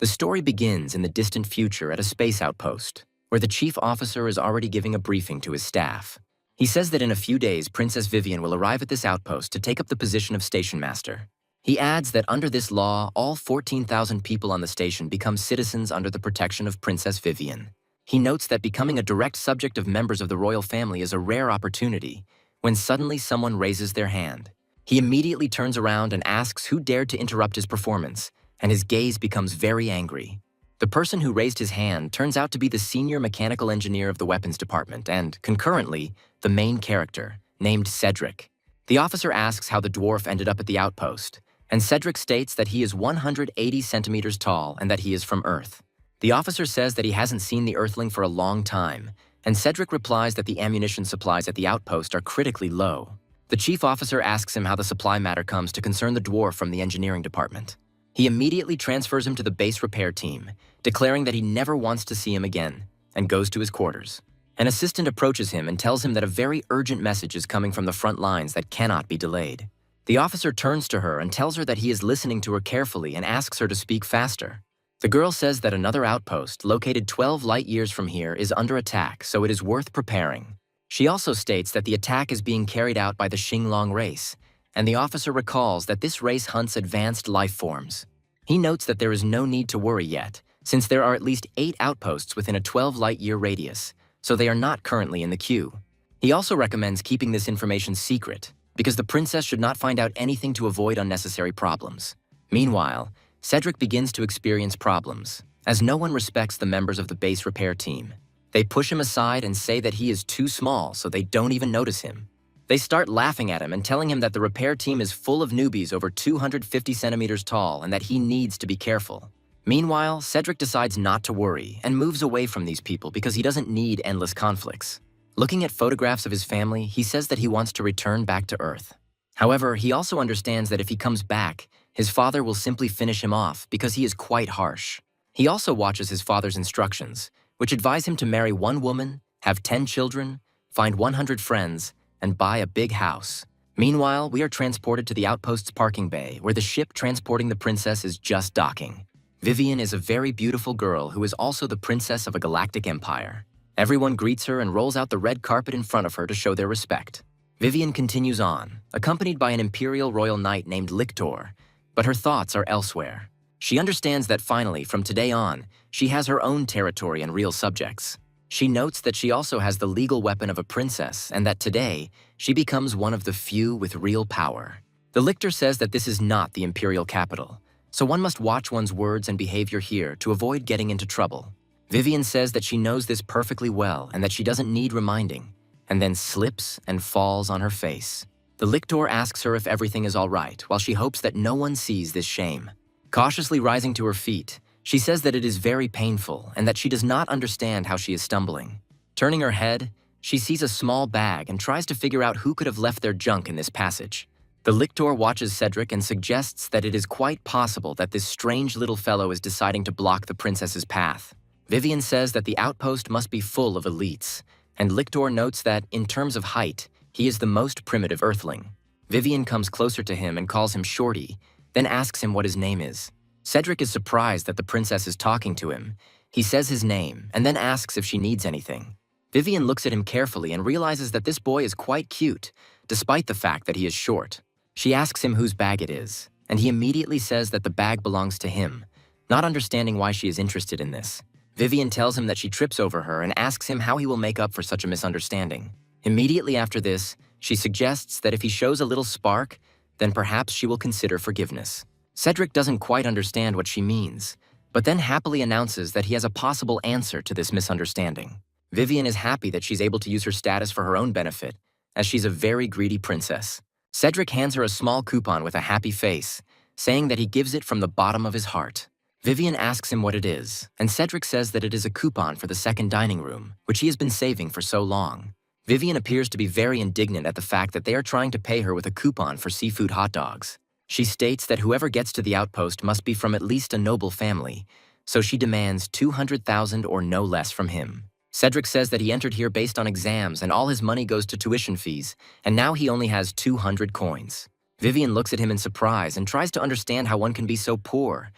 The story begins in the distant future at a space outpost, where the chief officer is already giving a briefing to his staff. He says that in a few days, Princess Vivian will arrive at this outpost to take up the position of station master. He adds that under this law, all 14,000 people on the station become citizens under the protection of Princess Vivian. He notes that becoming a direct subject of members of the royal family is a rare opportunity, when suddenly someone raises their hand. He immediately turns around and asks who dared to interrupt his performance, and his gaze becomes very angry. The person who raised his hand turns out to be the senior mechanical engineer of the weapons department and, concurrently, the main character, named Cedric. The officer asks how the dwarf ended up at the outpost, and Cedric states that he is 180 centimeters tall and that he is from Earth. The officer says that he hasn't seen the Earthling for a long time, and Cedric replies that the ammunition supplies at the outpost are critically low. The chief officer asks him how the supply matter comes to concern the dwarf from the engineering department. He immediately transfers him to the base repair team, declaring that he never wants to see him again, and goes to his quarters. An assistant approaches him and tells him that a very urgent message is coming from the front lines that cannot be delayed. The officer turns to her and tells her that he is listening to her carefully and asks her to speak faster. The girl says that another outpost, located 12 light years from here, is under attack, so it is worth preparing. She also states that the attack is being carried out by the Xinglong race, and the officer recalls that this race hunts advanced life forms. He notes that there is no need to worry yet, since there are at least 8 outposts within a 12 light-year radius, so they are not currently in the queue. He also recommends keeping this information secret, because the princess should not find out anything to avoid unnecessary problems. Meanwhile, Cedric begins to experience problems, as no one respects the members of the base repair team. They push him aside and say that he is too small, so they don't even notice him. They start laughing at him and telling him that the repair team is full of newbies over 250 centimeters tall and that he needs to be careful. Meanwhile, Cedric decides not to worry and moves away from these people because he doesn't need endless conflicts. Looking at photographs of his family, he says that he wants to return back to Earth. However, he also understands that if he comes back, his father will simply finish him off because he is quite harsh. He also watches his father's instructions, which advise him to marry one woman, have 10 children, find 100 friends, and buy a big house. Meanwhile, we are transported to the outpost's parking bay, where the ship transporting the princess is just docking. Vivian is a very beautiful girl who is also the princess of a galactic empire. Everyone greets her and rolls out the red carpet in front of her to show their respect. Vivian continues on, accompanied by an imperial royal knight named Lictor, but her thoughts are elsewhere. She understands that finally, from today on, she has her own territory and real subjects. She notes that she also has the legal weapon of a princess and that today, she becomes one of the few with real power. The lictor says that this is not the imperial capital, so one must watch one's words and behavior here to avoid getting into trouble. Vivian says that she knows this perfectly well and that she doesn't need reminding, and then slips and falls on her face. The lictor asks her if everything is all right, while she hopes that no one sees this shame. Cautiously rising to her feet, she says that it is very painful and that she does not understand how she is stumbling. Turning her head, she sees a small bag and tries to figure out who could have left their junk in this passage. The lictor watches Cedric and suggests that it is quite possible that this strange little fellow is deciding to block the princess's path. Vivian says that the outpost must be full of elites, and Lictor notes that, in terms of height, he is the most primitive earthling. Vivian comes closer to him and calls him Shorty, then asks him what his name is. Cedric is surprised that the princess is talking to him. He says his name, and then asks if she needs anything. Vivian looks at him carefully and realizes that this boy is quite cute, despite the fact that he is short. She asks him whose bag it is, and he immediately says that the bag belongs to him, not understanding why she is interested in this. Vivian tells him that she trips over her and asks him how he will make up for such a misunderstanding. Immediately after this, she suggests that if he shows a little spark, then perhaps she will consider forgiveness. Cedric doesn't quite understand what she means, but then happily announces that he has a possible answer to this misunderstanding. Vivian is happy that she's able to use her status for her own benefit, as she's a very greedy princess. Cedric hands her a small coupon with a happy face, saying that he gives it from the bottom of his heart. Vivian asks him what it is, and Cedric says that it is a coupon for the second dining room, which he has been saving for so long. Vivian appears to be very indignant at the fact that they are trying to pay her with a coupon for seafood hot dogs. She states that whoever gets to the outpost must be from at least a noble family, so she demands 200,000 or no less from him. Cedric says that he entered here based on exams and all his money goes to tuition fees, and now he only has 200 coins. Vivian looks at him in surprise and tries to understand how one can be so poor,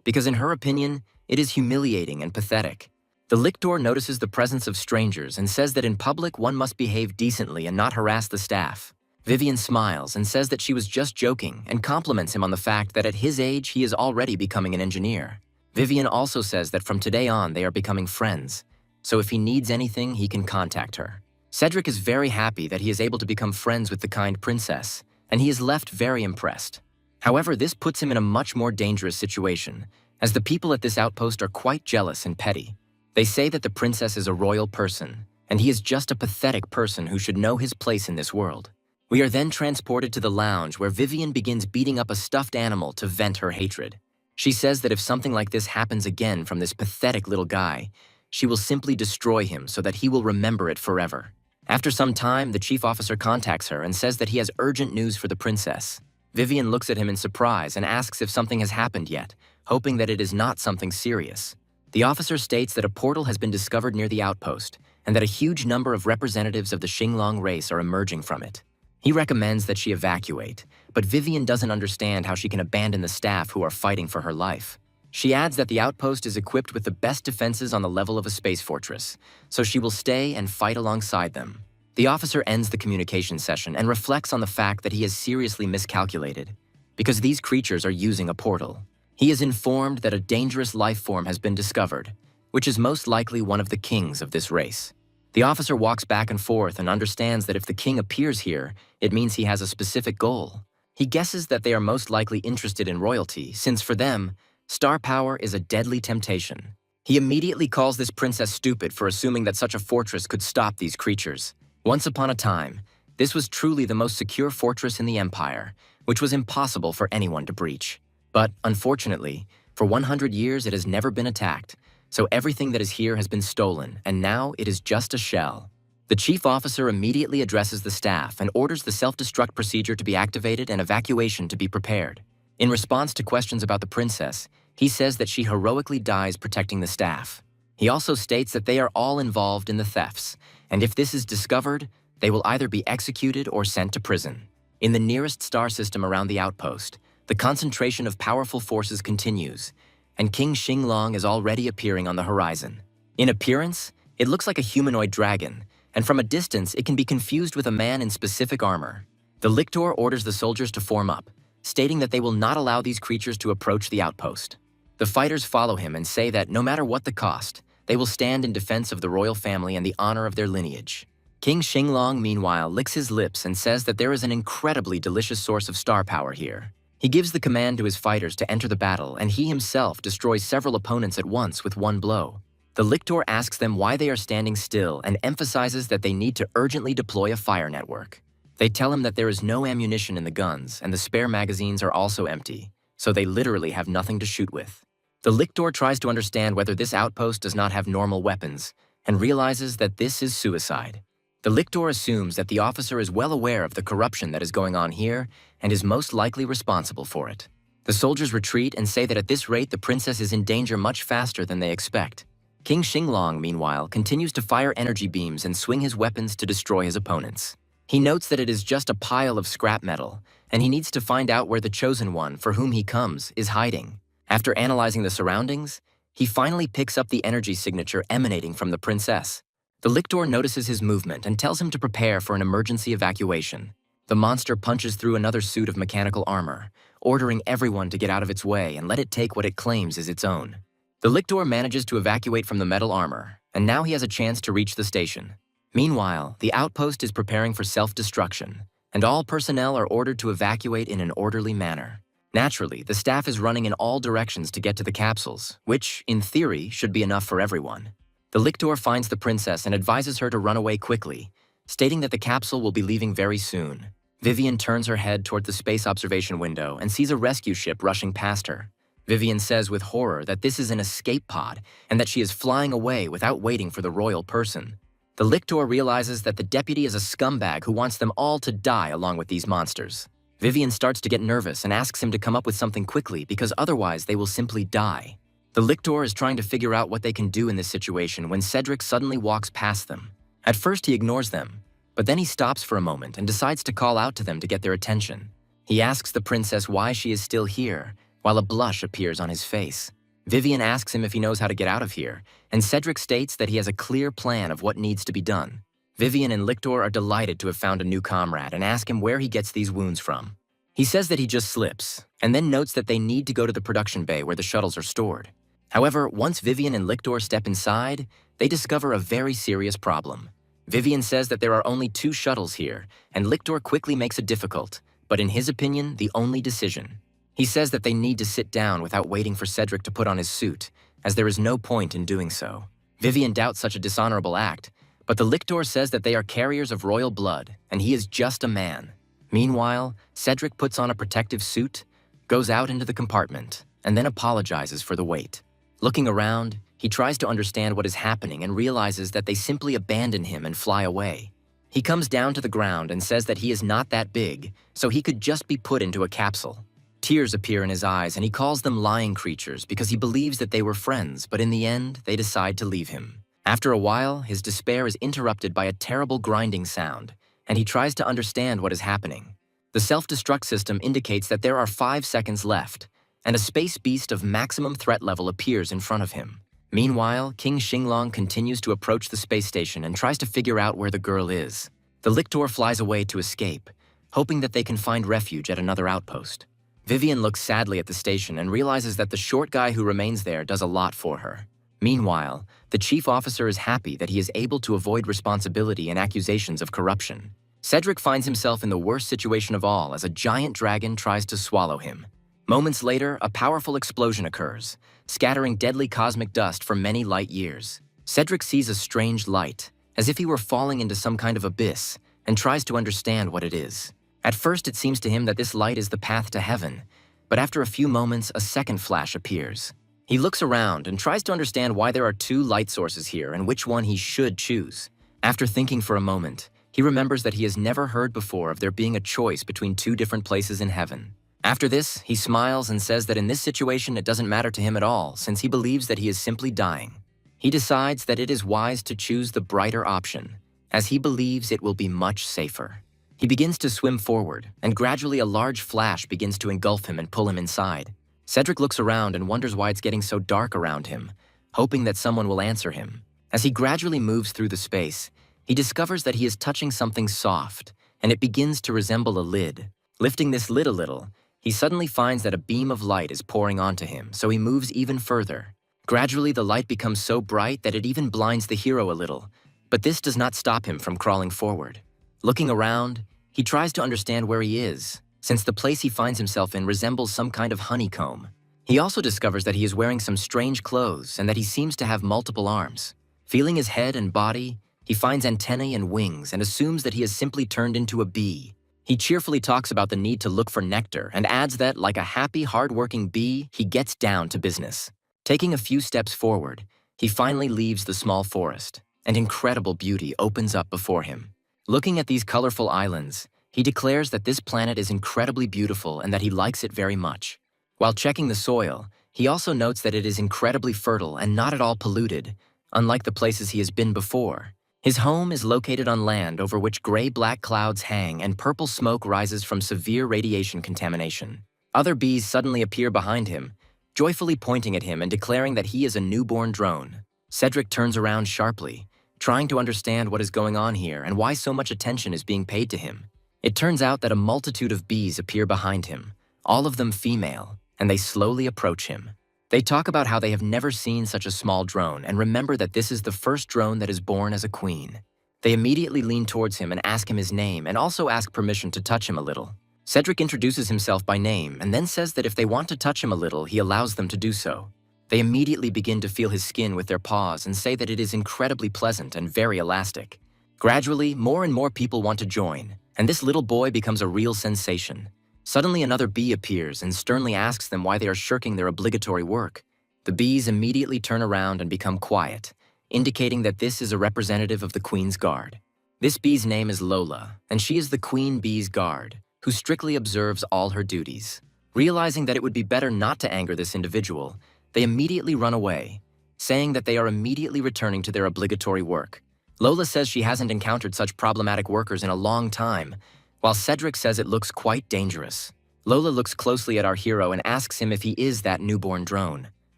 because in her opinion, it is humiliating and pathetic. The lictor notices the presence of strangers and says that in public one must behave decently and not harass the staff. Vivian smiles and says that she was just joking and compliments him on the fact that at his age he is already becoming an engineer. Vivian also says that from today on they are becoming friends, so if he needs anything he can contact her. Cedric is very happy that he is able to become friends with the kind princess, and he is left very impressed. However, this puts him in a much more dangerous situation, as the people at this outpost are quite jealous and petty. They say that the princess is a royal person, and he is just a pathetic person who should know his place in this world. We are then transported to the lounge where Vivian begins beating up a stuffed animal to vent her hatred. She says that if something like this happens again from this pathetic little guy, she will simply destroy him so that he will remember it forever. After some time, the chief officer contacts her and says that he has urgent news for the princess. Vivian looks at him in surprise and asks if something has happened yet, hoping that it is not something serious. The officer states that a portal has been discovered near the outpost and that a huge number of representatives of the Xinglong race are emerging from it. He recommends that she evacuate, but Vivian doesn't understand how she can abandon the staff who are fighting for her life. She adds that the outpost is equipped with the best defenses on the level of a space fortress, so she will stay and fight alongside them. The officer ends the communication session and reflects on the fact that he has seriously miscalculated, because these creatures are using a portal. He is informed that a dangerous life form has been discovered, which is most likely one of the kings of this race. The officer walks back and forth and understands that if the king appears here, it means he has a specific goal. He guesses that they are most likely interested in royalty, since for them, star power is a deadly temptation. He immediately calls this princess stupid for assuming that such a fortress could stop these creatures. Once upon a time, this was truly the most secure fortress in the empire, which was impossible for anyone to breach. But, unfortunately, for 100 years it has never been attacked, so everything that is here has been stolen, and now it is just a shell. The chief officer immediately addresses the staff and orders the self-destruct procedure to be activated and evacuation to be prepared. In response to questions about the princess, he says that she heroically dies protecting the staff. He also states that they are all involved in the thefts, and if this is discovered, they will either be executed or sent to prison. In the nearest star system around the outpost, the concentration of powerful forces continues, and King Xinglong is already appearing on the horizon. In appearance, it looks like a humanoid dragon, and from a distance it can be confused with a man in specific armor. The lictor orders the soldiers to form up, stating that they will not allow these creatures to approach the outpost. The fighters follow him and say that no matter what the cost, they will stand in defense of the royal family and the honor of their lineage. King Xinglong, meanwhile, licks his lips and says that there is an incredibly delicious source of star power here. He gives the command to his fighters to enter the battle, and he himself destroys several opponents at once with one blow. The lictor asks them why they are standing still and emphasizes that they need to urgently deploy a fire network. They tell him that there is no ammunition in the guns, and the spare magazines are also empty, so they literally have nothing to shoot with. The lictor tries to understand whether this outpost does not have normal weapons, and realizes that this is suicide. The lictor assumes that the officer is well aware of the corruption that is going on here and is most likely responsible for it. The soldiers retreat and say that at this rate the princess is in danger much faster than they expect. King Xinglong, meanwhile, continues to fire energy beams and swing his weapons to destroy his opponents. He notes that it is just a pile of scrap metal, and he needs to find out where the chosen one, for whom he comes, is hiding. After analyzing the surroundings, he finally picks up the energy signature emanating from the princess. The lictor notices his movement and tells him to prepare for an emergency evacuation. The monster punches through another suit of mechanical armor, ordering everyone to get out of its way and let it take what it claims is its own. The lictor manages to evacuate from the metal armor, and now he has a chance to reach the station. Meanwhile, the outpost is preparing for self-destruction, and all personnel are ordered to evacuate in an orderly manner. Naturally, the staff is running in all directions to get to the capsules, which, in theory, should be enough for everyone. The lictor finds the princess and advises her to run away quickly, stating that the capsule will be leaving very soon. Vivian turns her head toward the space observation window and sees a rescue ship rushing past her. Vivian says with horror that this is an escape pod and that she is flying away without waiting for the royal person. The lictor realizes that the deputy is a scumbag who wants them all to die along with these monsters. Vivian starts to get nervous and asks him to come up with something quickly because otherwise they will simply die. The lictor is trying to figure out what they can do in this situation when Cedric suddenly walks past them. At first he ignores them, but then he stops for a moment and decides to call out to them to get their attention. He asks the princess why she is still here, while a blush appears on his face. Vivian asks him if he knows how to get out of here, and Cedric states that he has a clear plan of what needs to be done. Vivian and Lictor are delighted to have found a new comrade and ask him where he gets these wounds from. He says that he just slips, and then notes that they need to go to the production bay where the shuttles are stored. However, once Vivian and Lictor step inside, they discover a very serious problem. Vivian says that there are only 2 shuttles here, and Lictor quickly makes a difficult, but in his opinion, the only decision. He says that they need to sit down without waiting for Cedric to put on his suit, as there is no point in doing so. Vivian doubts such a dishonorable act, but the Lictor says that they are carriers of royal blood, and he is just a man. Meanwhile, Cedric puts on a protective suit, goes out into the compartment, and then apologizes for the wait. Looking around, he tries to understand what is happening and realizes that they simply abandon him and fly away. He comes down to the ground and says that he is not that big, so he could just be put into a capsule. Tears appear in his eyes and he calls them lying creatures because he believes that they were friends, but in the end, they decide to leave him. After a while, his despair is interrupted by a terrible grinding sound, and he tries to understand what is happening. The self-destruct system indicates that there are 5 seconds left, and a space beast of maximum threat level appears in front of him. Meanwhile, King Xinglong continues to approach the space station and tries to figure out where the girl is. The Lictor flies away to escape, hoping that they can find refuge at another outpost. Vivian looks sadly at the station and realizes that the short guy who remains there does a lot for her. Meanwhile, the chief officer is happy that he is able to avoid responsibility and accusations of corruption. Cedric finds himself in the worst situation of all as a giant dragon tries to swallow him. Moments later, a powerful explosion occurs, scattering deadly cosmic dust for many light years. Cedric sees a strange light, as if he were falling into some kind of abyss, and tries to understand what it is. At first, it seems to him that this light is the path to heaven, but after a few moments, a second flash appears. He looks around and tries to understand why there are 2 light sources here and which one he should choose. After thinking for a moment, he remembers that he has never heard before of there being a choice between 2 different places in heaven. After this, he smiles and says that in this situation it doesn't matter to him at all since he believes that he is simply dying. He decides that it is wise to choose the brighter option, as he believes it will be much safer. He begins to swim forward, and gradually a large flash begins to engulf him and pull him inside. Cedric looks around and wonders why it's getting so dark around him, hoping that someone will answer him. As he gradually moves through the space, he discovers that he is touching something soft, and it begins to resemble a lid. Lifting this lid a little, he suddenly finds that a beam of light is pouring onto him, so he moves even further. Gradually, the light becomes so bright that it even blinds the hero a little, but this does not stop him from crawling forward. Looking around, he tries to understand where he is, since the place he finds himself in resembles some kind of honeycomb. He also discovers that he is wearing some strange clothes and that he seems to have multiple arms. Feeling his head and body, he finds antennae and wings and assumes that he has simply turned into a bee. He cheerfully talks about the need to look for nectar and adds that, like a happy, hard-working bee, he gets down to business. Taking a few steps forward, he finally leaves the small forest, and incredible beauty opens up before him. Looking at these colorful islands, he declares that this planet is incredibly beautiful and that he likes it very much. While checking the soil, he also notes that it is incredibly fertile and not at all polluted, unlike the places he has been before. His home is located on land over which gray-black clouds hang and purple smoke rises from severe radiation contamination. Other bees suddenly appear behind him, joyfully pointing at him and declaring that he is a newborn drone. Cedric turns around sharply, trying to understand what is going on here and why so much attention is being paid to him. It turns out that a multitude of bees appear behind him, all of them female, and they slowly approach him. They talk about how they have never seen such a small drone and remember that this is the first drone that is born as a queen. They immediately lean towards him and ask him his name and also ask permission to touch him a little. Cedric introduces himself by name and then says that if they want to touch him a little, he allows them to do so. They immediately begin to feel his skin with their paws and say that it is incredibly pleasant and very elastic. Gradually, more and more people want to join, and this little boy becomes a real sensation. Suddenly, another bee appears and sternly asks them why they are shirking their obligatory work. The bees immediately turn around and become quiet, indicating that this is a representative of the Queen's Guard. This bee's name is Lola, and she is the Queen Bee's Guard, who strictly observes all her duties. Realizing that it would be better not to anger this individual, they immediately run away, saying that they are immediately returning to their obligatory work. Lola says she hasn't encountered such problematic workers in a long time, while Cedric says it looks quite dangerous. Lola looks closely at our hero and asks him if he is that newborn drone.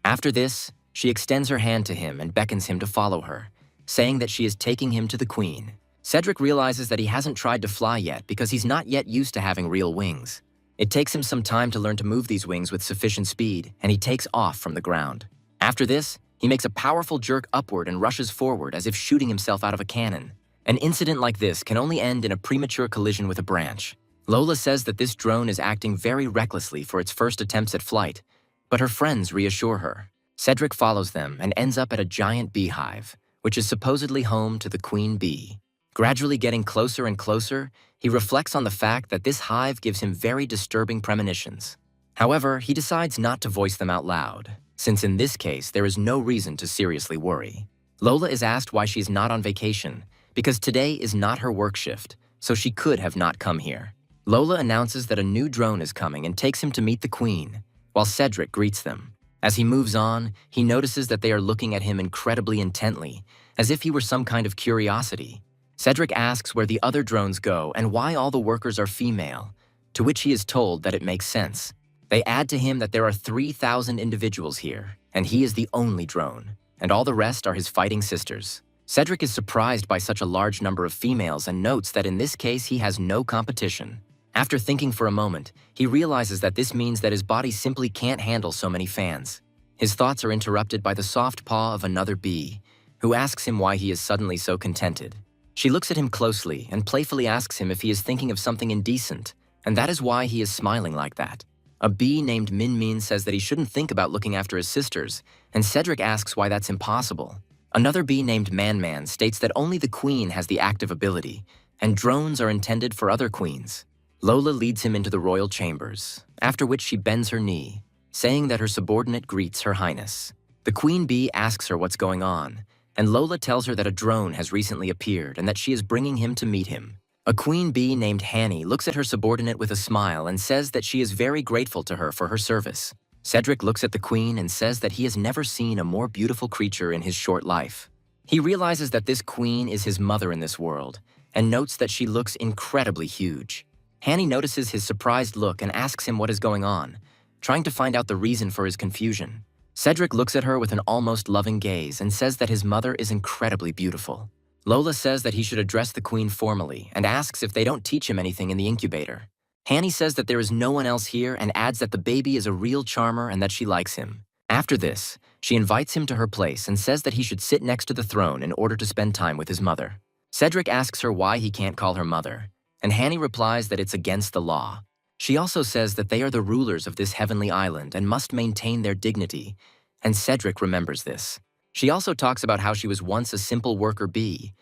After this, she extends her hand to him and beckons him to follow her, saying that she is taking him to the queen. Cedric realizes that he hasn't tried to fly yet because he's not yet used to having real wings. It takes him some time to learn to move these wings with sufficient speed, and he takes off from the ground. After this, he makes a powerful jerk upward and rushes forward as if shooting himself out of a cannon. An incident like this can only end in a premature collision with a branch. Lola says that this drone is acting very recklessly for its first attempts at flight, but her friends reassure her. Cedric follows them and ends up at a giant beehive, which is supposedly home to the queen bee. Gradually getting closer and closer, he reflects on the fact that this hive gives him very disturbing premonitions. However, he decides not to voice them out loud, since in this case there is no reason to seriously worry. Lola is asked why she's not on vacation, because today is not her work shift, so she could have not come here. Lola announces that a new drone is coming and takes him to meet the queen, while Cedric greets them. As he moves on, he notices that they are looking at him incredibly intently, as if he were some kind of curiosity. Cedric asks where the other drones go and why all the workers are female, to which he is told that it makes sense. They add to him that there are 3,000 individuals here, and he is the only drone, and all the rest are his fighting sisters. Cedric is surprised by such a large number of females and notes that in this case he has no competition. After thinking for a moment, he realizes that this means that his body simply can't handle so many fans. His thoughts are interrupted by the soft paw of another bee, who asks him why he is suddenly so contented. She looks at him closely and playfully asks him if he is thinking of something indecent, and that is why he is smiling like that. A bee named Min Min says that he shouldn't think about looking after his sisters, and Cedric asks why that's impossible. Another bee named Man Man states that only the queen has the active ability, and drones are intended for other queens. Lola leads him into the royal chambers, after which she bends her knee, saying that her subordinate greets Her Highness. The queen bee asks her what's going on, and Lola tells her that a drone has recently appeared and that she is bringing him to meet him. A queen bee named Hanny looks at her subordinate with a smile and says that she is very grateful to her for her service. Cedric looks at the queen and says that he has never seen a more beautiful creature in his short life. He realizes that this queen is his mother in this world, and notes that she looks incredibly huge. Hanny notices his surprised look and asks him what is going on, trying to find out the reason for his confusion. Cedric looks at her with an almost loving gaze and says that his mother is incredibly beautiful. Lola says that he should address the queen formally and asks if they don't teach him anything in the incubator. Hanny says that there is no one else here and adds that the baby is a real charmer and that she likes him. After this, she invites him to her place and says that he should sit next to the throne in order to spend time with his mother. Cedric asks her why he can't call her mother, and Hanny replies that it's against the law. She also says that they are the rulers of this heavenly island and must maintain their dignity, and Cedric remembers this. She also talks about how she was once a simple worker bee,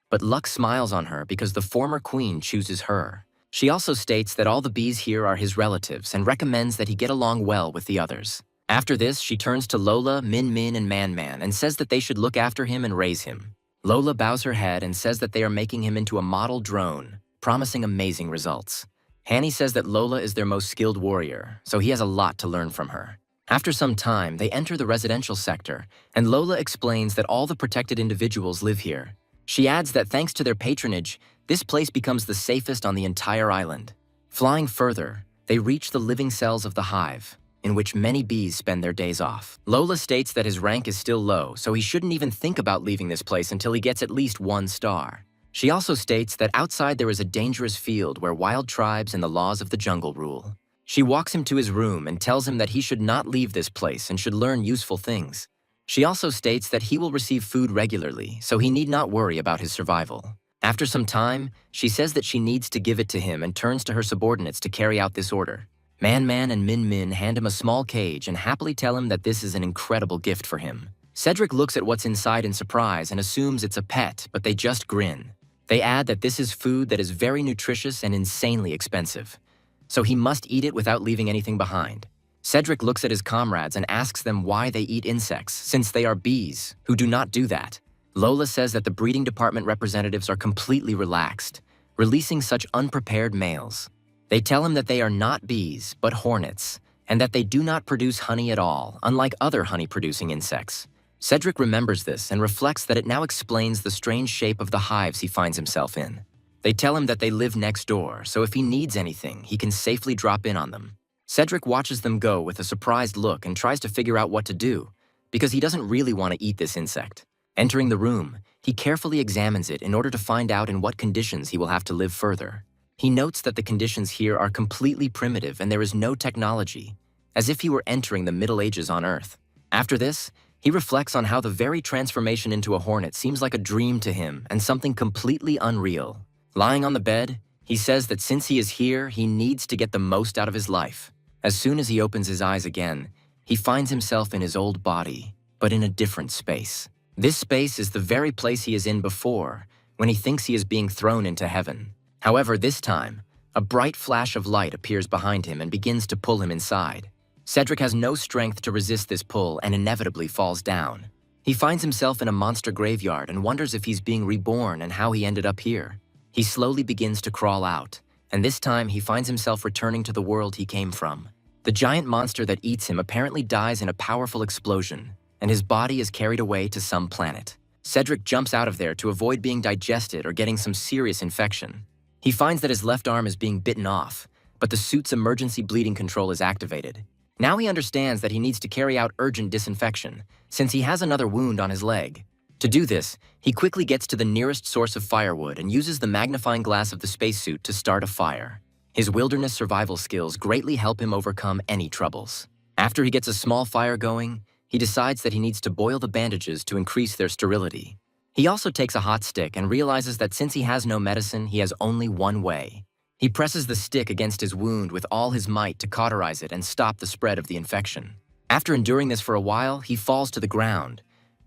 but luck smiles on her because the former queen chooses her. She also states that all the bees here are his relatives and recommends that he get along well with the others. After this, she turns to Lola, Min Min, and Man Man and says that they should look after him and raise him. Lola bows her head and says that they are making him into a model drone, promising amazing results. Hanny says that Lola is their most skilled warrior, so he has a lot to learn from her. After some time, they enter the residential sector, and Lola explains that all the protected individuals live here. She adds that thanks to their patronage, this place becomes the safest on the entire island. Flying further, they reach the living cells of the hive, in which many bees spend their days off. Lola states that his rank is still low, so he shouldn't even think about leaving this place until he gets at least 1 star. She also states that outside there is a dangerous field where wild tribes and the laws of the jungle rule. She walks him to his room and tells him that he should not leave this place and should learn useful things. She also states that he will receive food regularly, so he need not worry about his survival. After some time, she says that she needs to give it to him and turns to her subordinates to carry out this order. Man Man and Min Min hand him a small cage and happily tell him that this is an incredible gift for him. Cedric looks at what's inside in surprise and assumes it's a pet, but they just grin. They add that this is food that is very nutritious and insanely expensive, so he must eat it without leaving anything behind. Cedric looks at his comrades and asks them why they eat insects, since they are bees, who do not do that. Lola says that the breeding department representatives are completely relaxed, releasing such unprepared males. They tell him that they are not bees, but hornets, and that they do not produce honey at all, unlike other honey-producing insects. Cedric remembers this and reflects that it now explains the strange shape of the hives he finds himself in. They tell him that they live next door, so if he needs anything, he can safely drop in on them. Cedric watches them go with a surprised look and tries to figure out what to do, because he doesn't really want to eat this insect. Entering the room, he carefully examines it in order to find out in what conditions he will have to live further. He notes that the conditions here are completely primitive and there is no technology, as if he were entering the Middle Ages on Earth. After this, he reflects on how the very transformation into a hornet seems like a dream to him and something completely unreal. Lying on the bed, he says that since he is here, he needs to get the most out of his life. As soon as he opens his eyes again, he finds himself in his old body, but in a different space. This space is the very place he is in before, when he thinks he is being thrown into heaven. However, this time, a bright flash of light appears behind him and begins to pull him inside. Cedric has no strength to resist this pull and inevitably falls down. He finds himself in a monster graveyard and wonders if he's being reborn and how he ended up here. He slowly begins to crawl out, and this time he finds himself returning to the world he came from. The giant monster that eats him apparently dies in a powerful explosion, and his body is carried away to some planet. Cedric jumps out of there to avoid being digested or getting some serious infection. He finds that his left arm is being bitten off, but the suit's emergency bleeding control is activated. Now he understands that he needs to carry out urgent disinfection, since he has another wound on his leg. To do this, he quickly gets to the nearest source of firewood and uses the magnifying glass of the spacesuit to start a fire. His wilderness survival skills greatly help him overcome any troubles. After he gets a small fire going, he decides that he needs to boil the bandages to increase their sterility. He also takes a hot stick and realizes that since he has no medicine, he has only one way. He presses the stick against his wound with all his might to cauterize it and stop the spread of the infection. After enduring this for a while, he falls to the ground,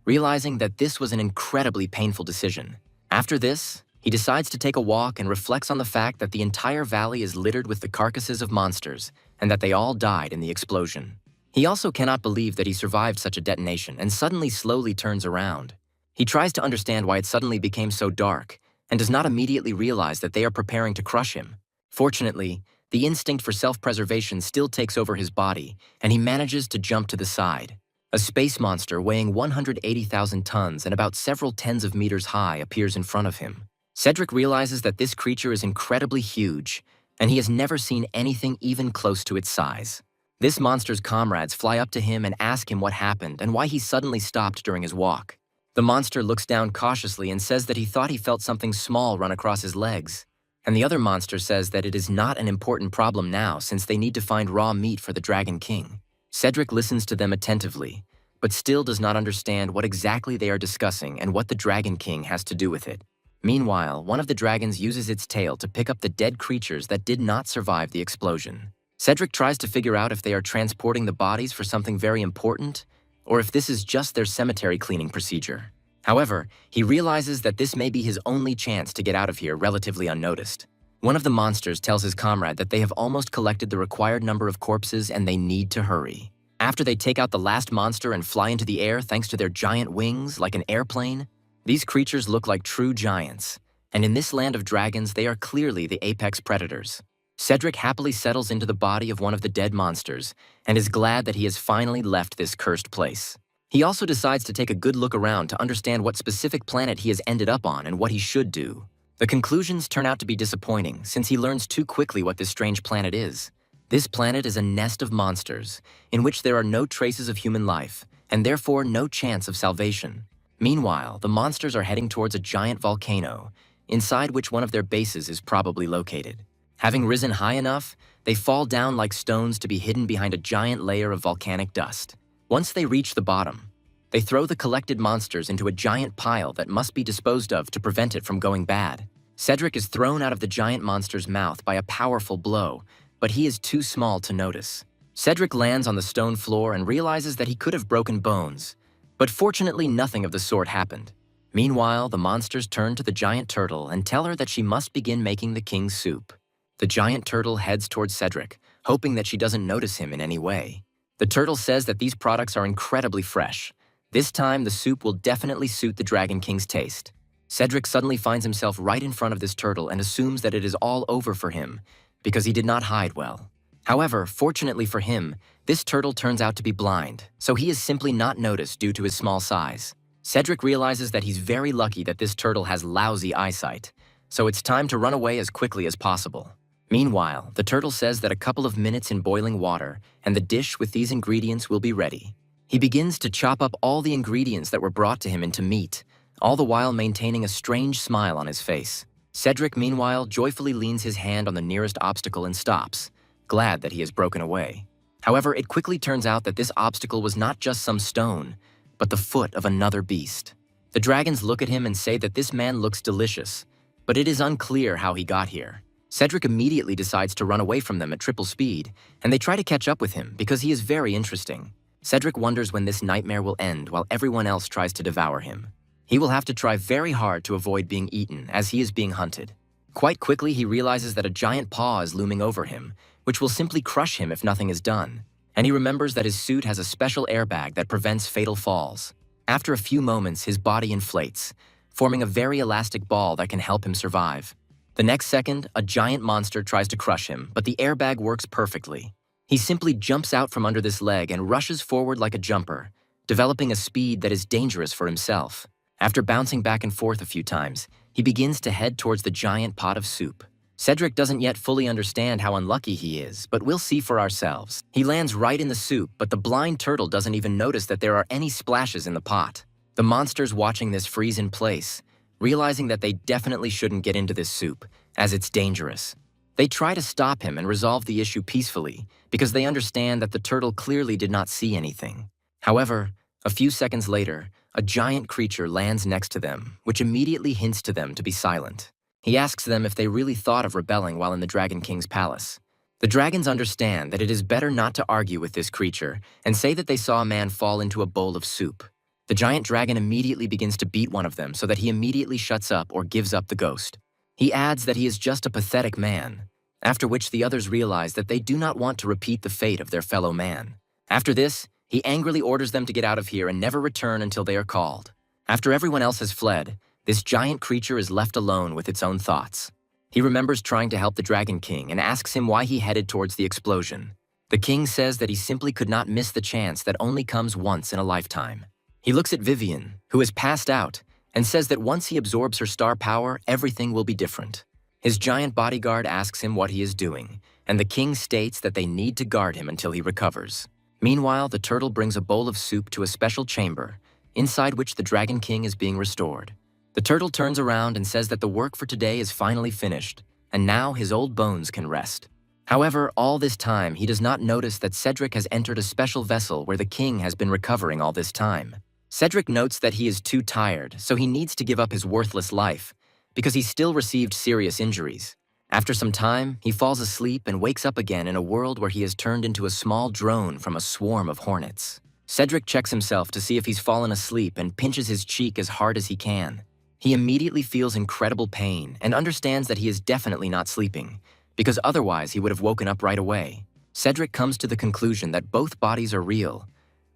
realizing that this was an incredibly painful decision. After this, he decides to take a walk and reflects on the fact that the entire valley is littered with the carcasses of monsters and that they all died in the explosion. He also cannot believe that he survived such a detonation and suddenly slowly turns around. He tries to understand why it suddenly became so dark and does not immediately realize that they are preparing to crush him. Fortunately, the instinct for self-preservation still takes over his body, and he manages to jump to the side. A space monster weighing 180,000 tons and about several tens of meters high appears in front of him. Cedric realizes that this creature is incredibly huge, and he has never seen anything even close to its size. This monster's comrades fly up to him and ask him what happened and why he suddenly stopped during his walk. The monster looks down cautiously and says that he thought he felt something small run across his legs. And the other monster says that it is not an important problem now since they need to find raw meat for the Dragon King. Cedric listens to them attentively, but still does not understand what exactly they are discussing and what the Dragon King has to do with it. Meanwhile, one of the dragons uses its tail to pick up the dead creatures that did not survive the explosion. Cedric tries to figure out if they are transporting the bodies for something very important, or if this is just their cemetery cleaning procedure. However, he realizes that this may be his only chance to get out of here relatively unnoticed. One of the monsters tells his comrade that they have almost collected the required number of corpses and they need to hurry. After they take out the last monster and fly into the air thanks to their giant wings like an airplane, these creatures look like true giants, and in this land of dragons, they are clearly the apex predators. Cedric happily settles into the body of one of the dead monsters and is glad that he has finally left this cursed place. He also decides to take a good look around to understand what specific planet he has ended up on and what he should do. The conclusions turn out to be disappointing since he learns too quickly what this strange planet is. This planet is a nest of monsters in which there are no traces of human life and therefore no chance of salvation. Meanwhile, the monsters are heading towards a giant volcano, inside which one of their bases is probably located. Having risen high enough, they fall down like stones to be hidden behind a giant layer of volcanic dust. Once they reach the bottom, they throw the collected monsters into a giant pile that must be disposed of to prevent it from going bad. Cedric is thrown out of the giant monster's mouth by a powerful blow, but he is too small to notice. Cedric lands on the stone floor and realizes that he could have broken bones, but fortunately nothing of the sort happened. Meanwhile, the monsters turn to the giant turtle and tell her that she must begin making the king's soup. The giant turtle heads towards Cedric, hoping that she doesn't notice him in any way. The turtle says that these products are incredibly fresh. This time, the soup will definitely suit the Dragon King's taste. Cedric suddenly finds himself right in front of this turtle and assumes that it is all over for him, because he did not hide well. However, fortunately for him, this turtle turns out to be blind, so he is simply not noticed due to his small size. Cedric realizes that he's very lucky that this turtle has lousy eyesight, so it's time to run away as quickly as possible. Meanwhile, the turtle says that a couple of minutes in boiling water and the dish with these ingredients will be ready. He begins to chop up all the ingredients that were brought to him into meat, all the while maintaining a strange smile on his face. Cedric, meanwhile, joyfully leans his hand on the nearest obstacle and stops, glad that he has broken away. However, it quickly turns out that this obstacle was not just some stone, but the foot of another beast. The dragons look at him and say that this man looks delicious, but it is unclear how he got here. Cedric immediately decides to run away from them at triple speed, and they try to catch up with him because he is very interesting. Cedric wonders when this nightmare will end while everyone else tries to devour him. He will have to try very hard to avoid being eaten as he is being hunted. Quite quickly, he realizes that a giant paw is looming over him, which will simply crush him if nothing is done. And he remembers that his suit has a special airbag that prevents fatal falls. After a few moments, his body inflates, forming a very elastic ball that can help him survive. The next second, a giant monster tries to crush him, but the airbag works perfectly. He simply jumps out from under this leg and rushes forward like a jumper, developing a speed that is dangerous for himself. After bouncing back and forth a few times, he begins to head towards the giant pot of soup. Cedric doesn't yet fully understand how unlucky he is, but we'll see for ourselves. He lands right in the soup, but the blind turtle doesn't even notice that there are any splashes in the pot. The monsters watching this freeze in place, realizing that they definitely shouldn't get into this soup, as it's dangerous. They try to stop him and resolve the issue peacefully, because they understand that the turtle clearly did not see anything. However, a few seconds later, a giant creature lands next to them, which immediately hints to them to be silent. He asks them if they really thought of rebelling while in the Dragon King's palace. The dragons understand that it is better not to argue with this creature and say that they saw a man fall into a bowl of soup. The giant dragon immediately begins to beat one of them so that he immediately shuts up or gives up the ghost. He adds that he is just a pathetic man, after which the others realize that they do not want to repeat the fate of their fellow man. After this, he angrily orders them to get out of here and never return until they are called. After everyone else has fled, this giant creature is left alone with its own thoughts. He remembers trying to help the Dragon King and asks him why he headed towards the explosion. The king says that he simply could not miss the chance that only comes once in a lifetime. He looks at Vivian, who has passed out, and says that once he absorbs her star power, everything will be different. His giant bodyguard asks him what he is doing, and the king states that they need to guard him until he recovers. Meanwhile, the turtle brings a bowl of soup to a special chamber, inside which the Dragon King is being restored. The turtle turns around and says that the work for today is finally finished, and now his old bones can rest. However, all this time, he does not notice that Cedric has entered a special vessel where the king has been recovering all this time. Cedric notes that he is too tired, so he needs to give up his worthless life, because he still received serious injuries. After some time, he falls asleep and wakes up again in a world where he has turned into a small drone from a swarm of hornets. Cedric checks himself to see if he's fallen asleep and pinches his cheek as hard as he can. He immediately feels incredible pain and understands that he is definitely not sleeping, because otherwise he would have woken up right away. Cedric comes to the conclusion that both bodies are real.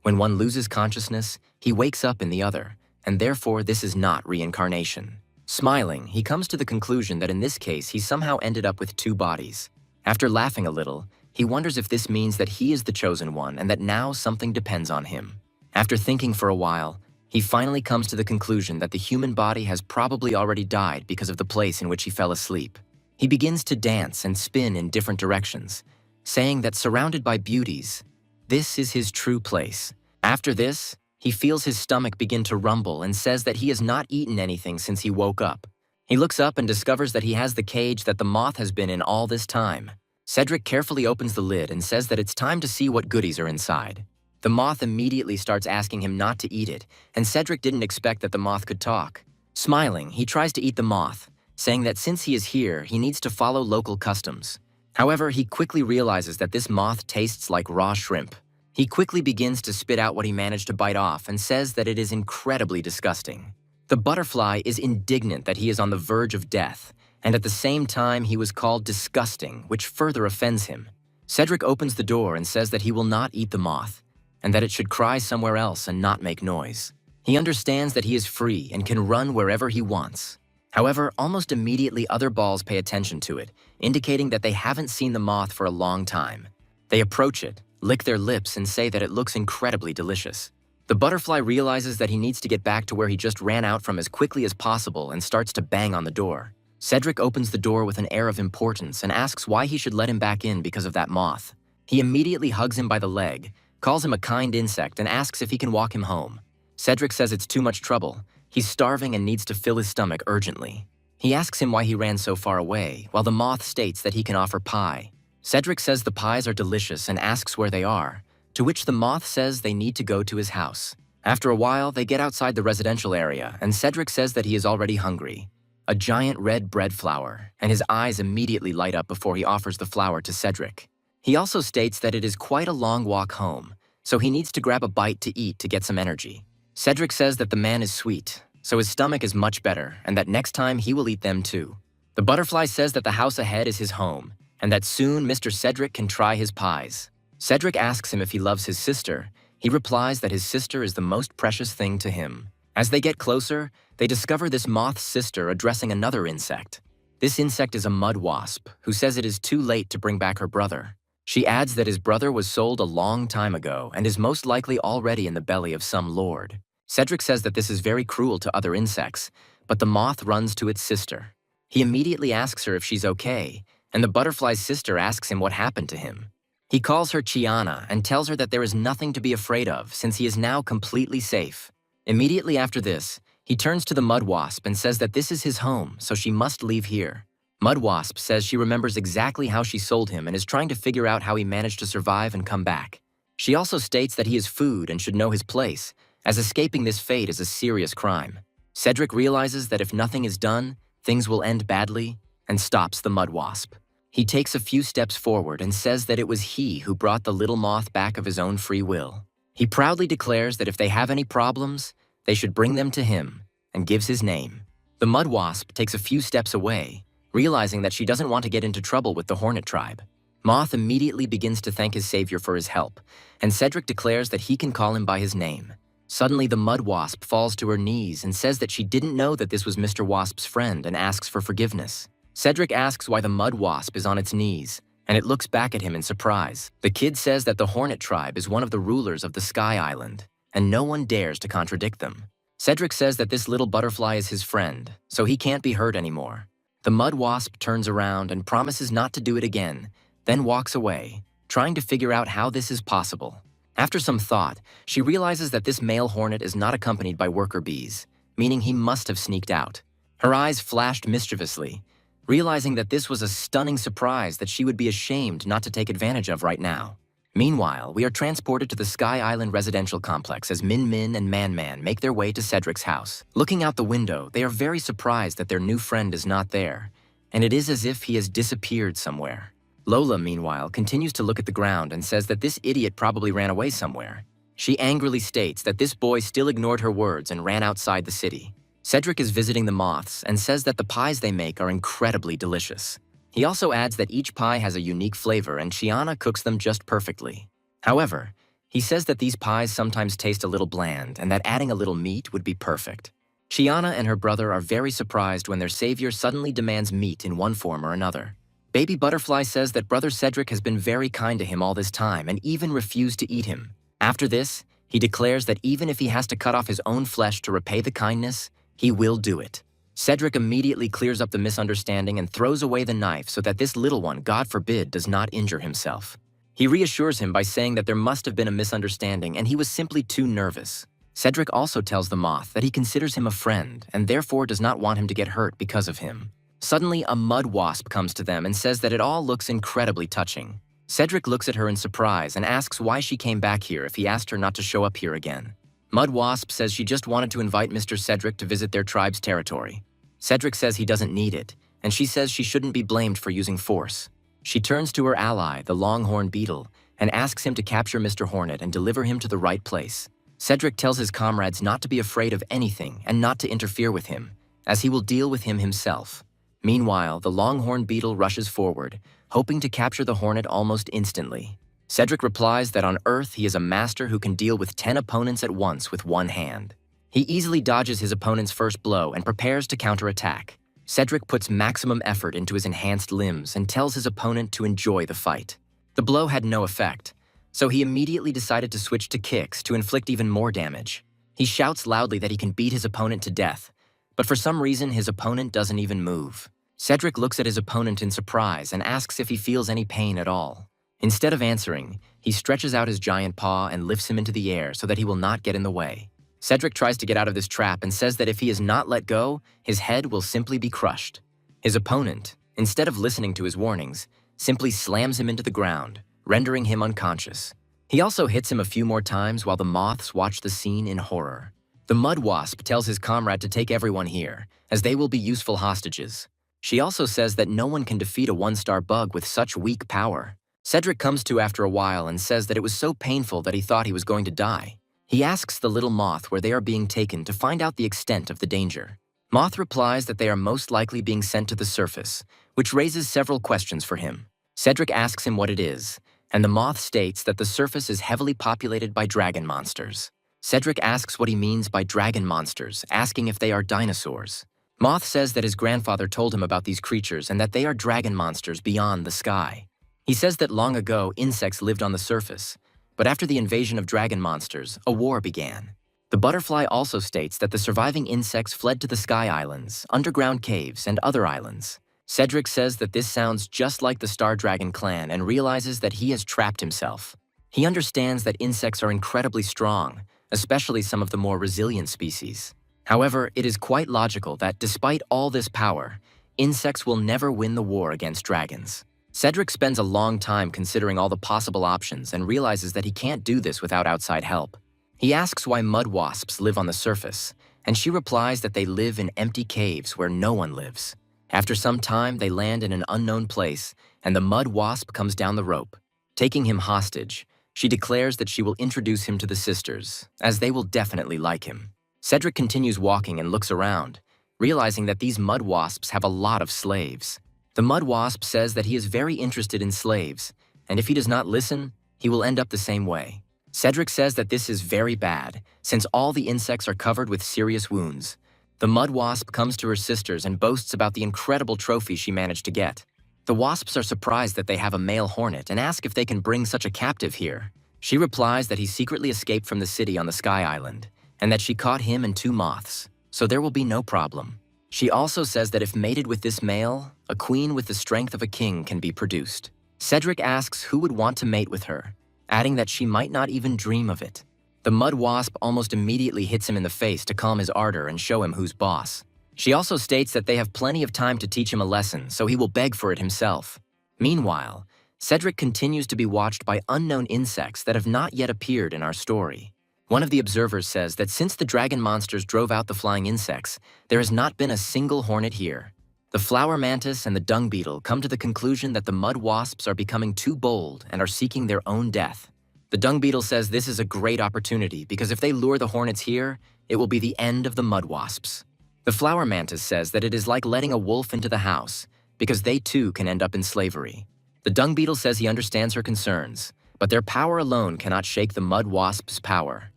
When one loses consciousness, he wakes up in the other, and therefore this is not reincarnation. Smiling, he comes to the conclusion that in this case he somehow ended up with two bodies. After laughing a little, he wonders if this means that he is the chosen one and that now something depends on him. After thinking for a while, he finally comes to the conclusion that the human body has probably already died because of the place in which he fell asleep. He begins to dance and spin in different directions, saying that surrounded by beauties, this is his true place. After this, he feels his stomach begin to rumble and says that he has not eaten anything since he woke up. He looks up and discovers that he has the cage that the moth has been in all this time. Cedric carefully opens the lid and says that it's time to see what goodies are inside. The moth immediately starts asking him not to eat it, and Cedric didn't expect that the moth could talk. Smiling, he tries to eat the moth, saying that since he is here, he needs to follow local customs. However, he quickly realizes that this moth tastes like raw shrimp. He quickly begins to spit out what he managed to bite off and says that it is incredibly disgusting. The butterfly is indignant that he is on the verge of death, and at the same time he was called disgusting, which further offends him. Cedric opens the door and says that he will not eat the moth, and that it should cry somewhere else and not make noise. He understands that he is free and can run wherever he wants. However, almost immediately other balls pay attention to it, indicating that they haven't seen the moth for a long time. They approach it, lick their lips, and say that it looks incredibly delicious. The butterfly realizes that he needs to get back to where he just ran out from as quickly as possible and starts to bang on the door. Cedric opens the door with an air of importance and asks why he should let him back in because of that moth. He immediately hugs him by the leg, calls him a kind insect, and asks if he can walk him home. Cedric says it's too much trouble. He's starving and needs to fill his stomach urgently. He asks him why he ran so far away, while the moth states that he can offer pie. Cedric says the pies are delicious and asks where they are, to which the moth says they need to go to his house. After a while, they get outside the residential area, and Cedric says that he is already hungry. A giant red bread flower, and his eyes immediately light up before he offers the flower to Cedric. He also states that it is quite a long walk home, so he needs to grab a bite to eat to get some energy. Cedric says that the man is sweet, so his stomach is much better, and that next time he will eat them too. The butterfly says that the house ahead is his home, and that soon Mr. Cedric can try his pies. Cedric asks him if he loves his sister. He replies that his sister is the most precious thing to him. As they get closer, they discover this moth's sister addressing another insect. This insect is a mud wasp, who says it is too late to bring back her brother. She adds that his brother was sold a long time ago and is most likely already in the belly of some lord. Cedric says that this is very cruel to other insects, but the moth runs to its sister. He immediately asks her if she's okay, and the butterfly's sister asks him what happened to him. He calls her Chiana and tells her that there is nothing to be afraid of since he is now completely safe. Immediately after this, he turns to the mud wasp and says that this is his home, so she must leave here. Mud wasp says she remembers exactly how she sold him and is trying to figure out how he managed to survive and come back. She also states that he is food and should know his place, as escaping this fate is a serious crime. Cedric realizes that if nothing is done, things will end badly, and stops the mud wasp. He takes a few steps forward and says that it was he who brought the little moth back of his own free will. He proudly declares that if they have any problems, they should bring them to him, and gives his name. The mud wasp takes a few steps away, realizing that she doesn't want to get into trouble with the hornet tribe. Moth immediately begins to thank his savior for his help, and Cedric declares that he can call him by his name. Suddenly, the mud wasp falls to her knees and says that she didn't know that this was Mr. Wasp's friend and asks for forgiveness. Cedric asks why the mud wasp is on its knees, and it looks back at him in surprise. The kid says that the hornet tribe is one of the rulers of the Sky Island, and no one dares to contradict them. Cedric says that this little butterfly is his friend, so he can't be hurt anymore. The mud wasp turns around and promises not to do it again, then walks away, trying to figure out how this is possible. After some thought, she realizes that this male hornet is not accompanied by worker bees, meaning he must have sneaked out. Her eyes flashed mischievously, realizing that this was a stunning surprise that she would be ashamed not to take advantage of right now. Meanwhile, we are transported to the Sky Island residential complex as Min Min and Man Man make their way to Cedric's house. Looking out the window, they are very surprised that their new friend is not there, and it is as if he has disappeared somewhere. Lola, meanwhile, continues to look at the ground and says that this idiot probably ran away somewhere. She angrily states that this boy still ignored her words and ran outside the city. Cedric is visiting the moths and says that the pies they make are incredibly delicious. He also adds that each pie has a unique flavor and Chiana cooks them just perfectly. However, he says that these pies sometimes taste a little bland and that adding a little meat would be perfect. Chiana and her brother are very surprised when their savior suddenly demands meat in one form or another. Baby Butterfly says that Brother Cedric has been very kind to him all this time and even refused to eat him. After this, he declares that even if he has to cut off his own flesh to repay the kindness, he will do it. Cedric immediately clears up the misunderstanding and throws away the knife so that this little one, God forbid, does not injure himself. He reassures him by saying that there must have been a misunderstanding and he was simply too nervous. Cedric also tells the moth that he considers him a friend and therefore does not want him to get hurt because of him. Suddenly, a mud wasp comes to them and says that it all looks incredibly touching. Cedric looks at her in surprise and asks why she came back here if he asked her not to show up here again. Mud Wasp says she just wanted to invite Mr. Cedric to visit their tribe's territory. Cedric says he doesn't need it, and she says she shouldn't be blamed for using force. She turns to her ally, the longhorn beetle, and asks him to capture Mr. Hornet and deliver him to the right place. Cedric tells his comrades not to be afraid of anything and not to interfere with him, as he will deal with him himself. Meanwhile, the longhorn beetle rushes forward, hoping to capture the hornet almost instantly. Cedric replies that on Earth he is a master who can deal with 10 opponents at once with one hand. He easily dodges his opponent's first blow and prepares to counterattack. Cedric puts maximum effort into his enhanced limbs and tells his opponent to enjoy the fight. The blow had no effect, so he immediately decided to switch to kicks to inflict even more damage. He shouts loudly that he can beat his opponent to death, but for some reason his opponent doesn't even move. Cedric looks at his opponent in surprise and asks if he feels any pain at all. Instead of answering, he stretches out his giant paw and lifts him into the air so that he will not get in the way. Cedric tries to get out of this trap and says that if he is not let go, his head will simply be crushed. His opponent, instead of listening to his warnings, simply slams him into the ground, rendering him unconscious. He also hits him a few more times while the moths watch the scene in horror. The mud wasp tells his comrade to take everyone here, as they will be useful hostages. She also says that no one can defeat a one-star bug with such weak power. Cedric comes to after a while and says that it was so painful that he thought he was going to die. He asks the little moth where they are being taken to find out the extent of the danger. Moth replies that they are most likely being sent to the surface, which raises several questions for him. Cedric asks him what it is, and the moth states that the surface is heavily populated by dragon monsters. Cedric asks what he means by dragon monsters, asking if they are dinosaurs. Moth says that his grandfather told him about these creatures and that they are dragon monsters beyond the sky. He says that long ago, insects lived on the surface, but after the invasion of dragon monsters, a war began. The butterfly also states that the surviving insects fled to the sky islands, underground caves, and other islands. Cedric says that this sounds just like the Star Dragon clan and realizes that he has trapped himself. He understands that insects are incredibly strong, especially some of the more resilient species. However, it is quite logical that despite all this power, insects will never win the war against dragons. Cedric spends a long time considering all the possible options and realizes that he can't do this without outside help. He asks why mud wasps live on the surface, and she replies that they live in empty caves where no one lives. After some time, they land in an unknown place, and the mud wasp comes down the rope. Taking him hostage, she declares that she will introduce him to the sisters, as they will definitely like him. Cedric continues walking and looks around, realizing that these mud wasps have a lot of slaves. The mud wasp says that he is very interested in slaves, and if he does not listen, he will end up the same way. Cedric says that this is very bad, since all the insects are covered with serious wounds. The mud wasp comes to her sisters and boasts about the incredible trophy she managed to get. The wasps are surprised that they have a male hornet and ask if they can bring such a captive here. She replies that he secretly escaped from the city on the Sky Island, and that she caught him and 2 moths, so there will be no problem. She also says that if mated with this male, a queen with the strength of a king can be produced. Cedric asks who would want to mate with her, adding that she might not even dream of it. The mud wasp almost immediately hits him in the face to calm his ardor and show him who's boss. She also states that they have plenty of time to teach him a lesson, so he will beg for it himself. Meanwhile, Cedric continues to be watched by unknown insects that have not yet appeared in our story. One of the observers says that since the dragon monsters drove out the flying insects, there has not been a single hornet here. The flower mantis and the dung beetle come to the conclusion that the mud wasps are becoming too bold and are seeking their own death. The dung beetle says this is a great opportunity because if they lure the hornets here, it will be the end of the mud wasps. The flower mantis says that it is like letting a wolf into the house because they too can end up in slavery. The dung beetle says he understands her concerns, but their power alone cannot shake the mud wasp's power.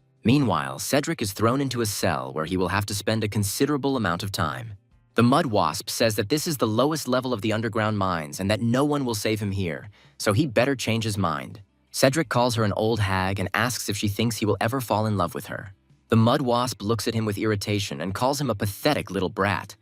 Meanwhile, Cedric is thrown into a cell where he will have to spend a considerable amount of time. The mud wasp says that this is the lowest level of the underground mines and that no one will save him here, so he better change his mind. Cedric calls her an old hag and asks if she thinks he will ever fall in love with her. The mud wasp looks at him with irritation and calls him a pathetic little brat,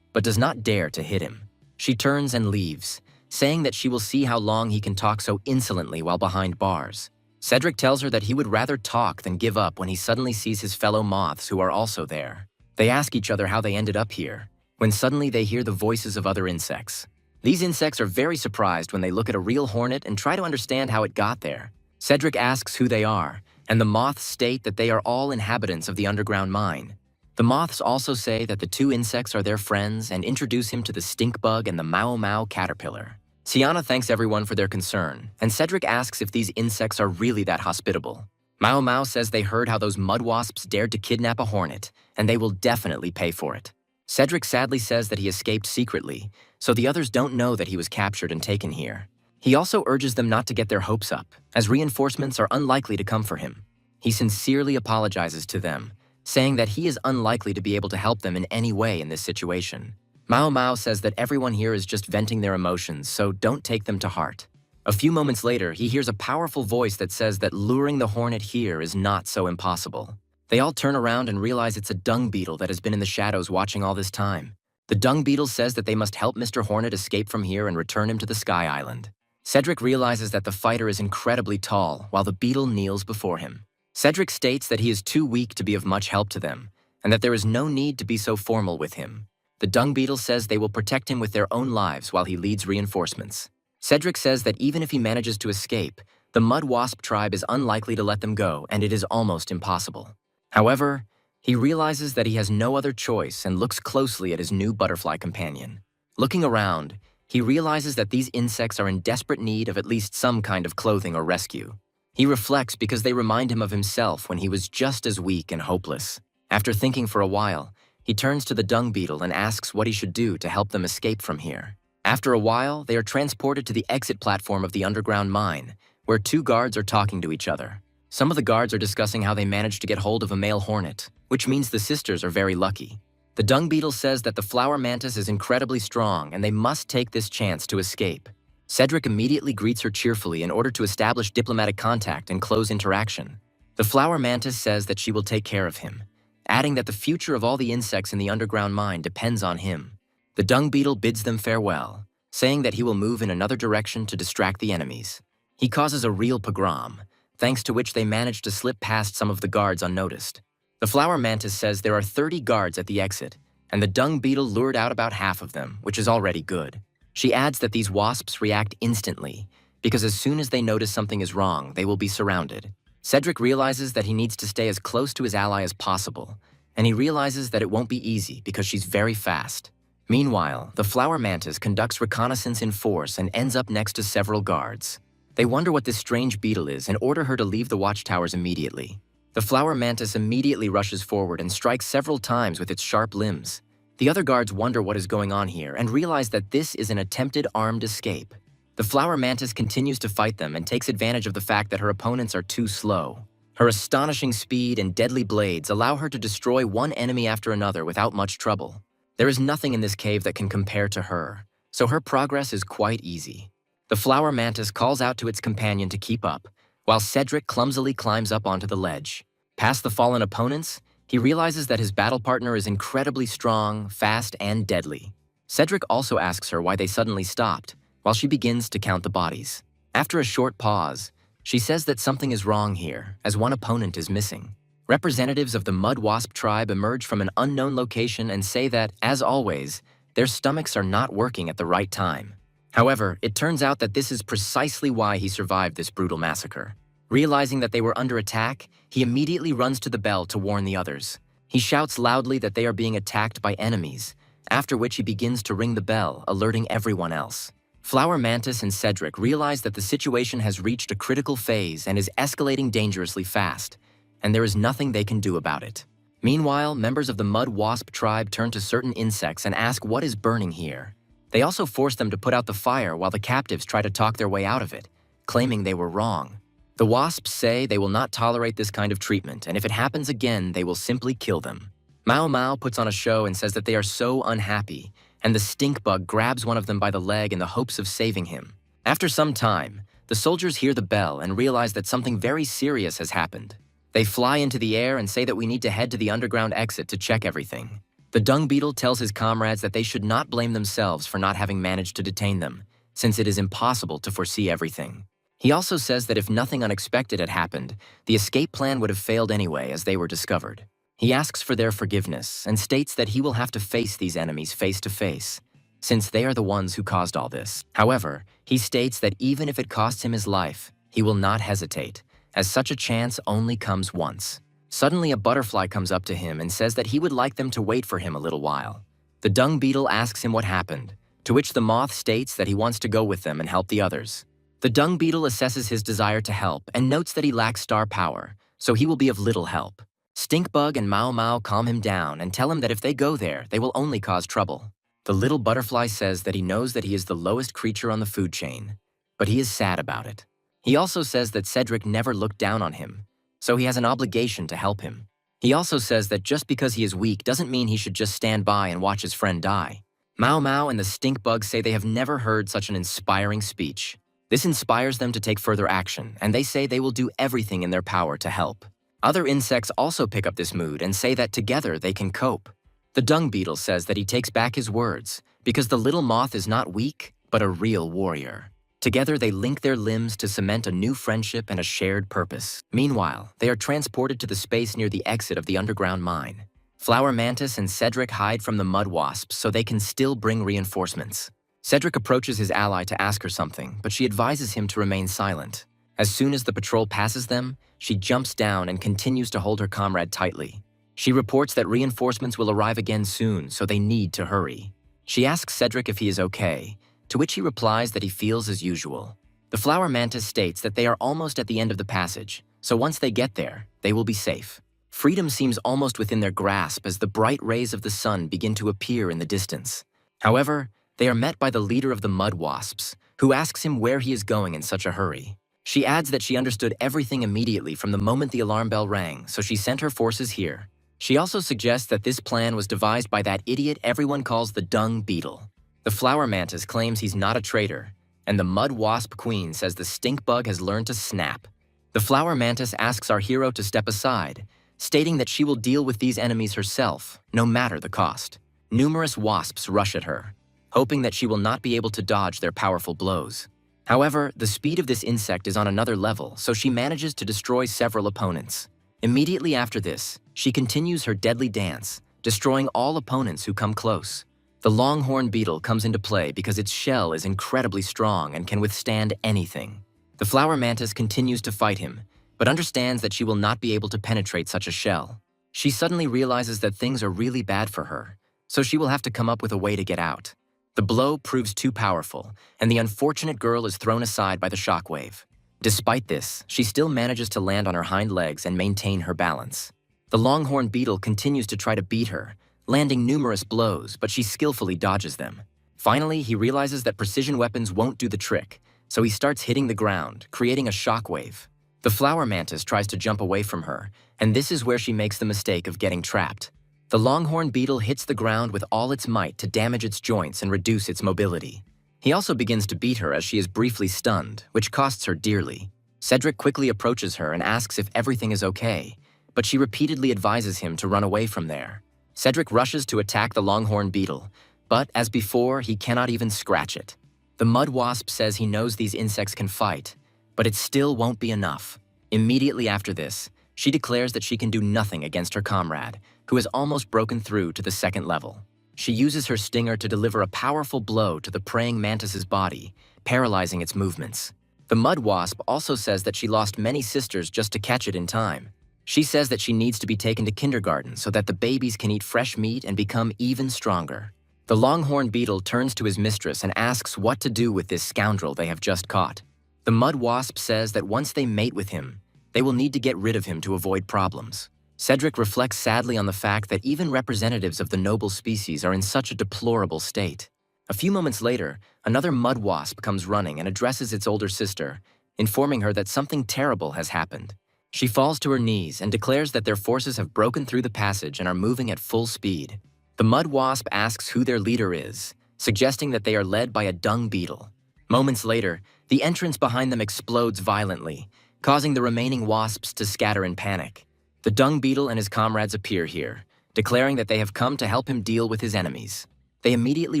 but does not dare to hit him. She turns and leaves, saying that she will see how long he can talk so insolently while behind bars. Cedric tells her that he would rather talk than give up when he suddenly sees his fellow moths who are also there. They ask each other how they ended up here, when suddenly they hear the voices of other insects. These insects are very surprised when they look at a real hornet and try to understand how it got there. Cedric asks who they are, and the moths state that they are all inhabitants of the underground mine. The moths also say that the 2 insects are their friends and introduce him to the stink bug and the Mao caterpillar. Tiana thanks everyone for their concern, and Cedric asks if these insects are really that hospitable. Mao says they heard how those mud wasps dared to kidnap a hornet, and they will definitely pay for it. Cedric sadly says that he escaped secretly, so the others don't know that he was captured and taken here. He also urges them not to get their hopes up, as reinforcements are unlikely to come for him. He sincerely apologizes to them, saying that he is unlikely to be able to help them in any way in this situation. Mao says that everyone here is just venting their emotions, so don't take them to heart. A few moments later, he hears a powerful voice that says that luring the hornet here is not so impossible. They all turn around and realize it's a dung beetle that has been in the shadows watching all this time. The dung beetle says that they must help Mr. Hornet escape from here and return him to the Sky Island. Cedric realizes that the fighter is incredibly tall while the beetle kneels before him. Cedric states that he is too weak to be of much help to them, and that there is no need to be so formal with him. The dung beetle says they will protect him with their own lives while he leads reinforcements. Cedric says that even if he manages to escape, the mud wasp tribe is unlikely to let them go, and it is almost impossible. However, he realizes that he has no other choice and looks closely at his new butterfly companion. Looking around, he realizes that these insects are in desperate need of at least some kind of clothing or rescue. He reflects because they remind him of himself when he was just as weak and hopeless. After thinking for a while, he turns to the dung beetle and asks what he should do to help them escape from here. After a while, they are transported to the exit platform of the underground mine, where two guards are talking to each other. Some of the guards are discussing how they managed to get hold of a male hornet, which means the sisters are very lucky. The dung beetle says that the flower mantis is incredibly strong and they must take this chance to escape. Cedric immediately greets her cheerfully in order to establish diplomatic contact and close interaction. The flower mantis says that she will take care of him, adding that the future of all the insects in the underground mine depends on him. The dung beetle bids them farewell, saying that he will move in another direction to distract the enemies. He causes a real pogrom, thanks to which they manage to slip past some of the guards unnoticed. The flower mantis says there are 30 guards at the exit, and the dung beetle lured out about half of them, which is already good. She adds that these wasps react instantly, because as soon as they notice something is wrong, they will be surrounded. Cedric realizes that he needs to stay as close to his ally as possible, and he realizes that it won't be easy because she's very fast. Meanwhile, the flower mantis conducts reconnaissance in force and ends up next to several guards. They wonder what this strange beetle is and order her to leave the watchtowers immediately. The flower mantis immediately rushes forward and strikes several times with its sharp limbs. The other guards wonder what is going on here and realize that this is an attempted armed escape. The flower mantis continues to fight them and takes advantage of the fact that her opponents are too slow. Her astonishing speed and deadly blades allow her to destroy one enemy after another without much trouble. There is nothing in this cave that can compare to her, so her progress is quite easy. The flower mantis calls out to its companion to keep up, while Cedric clumsily climbs up onto the ledge. Past the fallen opponents, he realizes that his battle partner is incredibly strong, fast, and deadly. Cedric also asks her why they suddenly stopped, while she begins to count the bodies. After a short pause, she says that something is wrong here, as one opponent is missing. Representatives of the mud wasp tribe emerge from an unknown location and say that, as always, their stomachs are not working at the right time. However, it turns out that this is precisely why he survived this brutal massacre. Realizing that they were under attack, he immediately runs to the bell to warn the others. He shouts loudly that they are being attacked by enemies, after which he begins to ring the bell, alerting everyone else. Flower Mantis and Cedric realize that the situation has reached a critical phase and is escalating dangerously fast, and there is nothing they can do about it. Meanwhile, members of the mud wasp tribe turn to certain insects and ask what is burning here. They also force them to put out the fire while the captives try to talk their way out of it, claiming they were wrong. The wasps say they will not tolerate this kind of treatment, and if it happens again, they will simply kill them. Mao Mao puts on a show and says that they are so unhappy, and the stink bug grabs one of them by the leg in the hopes of saving him. After some time, the soldiers hear the bell and realize that something very serious has happened. They fly into the air and say that we need to head to the underground exit to check everything. The dung beetle tells his comrades that they should not blame themselves for not having managed to detain them, since it is impossible to foresee everything. He also says that if nothing unexpected had happened, the escape plan would have failed anyway as they were discovered. He asks for their forgiveness and states that he will have to face these enemies face to face, since they are the ones who caused all this. However, he states that even if it costs him his life, he will not hesitate, as such a chance only comes once. Suddenly, a butterfly comes up to him and says that he would like them to wait for him a little while. The dung beetle asks him what happened, to which the moth states that he wants to go with them and help the others. The dung beetle assesses his desire to help and notes that he lacks star power, so he will be of little help. Stinkbug and Mao Mao calm him down and tell him that if they go there, they will only cause trouble. The little butterfly says that he knows that he is the lowest creature on the food chain, but he is sad about it. He also says that Cedric never looked down on him, so he has an obligation to help him. He also says that just because he is weak doesn't mean he should just stand by and watch his friend die. Mao Mao and the Stinkbug say they have never heard such an inspiring speech. This inspires them to take further action, and they say they will do everything in their power to help. Other insects also pick up this mood and say that together they can cope. The dung beetle says that he takes back his words because the little moth is not weak, but a real warrior. Together, they link their limbs to cement a new friendship and a shared purpose. Meanwhile, they are transported to the space near the exit of the underground mine. Flower Mantis and Cedric hide from the mud wasps so they can still bring reinforcements. Cedric approaches his ally to ask her something, but she advises him to remain silent. As soon as the patrol passes them, she jumps down and continues to hold her comrade tightly. She reports that reinforcements will arrive again soon, so they need to hurry. She asks Cedric if he is okay, to which he replies that he feels as usual. The Flower Mantis states that they are almost at the end of the passage, so once they get there, they will be safe. Freedom seems almost within their grasp as the bright rays of the sun begin to appear in the distance. However, they are met by the leader of the mud wasps, who asks him where he is going in such a hurry. She adds that she understood everything immediately from the moment the alarm bell rang, so she sent her forces here. She also suggests that this plan was devised by that idiot everyone calls the dung beetle. The Flower Mantis claims he's not a traitor, and the mud wasp queen says the stink bug has learned to snap. The Flower Mantis asks our hero to step aside, stating that she will deal with these enemies herself, no matter the cost. Numerous wasps rush at her, hoping that she will not be able to dodge their powerful blows. However, the speed of this insect is on another level, so she manages to destroy several opponents. Immediately after this, she continues her deadly dance, destroying all opponents who come close. The longhorn beetle comes into play because its shell is incredibly strong and can withstand anything. The Flower Mantis continues to fight him, but understands that she will not be able to penetrate such a shell. She suddenly realizes that things are really bad for her, so she will have to come up with a way to get out. The blow proves too powerful, and the unfortunate girl is thrown aside by the shockwave. Despite this, she still manages to land on her hind legs and maintain her balance. The longhorn beetle continues to try to beat her, landing numerous blows, but she skillfully dodges them. Finally, he realizes that precision weapons won't do the trick, so he starts hitting the ground, creating a shockwave. The Flower Mantis tries to jump away from her, and this is where she makes the mistake of getting trapped. The longhorn beetle hits the ground with all its might to damage its joints and reduce its mobility. He also begins to beat her as she is briefly stunned, which costs her dearly. Cedric quickly approaches her and asks if everything is okay, but she repeatedly advises him to run away from there. Cedric rushes to attack the longhorn beetle, but as before, he cannot even scratch it. The mud wasp says he knows these insects can fight, but it still won't be enough. Immediately after this, she declares that she can do nothing against her comrade, who has almost broken through to the second level. She uses her stinger to deliver a powerful blow to the praying mantis's body, paralyzing its movements. The mud wasp also says that she lost many sisters just to catch it in time. She says that she needs to be taken to kindergarten so that the babies can eat fresh meat and become even stronger. The longhorn beetle turns to his mistress and asks what to do with this scoundrel they have just caught. The mud wasp says that once they mate with him, they will need to get rid of him to avoid problems. Cedric reflects sadly on the fact that even representatives of the noble species are in such a deplorable state. A few moments later, another mud wasp comes running and addresses its older sister, informing her that something terrible has happened. She falls to her knees and declares that their forces have broken through the passage and are moving at full speed. The mud wasp asks who their leader is, suggesting that they are led by a dung beetle. Moments later, the entrance behind them explodes violently, causing the remaining wasps to scatter in panic. The dung beetle and his comrades appear here, declaring that they have come to help him deal with his enemies. They immediately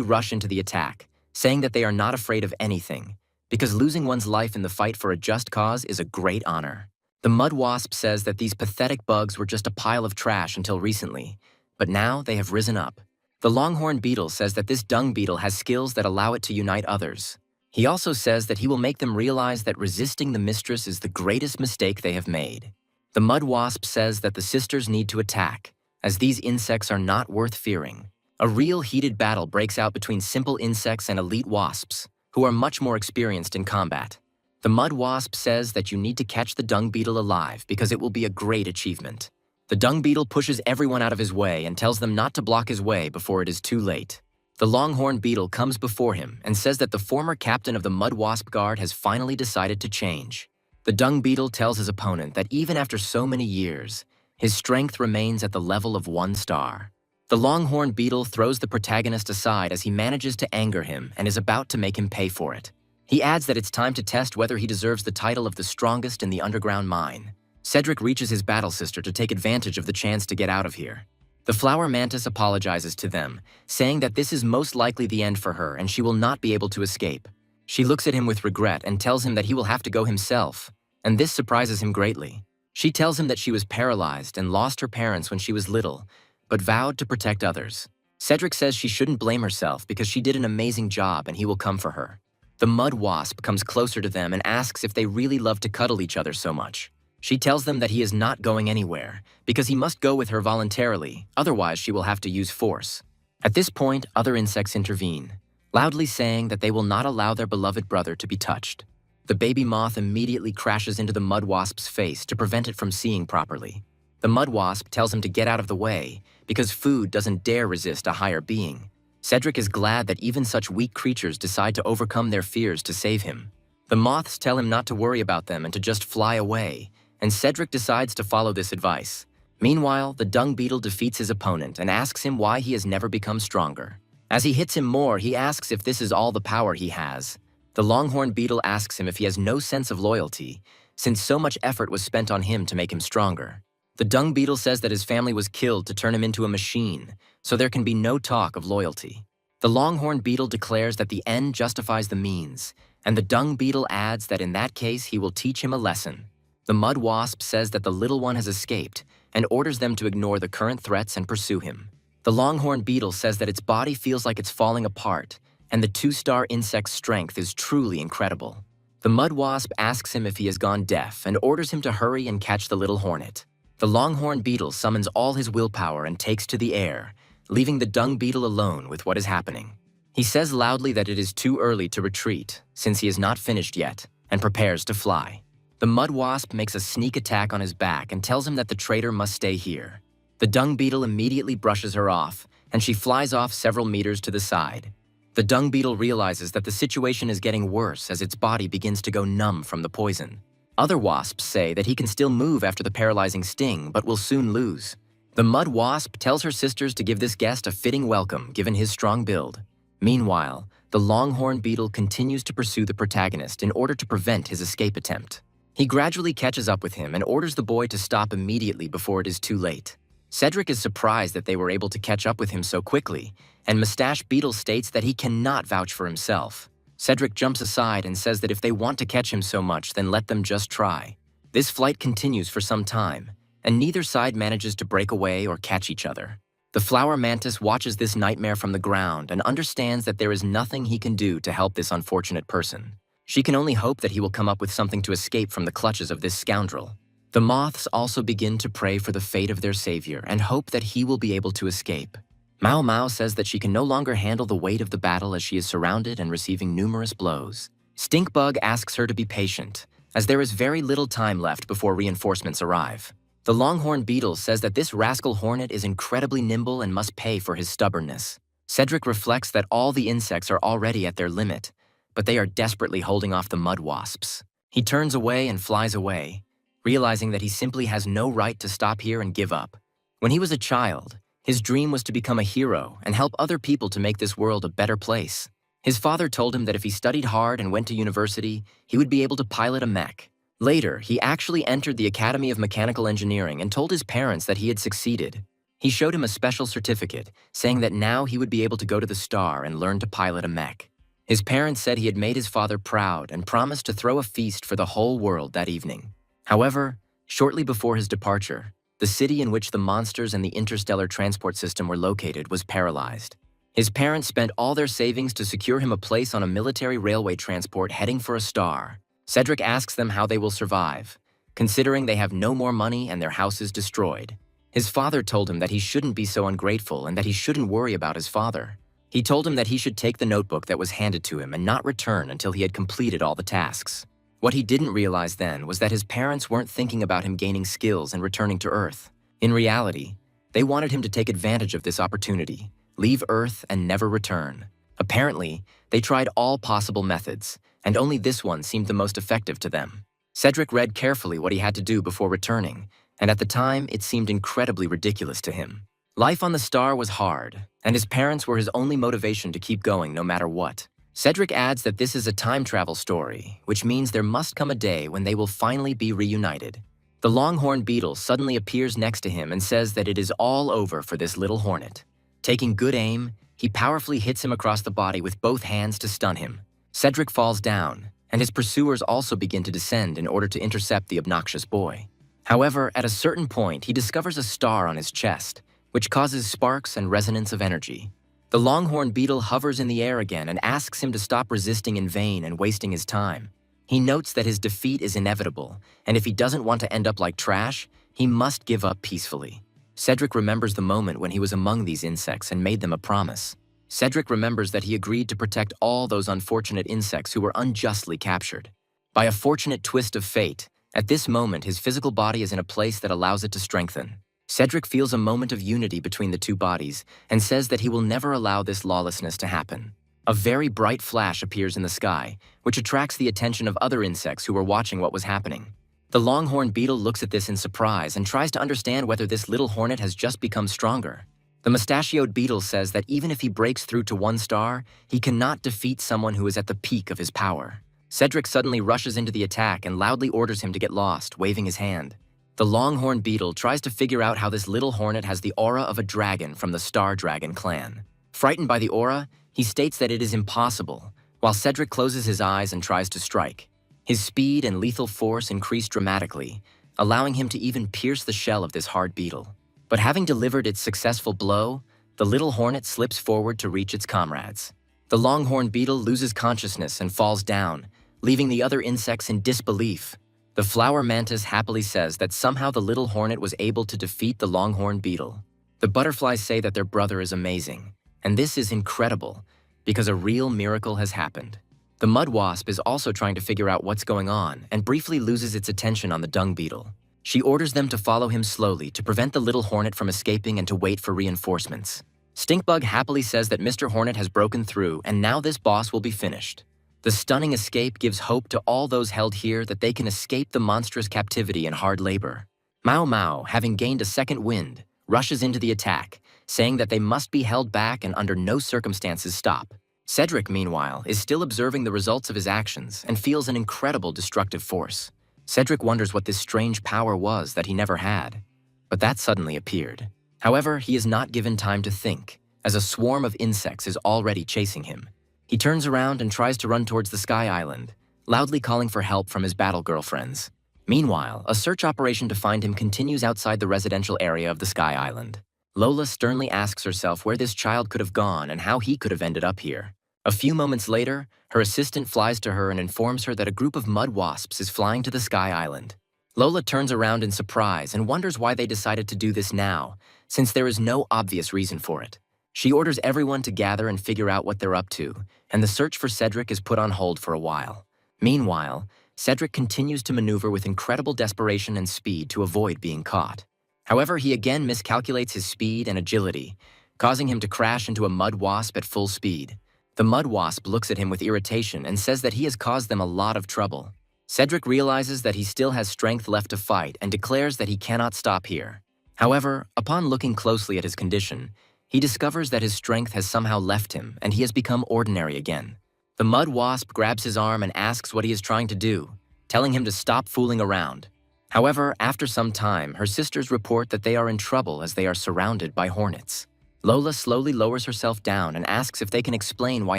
rush into the attack, saying that they are not afraid of anything, because losing one's life in the fight for a just cause is a great honor. The mud wasp says that these pathetic bugs were just a pile of trash until recently, but now they have risen up. The longhorn beetle says that this dung beetle has skills that allow it to unite others. He also says that he will make them realize that resisting the mistress is the greatest mistake they have made. The mud wasp says that the sisters need to attack, as these insects are not worth fearing. A real heated battle breaks out between simple insects and elite wasps, who are much more experienced in combat. The mud wasp says that you need to catch the dung beetle alive because it will be a great achievement. The dung beetle pushes everyone out of his way and tells them not to block his way before it is too late. The longhorn beetle comes before him and says that the former captain of the mud wasp guard has finally decided to change. The dung beetle tells his opponent that even after so many years, his strength remains at the level of 1 star. The longhorn beetle throws the protagonist aside as he manages to anger him and is about to make him pay for it. He adds that it's time to test whether he deserves the title of the strongest in the underground mine. Cedric reaches his battle sister to take advantage of the chance to get out of here. The flower mantis apologizes to them, saying that this is most likely the end for her and she will not be able to escape. She looks at him with regret and tells him that he will have to go himself, and this surprises him greatly. She tells him that she was paralyzed and lost her parents when she was little, but vowed to protect others. Cedric says she shouldn't blame herself because she did an amazing job and he will come for her. The mud wasp comes closer to them and asks if they really love to cuddle each other so much. She tells them that he is not going anywhere because he must go with her voluntarily, otherwise she will have to use force. At this point, other insects intervene, loudly saying that they will not allow their beloved brother to be touched. The baby moth immediately crashes into the mud wasp's face to prevent it from seeing properly. The mud wasp tells him to get out of the way because food doesn't dare resist a higher being. Cedric is glad that even such weak creatures decide to overcome their fears to save him. The moths tell him not to worry about them and to just fly away, and Cedric decides to follow this advice. Meanwhile, the dung beetle defeats his opponent and asks him why he has never become stronger. As he hits him more, he asks if this is all the power he has. The longhorn beetle asks him if he has no sense of loyalty, since so much effort was spent on him to make him stronger. The dung beetle says that his family was killed to turn him into a machine, so there can be no talk of loyalty. The longhorn beetle declares that the end justifies the means, and the dung beetle adds that in that case he will teach him a lesson. The mud wasp says that the little one has escaped and orders them to ignore the current threats and pursue him. The longhorn beetle says that its body feels like it's falling apart, and the two-star insect's strength is truly incredible. The mud wasp asks him if he has gone deaf and orders him to hurry and catch the little hornet. The longhorn beetle summons all his willpower and takes to the air, leaving the dung beetle alone with what is happening. He says loudly that it is too early to retreat, since he is not finished yet, and prepares to fly. The mud wasp makes a sneak attack on his back and tells him that the traitor must stay here. The dung beetle immediately brushes her off, and she flies off several meters to the side. The dung beetle realizes that the situation is getting worse as its body begins to go numb from the poison. Other wasps say that he can still move after the paralyzing sting, but will soon lose. The mud wasp tells her sisters to give this guest a fitting welcome given his strong build. Meanwhile, the longhorn beetle continues to pursue the protagonist in order to prevent his escape attempt. He gradually catches up with him and orders the boy to stop immediately before it is too late. Cedric is surprised that they were able to catch up with him so quickly, and Mustache Beetle states that he cannot vouch for himself. Cedric jumps aside and says that if they want to catch him so much, then let them just try. This flight continues for some time, and neither side manages to break away or catch each other. The flower mantis watches this nightmare from the ground and understands that there is nothing he can do to help this unfortunate person. She can only hope that he will come up with something to escape from the clutches of this scoundrel. The moths also begin to pray for the fate of their savior and hope that he will be able to escape. Mao Mao says that she can no longer handle the weight of the battle as she is surrounded and receiving numerous blows. Stinkbug asks her to be patient, as there is very little time left before reinforcements arrive. The longhorn beetle says that this rascal hornet is incredibly nimble and must pay for his stubbornness. Cedric reflects that all the insects are already at their limit, but they are desperately holding off the mud wasps. He turns away and flies away, realizing that he simply has no right to stop here and give up. When he was a child, his dream was to become a hero and help other people to make this world a better place. His father told him that if he studied hard and went to university, he would be able to pilot a mech. Later, he actually entered the Academy of Mechanical Engineering and told his parents that he had succeeded. He showed him a special certificate, saying that now he would be able to go to the star and learn to pilot a mech. His parents said he had made his father proud and promised to throw a feast for the whole world that evening. However, shortly before his departure, the city in which the monsters and the interstellar transport system were located was paralyzed. His parents spent all their savings to secure him a place on a military railway transport heading for a star. Cedric asks them how they will survive, considering they have no more money and their house is destroyed. His father told him that he shouldn't be so ungrateful and that he shouldn't worry about his father. He told him that he should take the notebook that was handed to him and not return until he had completed all the tasks. What he didn't realize then was that his parents weren't thinking about him gaining skills and returning to Earth. In reality, they wanted him to take advantage of this opportunity, leave Earth and never return. Apparently, they tried all possible methods, and only this one seemed the most effective to them. Cedric read carefully what he had to do before returning, and at the time, it seemed incredibly ridiculous to him. Life on the star was hard, and his parents were his only motivation to keep going no matter what. Cedric adds that this is a time travel story, which means there must come a day when they will finally be reunited. The longhorn beetle suddenly appears next to him and says that it is all over for this little hornet. Taking good aim, he powerfully hits him across the body with both hands to stun him. Cedric falls down, and his pursuers also begin to descend in order to intercept the obnoxious boy. However, at a certain point, he discovers a star on his chest, which causes sparks and resonance of energy. The longhorn beetle hovers in the air again and asks him to stop resisting in vain and wasting his time. He notes that his defeat is inevitable, and if he doesn't want to end up like trash, he must give up peacefully. Cedric remembers the moment when he was among these insects and made them a promise. Cedric remembers that he agreed to protect all those unfortunate insects who were unjustly captured. By a fortunate twist of fate, at this moment his physical body is in a place that allows it to strengthen. Cedric feels a moment of unity between the two bodies and says that he will never allow this lawlessness to happen. A very bright flash appears in the sky, which attracts the attention of other insects who were watching what was happening. The longhorn beetle looks at this in surprise and tries to understand whether this little hornet has just become stronger. The mustachioed beetle says that even if he breaks through to one star, he cannot defeat someone who is at the peak of his power. Cedric suddenly rushes into the attack and loudly orders him to get lost, waving his hand. The longhorn beetle tries to figure out how this little hornet has the aura of a dragon from the Star Dragon clan. Frightened by the aura, he states that it is impossible, while Cedric closes his eyes and tries to strike. His speed and lethal force increase dramatically, allowing him to even pierce the shell of this hard beetle. But having delivered its successful blow, the little hornet slips forward to reach its comrades. The longhorn beetle loses consciousness and falls down, leaving the other insects in disbelief. The flower mantis happily says that somehow the little hornet was able to defeat the longhorn beetle. The butterflies say that their brother is amazing, and this is incredible, because a real miracle has happened. The mud wasp is also trying to figure out what's going on and briefly loses its attention on the dung beetle. She orders them to follow him slowly to prevent the little hornet from escaping and to wait for reinforcements. Stinkbug happily says that Mr. Hornet has broken through and now this boss will be finished. The stunning escape gives hope to all those held here that they can escape the monstrous captivity and hard labor. Mao Mao, having gained a second wind, rushes into the attack, saying that they must be held back and under no circumstances stop. Cedric, meanwhile, is still observing the results of his actions and feels an incredible destructive force. Cedric wonders what this strange power was that he never had, but that suddenly appeared. However, he is not given time to think, as a swarm of insects is already chasing him. He turns around and tries to run towards the Sky Island, loudly calling for help from his battle girlfriends. Meanwhile, a search operation to find him continues outside the residential area of the Sky Island. Lola sternly asks herself where this child could have gone and how he could have ended up here. A few moments later, her assistant flies to her and informs her that a group of mud wasps is flying to the Sky Island. Lola turns around in surprise and wonders why they decided to do this now, since there is no obvious reason for it. She orders everyone to gather and figure out what they're up to, and the search for Cedric is put on hold for a while. Meanwhile, Cedric continues to maneuver with incredible desperation and speed to avoid being caught. However, he again miscalculates his speed and agility, causing him to crash into a mud wasp at full speed. The mud wasp looks at him with irritation and says that he has caused them a lot of trouble. Cedric realizes that he still has strength left to fight and declares that he cannot stop here. However, upon looking closely at his condition, he discovers that his strength has somehow left him and he has become ordinary again. The mud wasp grabs his arm and asks what he is trying to do, telling him to stop fooling around. However, after some time, her sisters report that they are in trouble as they are surrounded by hornets. Lola slowly lowers herself down and asks if they can explain why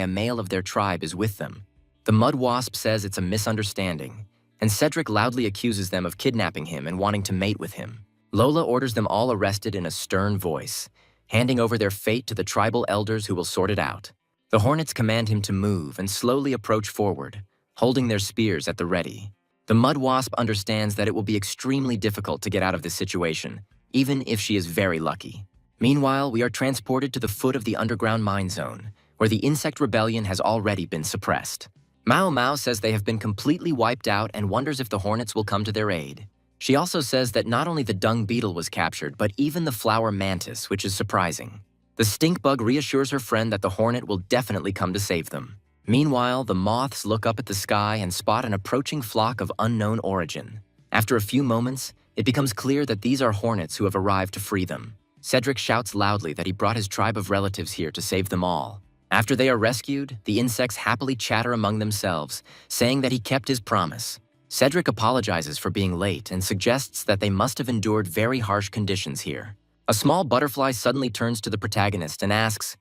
a male of their tribe is with them. The mud wasp says it's a misunderstanding, and Cedric loudly accuses them of kidnapping him and wanting to mate with him. Lola orders them all arrested in a stern voice, handing over their fate to the tribal elders who will sort it out. The hornets command him to move and slowly approach forward, holding their spears at the ready. The mud wasp understands that it will be extremely difficult to get out of this situation, even if she is very lucky. Meanwhile, we are transported to the foot of the underground mine zone, where the insect rebellion has already been suppressed. Mao Mao says they have been completely wiped out and wonders if the hornets will come to their aid. She also says that not only the dung beetle was captured, but even the flower mantis, which is surprising. The stink bug reassures her friend that the hornet will definitely come to save them. Meanwhile, the moths look up at the sky and spot an approaching flock of unknown origin. After a few moments, it becomes clear that these are hornets who have arrived to free them. Cedric shouts loudly that he brought his tribe of relatives here to save them all. After they are rescued, the insects happily chatter among themselves, saying that he kept his promise. Cedric apologizes for being late and suggests that they must have endured very harsh conditions here. A small butterfly suddenly turns to the protagonist and asks,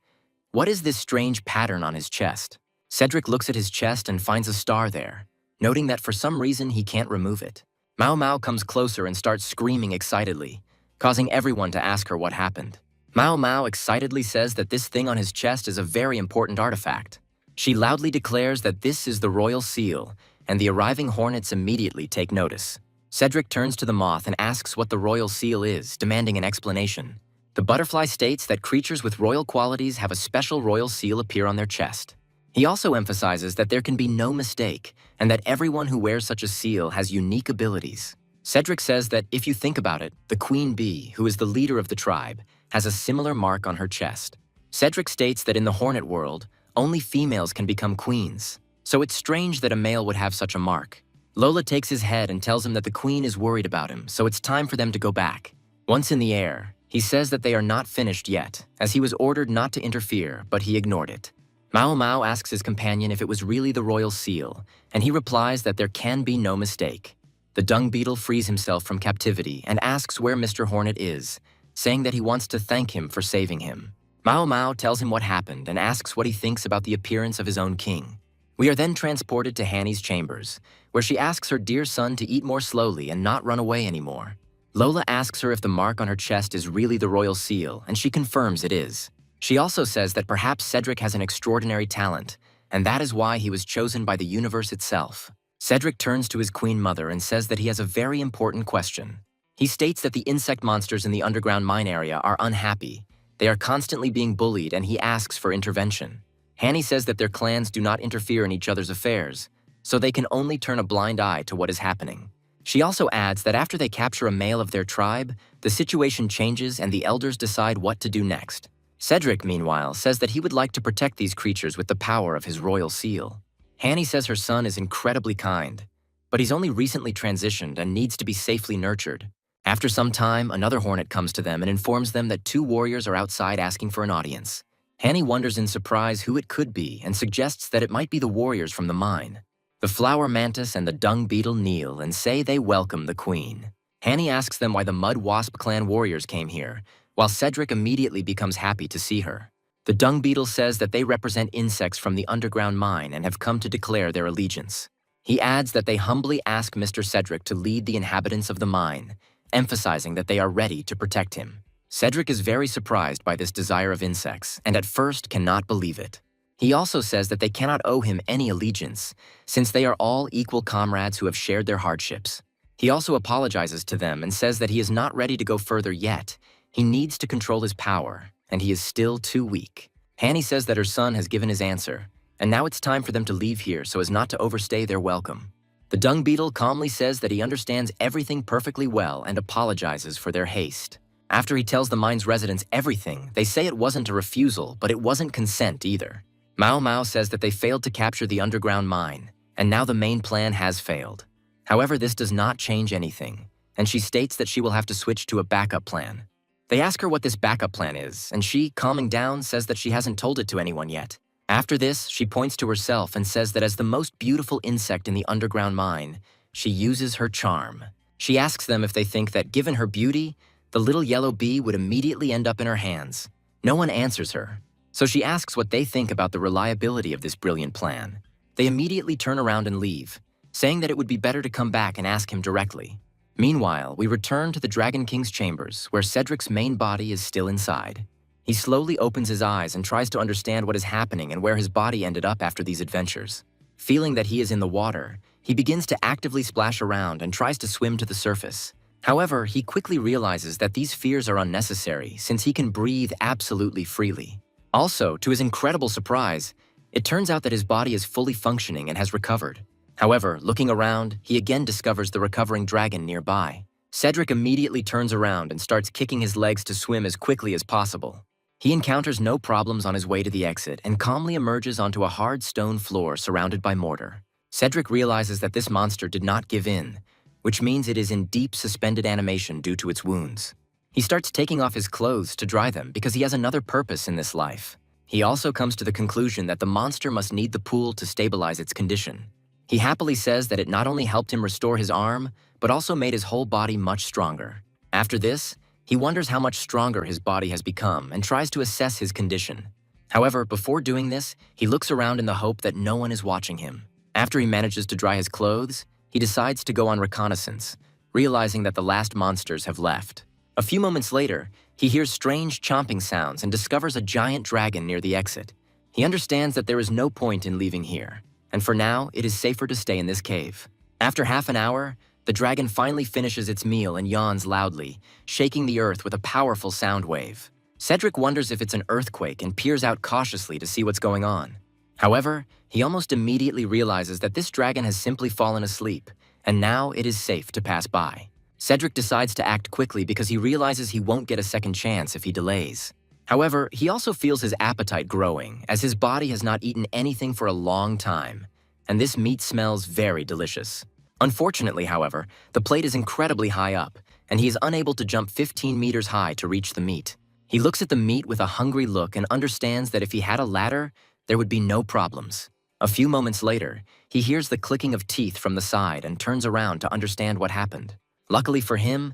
"What is this strange pattern on his chest?" Cedric looks at his chest and finds a star there, noting that for some reason he can't remove it. Mao Mao comes closer and starts screaming excitedly, causing everyone to ask her what happened. Mao Mao excitedly says that this thing on his chest is a very important artifact. She loudly declares that this is the royal seal, and the arriving hornets immediately take notice. Cedric turns to the moth and asks what the royal seal is, demanding an explanation. The butterfly states that creatures with royal qualities have a special royal seal appear on their chest. He also emphasizes that there can be no mistake, and that everyone who wears such a seal has unique abilities. Cedric says that if you think about it, the queen bee, who is the leader of the tribe, has a similar mark on her chest. Cedric states that in the hornet world, only females can become queens, so it's strange that a male would have such a mark. Lola takes his head and tells him that the queen is worried about him, so it's time for them to go back. Once in the air, he says that they are not finished yet, as he was ordered not to interfere, but he ignored it. Mao Mao asks his companion if it was really the royal seal, and he replies that there can be no mistake. The dung beetle frees himself from captivity and asks where Mr. Hornet is, saying that he wants to thank him for saving him. Mao Mao tells him what happened and asks what he thinks about the appearance of his own king. We are then transported to Hanny's chambers, where she asks her dear son to eat more slowly and not run away anymore. Lola asks her if the mark on her chest is really the royal seal, and she confirms it is. She also says that perhaps Cedric has an extraordinary talent, and that is why he was chosen by the universe itself. Cedric turns to his queen mother and says that he has a very important question. He states that the insect monsters in the underground mine area are unhappy. They are constantly being bullied, and he asks for intervention. Hanny says that their clans do not interfere in each other's affairs, so they can only turn a blind eye to what is happening. She also adds that after they capture a male of their tribe, the situation changes and the elders decide what to do next. Cedric, meanwhile, says that he would like to protect these creatures with the power of his royal seal. Hanny says her son is incredibly kind, but he's only recently transitioned and needs to be safely nurtured. After some time, another hornet comes to them and informs them that 2 warriors are outside asking for an audience. Hanny wonders in surprise who it could be and suggests that it might be the warriors from the mine. The flower mantis and the dung beetle kneel and say they welcome the queen. Hanny asks them why the mud wasp clan warriors came here, while Cedric immediately becomes happy to see her. The dung beetle says that they represent insects from the underground mine and have come to declare their allegiance. He adds that they humbly ask Mr. Cedric to lead the inhabitants of the mine, emphasizing that they are ready to protect him. Cedric is very surprised by this desire of insects, and at first cannot believe it. He also says that they cannot owe him any allegiance, since they are all equal comrades who have shared their hardships. He also apologizes to them and says that he is not ready to go further yet. He needs to control his power, and he is still too weak. Hanny says that her son has given his answer, and now it's time for them to leave here so as not to overstay their welcome. The dung beetle calmly says that he understands everything perfectly well and apologizes for their haste. After he tells the mine's residents everything, they say it wasn't a refusal, but it wasn't consent either. Mao Mao says that they failed to capture the underground mine, and now the main plan has failed. However, this does not change anything, and she states that she will have to switch to a backup plan. They ask her what this backup plan is, and she, calming down, says that she hasn't told it to anyone yet. After this, she points to herself and says that as the most beautiful insect in the underground mine, she uses her charm. She asks them if they think that given her beauty, the little yellow bee would immediately end up in her hands. No one answers her, so she asks what they think about the reliability of this brilliant plan. They immediately turn around and leave, saying that it would be better to come back and ask him directly. Meanwhile, we return to the Dragon King's chambers, where Cedric's main body is still inside. He slowly opens his eyes and tries to understand what is happening and where his body ended up after these adventures. Feeling that he is in the water, he begins to actively splash around and tries to swim to the surface. However, he quickly realizes that these fears are unnecessary since he can breathe absolutely freely. Also, to his incredible surprise, it turns out that his body is fully functioning and has recovered. However, looking around, he again discovers the recovering dragon nearby. Cedric immediately turns around and starts kicking his legs to swim as quickly as possible. He encounters no problems on his way to the exit and calmly emerges onto a hard stone floor surrounded by mortar. Cedric realizes that this monster did not give in, which means it is in deep suspended animation due to its wounds. He starts taking off his clothes to dry them because he has another purpose in this life. He also comes to the conclusion that the monster must need the pool to stabilize its condition. He happily says that it not only helped him restore his arm, but also made his whole body much stronger. After this, he wonders how much stronger his body has become and tries to assess his condition. However, before doing this, he looks around in the hope that no one is watching him. After he manages to dry his clothes, he decides to go on reconnaissance, realizing that the last monsters have left. A few moments later, he hears strange chomping sounds and discovers a giant dragon near the exit. He understands that there is no point in leaving here, and for now, it is safer to stay in this cave. After half an hour, the dragon finally finishes its meal and yawns loudly, shaking the earth with a powerful sound wave. Cedric wonders if it's an earthquake and peers out cautiously to see what's going on. However, he almost immediately realizes that this dragon has simply fallen asleep, and now it is safe to pass by. Cedric decides to act quickly because he realizes he won't get a second chance if he delays. However, he also feels his appetite growing, as his body has not eaten anything for a long time, and this meat smells very delicious. Unfortunately, however, the plate is incredibly high up, and he is unable to jump 15 meters high to reach the meat. He looks at the meat with a hungry look and understands that if he had a ladder, there would be no problems. A few moments later, he hears the clicking of teeth from the side and turns around to understand what happened. Luckily for him,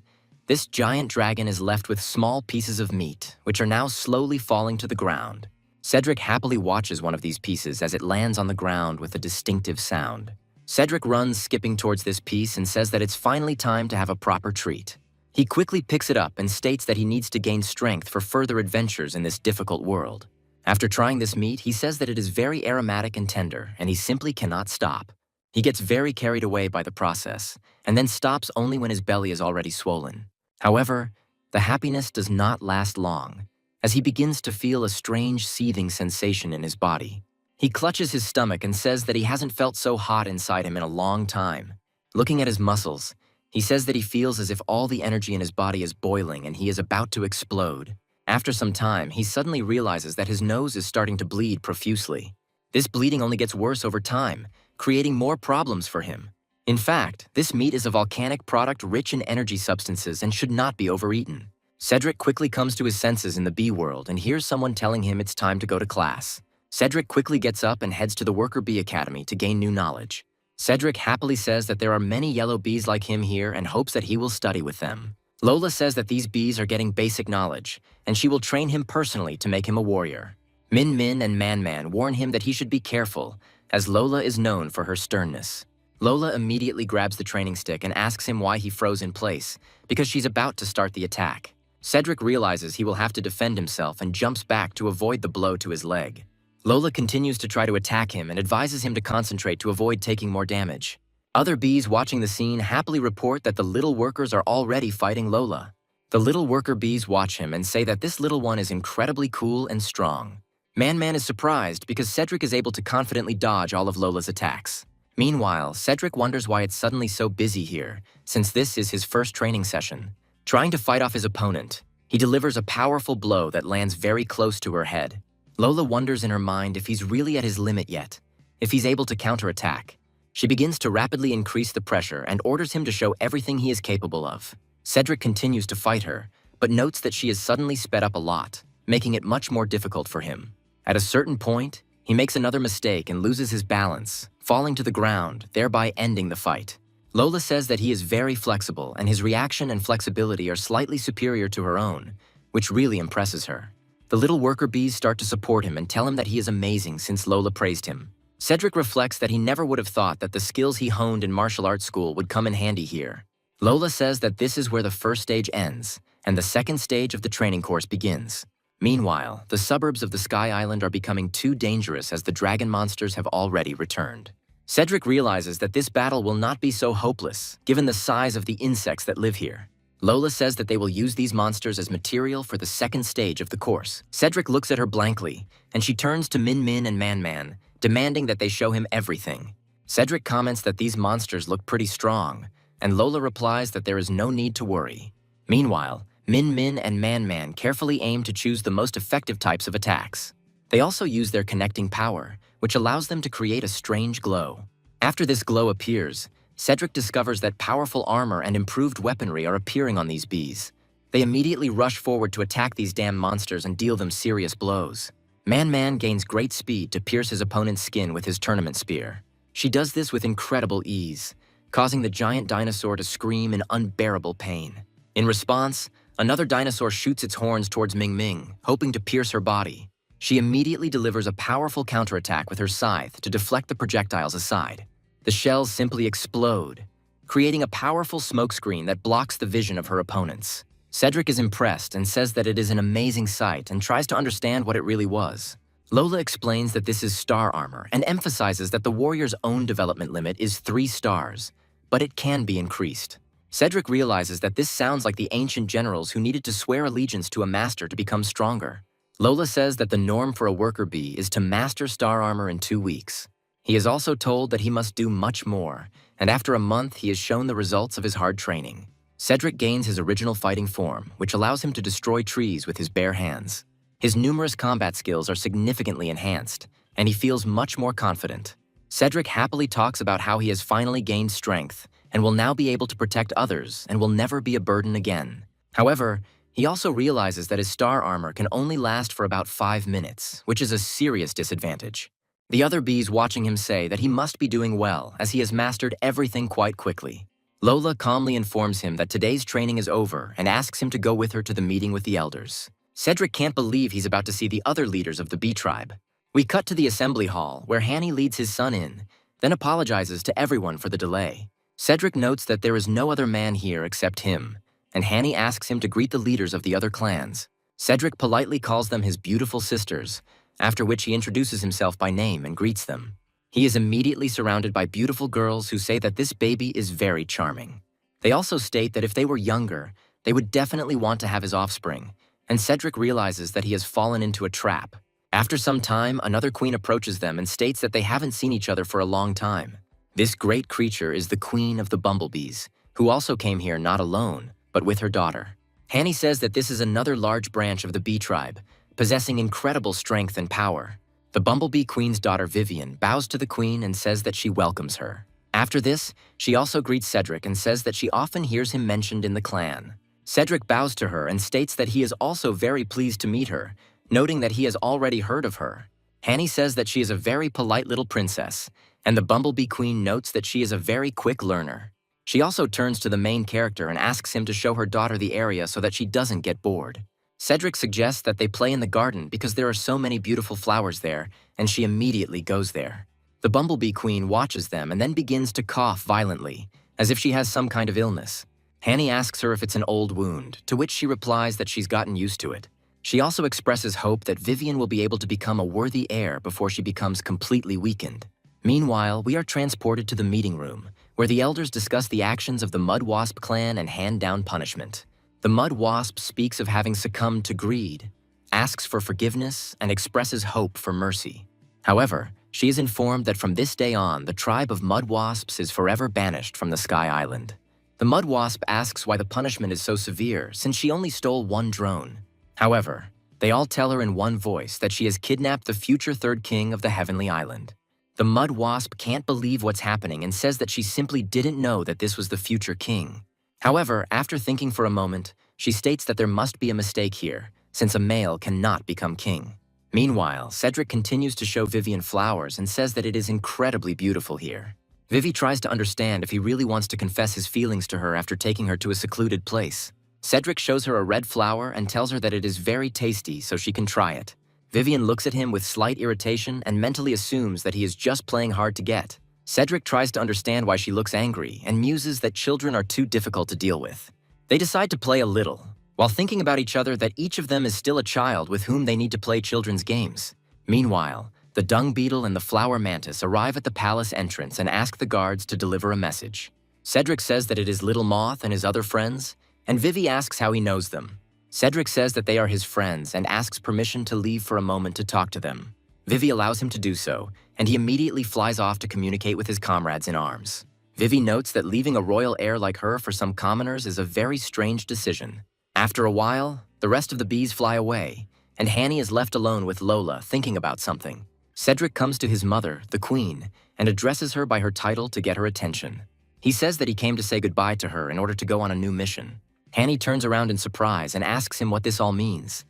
this giant dragon is left with small pieces of meat, which are now slowly falling to the ground. Cedric happily watches one of these pieces as it lands on the ground with a distinctive sound. Cedric runs skipping towards this piece and says that it's finally time to have a proper treat. He quickly picks it up and states that he needs to gain strength for further adventures in this difficult world. After trying this meat, he says that it is very aromatic and tender, and he simply cannot stop. He gets very carried away by the process, and then stops only when his belly is already swollen. However, the happiness does not last long, as he begins to feel a strange seething sensation in his body. He clutches his stomach and says that he hasn't felt so hot inside him in a long time. Looking at his muscles, he says that he feels as if all the energy in his body is boiling and he is about to explode. After some time, he suddenly realizes that his nose is starting to bleed profusely. This bleeding only gets worse over time, creating more problems for him. In fact, this meat is a volcanic product rich in energy substances and should not be overeaten. Cedric quickly comes to his senses in the bee world and hears someone telling him it's time to go to class. Cedric quickly gets up and heads to the Worker Bee Academy to gain new knowledge. Cedric happily says that there are many yellow bees like him here and hopes that he will study with them. Lola says that these bees are getting basic knowledge, and she will train him personally to make him a warrior. Min Min and Man Man warn him that he should be careful, as Lola is known for her sternness. Lola immediately grabs the training stick and asks him why he froze in place, because she's about to start the attack. Cedric realizes he will have to defend himself and jumps back to avoid the blow to his leg. Lola continues to try to attack him and advises him to concentrate to avoid taking more damage. Other bees watching the scene happily report that the little workers are already fighting Lola. The little worker bees watch him and say that this little one is incredibly cool and strong. Man Man is surprised because Cedric is able to confidently dodge all of Lola's attacks. Meanwhile, Cedric wonders why it's suddenly so busy here, since this is his first training session. Trying to fight off his opponent, he delivers a powerful blow that lands very close to her head. Lola wonders in her mind if he's really at his limit yet, if he's able to counterattack. She begins to rapidly increase the pressure and orders him to show everything he is capable of. Cedric continues to fight her, but notes that she has suddenly sped up a lot, making it much more difficult for him. At a certain point, he makes another mistake and loses his balance, falling to the ground, thereby ending the fight. Lola says that he is very flexible and his reaction and flexibility are slightly superior to her own, which really impresses her. The little worker bees start to support him and tell him that he is amazing since Lola praised him. Cedric reflects that he never would have thought that the skills he honed in martial arts school would come in handy here. Lola says that this is where the first stage ends, and the second stage of the training course begins. Meanwhile, the suburbs of the Sky Island are becoming too dangerous as the dragon monsters have already returned. Cedric realizes that this battle will not be so hopeless, given the size of the insects that live here. Lola says that they will use these monsters as material for the second stage of the course. Cedric looks at her blankly, and she turns to Min Min and Man Man, demanding that they show him everything. Cedric comments that these monsters look pretty strong, and Lola replies that there is no need to worry. Meanwhile, Min Min and Man Man carefully aim to choose the most effective types of attacks. They also use their connecting power, which allows them to create a strange glow. After this glow appears, Cedric discovers that powerful armor and improved weaponry are appearing on these bees. They immediately rush forward to attack these damn monsters and deal them serious blows. Man Man gains great speed to pierce his opponent's skin with his tournament spear. She does this with incredible ease, causing the giant dinosaur to scream in unbearable pain. In response, another dinosaur shoots its horns towards Ming Ming, hoping to pierce her body. She immediately delivers a powerful counterattack with her scythe to deflect the projectiles aside. The shells simply explode, creating a powerful smokescreen that blocks the vision of her opponents. Cedric is impressed and says that it is an amazing sight and tries to understand what it really was. Lola explains that this is star armor and emphasizes that the warrior's own development limit is 3 stars, but it can be increased. Cedric realizes that this sounds like the ancient generals who needed to swear allegiance to a master to become stronger. Lola says that the norm for a worker bee is to master star armor in 2 weeks. He is also told that he must do much more, and after a month he has shown the results of his hard training. Cedric gains his original fighting form, which allows him to destroy trees with his bare hands. His numerous combat skills are significantly enhanced, and he feels much more confident. Cedric happily talks about how he has finally gained strength and will now be able to protect others and will never be a burden again. However, he also realizes that his star armor can only last for about 5 minutes, which is a serious disadvantage. The other bees watching him say that he must be doing well as he has mastered everything quite quickly. Lola calmly informs him that today's training is over and asks him to go with her to the meeting with the elders. Cedric can't believe he's about to see the other leaders of the bee tribe. We cut to the assembly hall where Hanny leads his son in, then apologizes to everyone for the delay. Cedric notes that there is no other man here except him, and Hanny asks him to greet the leaders of the other clans. Cedric politely calls them his beautiful sisters, after which he introduces himself by name and greets them. He is immediately surrounded by beautiful girls who say that this baby is very charming. They also state that if they were younger, they would definitely want to have his offspring, and Cedric realizes that he has fallen into a trap. After some time, another queen approaches them and states that they haven't seen each other for a long time. This great creature is the queen of the bumblebees, who also came here not alone, but with her daughter. Hanny says that this is another large branch of the bee tribe, possessing incredible strength and power. The bumblebee queen's daughter Vivian bows to the queen and says that she welcomes her. After this, she also greets Cedric and says that she often hears him mentioned in the clan. Cedric bows to her and states that he is also very pleased to meet her, noting that he has already heard of her. Hanny says that she is a very polite little princess, and the bumblebee queen notes that she is a very quick learner. She also turns to the main character and asks him to show her daughter the area so that she doesn't get bored. Cedric suggests that they play in the garden because there are so many beautiful flowers there, and she immediately goes there. The bumblebee queen watches them and then begins to cough violently, as if she has some kind of illness. Hanny asks her if it's an old wound, to which she replies that she's gotten used to it. She also expresses hope that Vivian will be able to become a worthy heir before she becomes completely weakened. Meanwhile, we are transported to the meeting room, where the elders discuss the actions of the Mud Wasp clan and hand down punishment. The Mud Wasp speaks of having succumbed to greed, asks for forgiveness, and expresses hope for mercy. However, she is informed that from this day on, the tribe of Mud Wasps is forever banished from the Sky Island. The Mud Wasp asks why the punishment is so severe since she only stole 1 drone. However, they all tell her in one voice that she has kidnapped the future 3rd king of the Heavenly Island. The Mud Wasp can't believe what's happening and says that she simply didn't know that this was the future king. However, after thinking for a moment, she states that there must be a mistake here, since a male cannot become king. Meanwhile, Cedric continues to show Vivian flowers and says that it is incredibly beautiful here. Vivi tries to understand if he really wants to confess his feelings to her after taking her to a secluded place. Cedric shows her a red flower and tells her that it is very tasty so she can try it. Vivian looks at him with slight irritation and mentally assumes that he is just playing hard to get. Cedric tries to understand why she looks angry and muses that children are too difficult to deal with. They decide to play a little, while thinking about each other that each of them is still a child with whom they need to play children's games. Meanwhile, the dung beetle and the flower mantis arrive at the palace entrance and ask the guards to deliver a message. Cedric says that it is Little Moth and his other friends, and Vivi asks how he knows them. Cedric says that they are his friends and asks permission to leave for a moment to talk to them. Vivi allows him to do so, and he immediately flies off to communicate with his comrades in arms. Vivi notes that leaving a royal heir like her for some commoners is a very strange decision. After a while, the rest of the bees fly away, and Hanny is left alone with Lola thinking about something. Cedric comes to his mother, the queen, and addresses her by her title to get her attention. He says that he came to say goodbye to her in order to go on a new mission. Hanny turns around in surprise and asks him what this all means,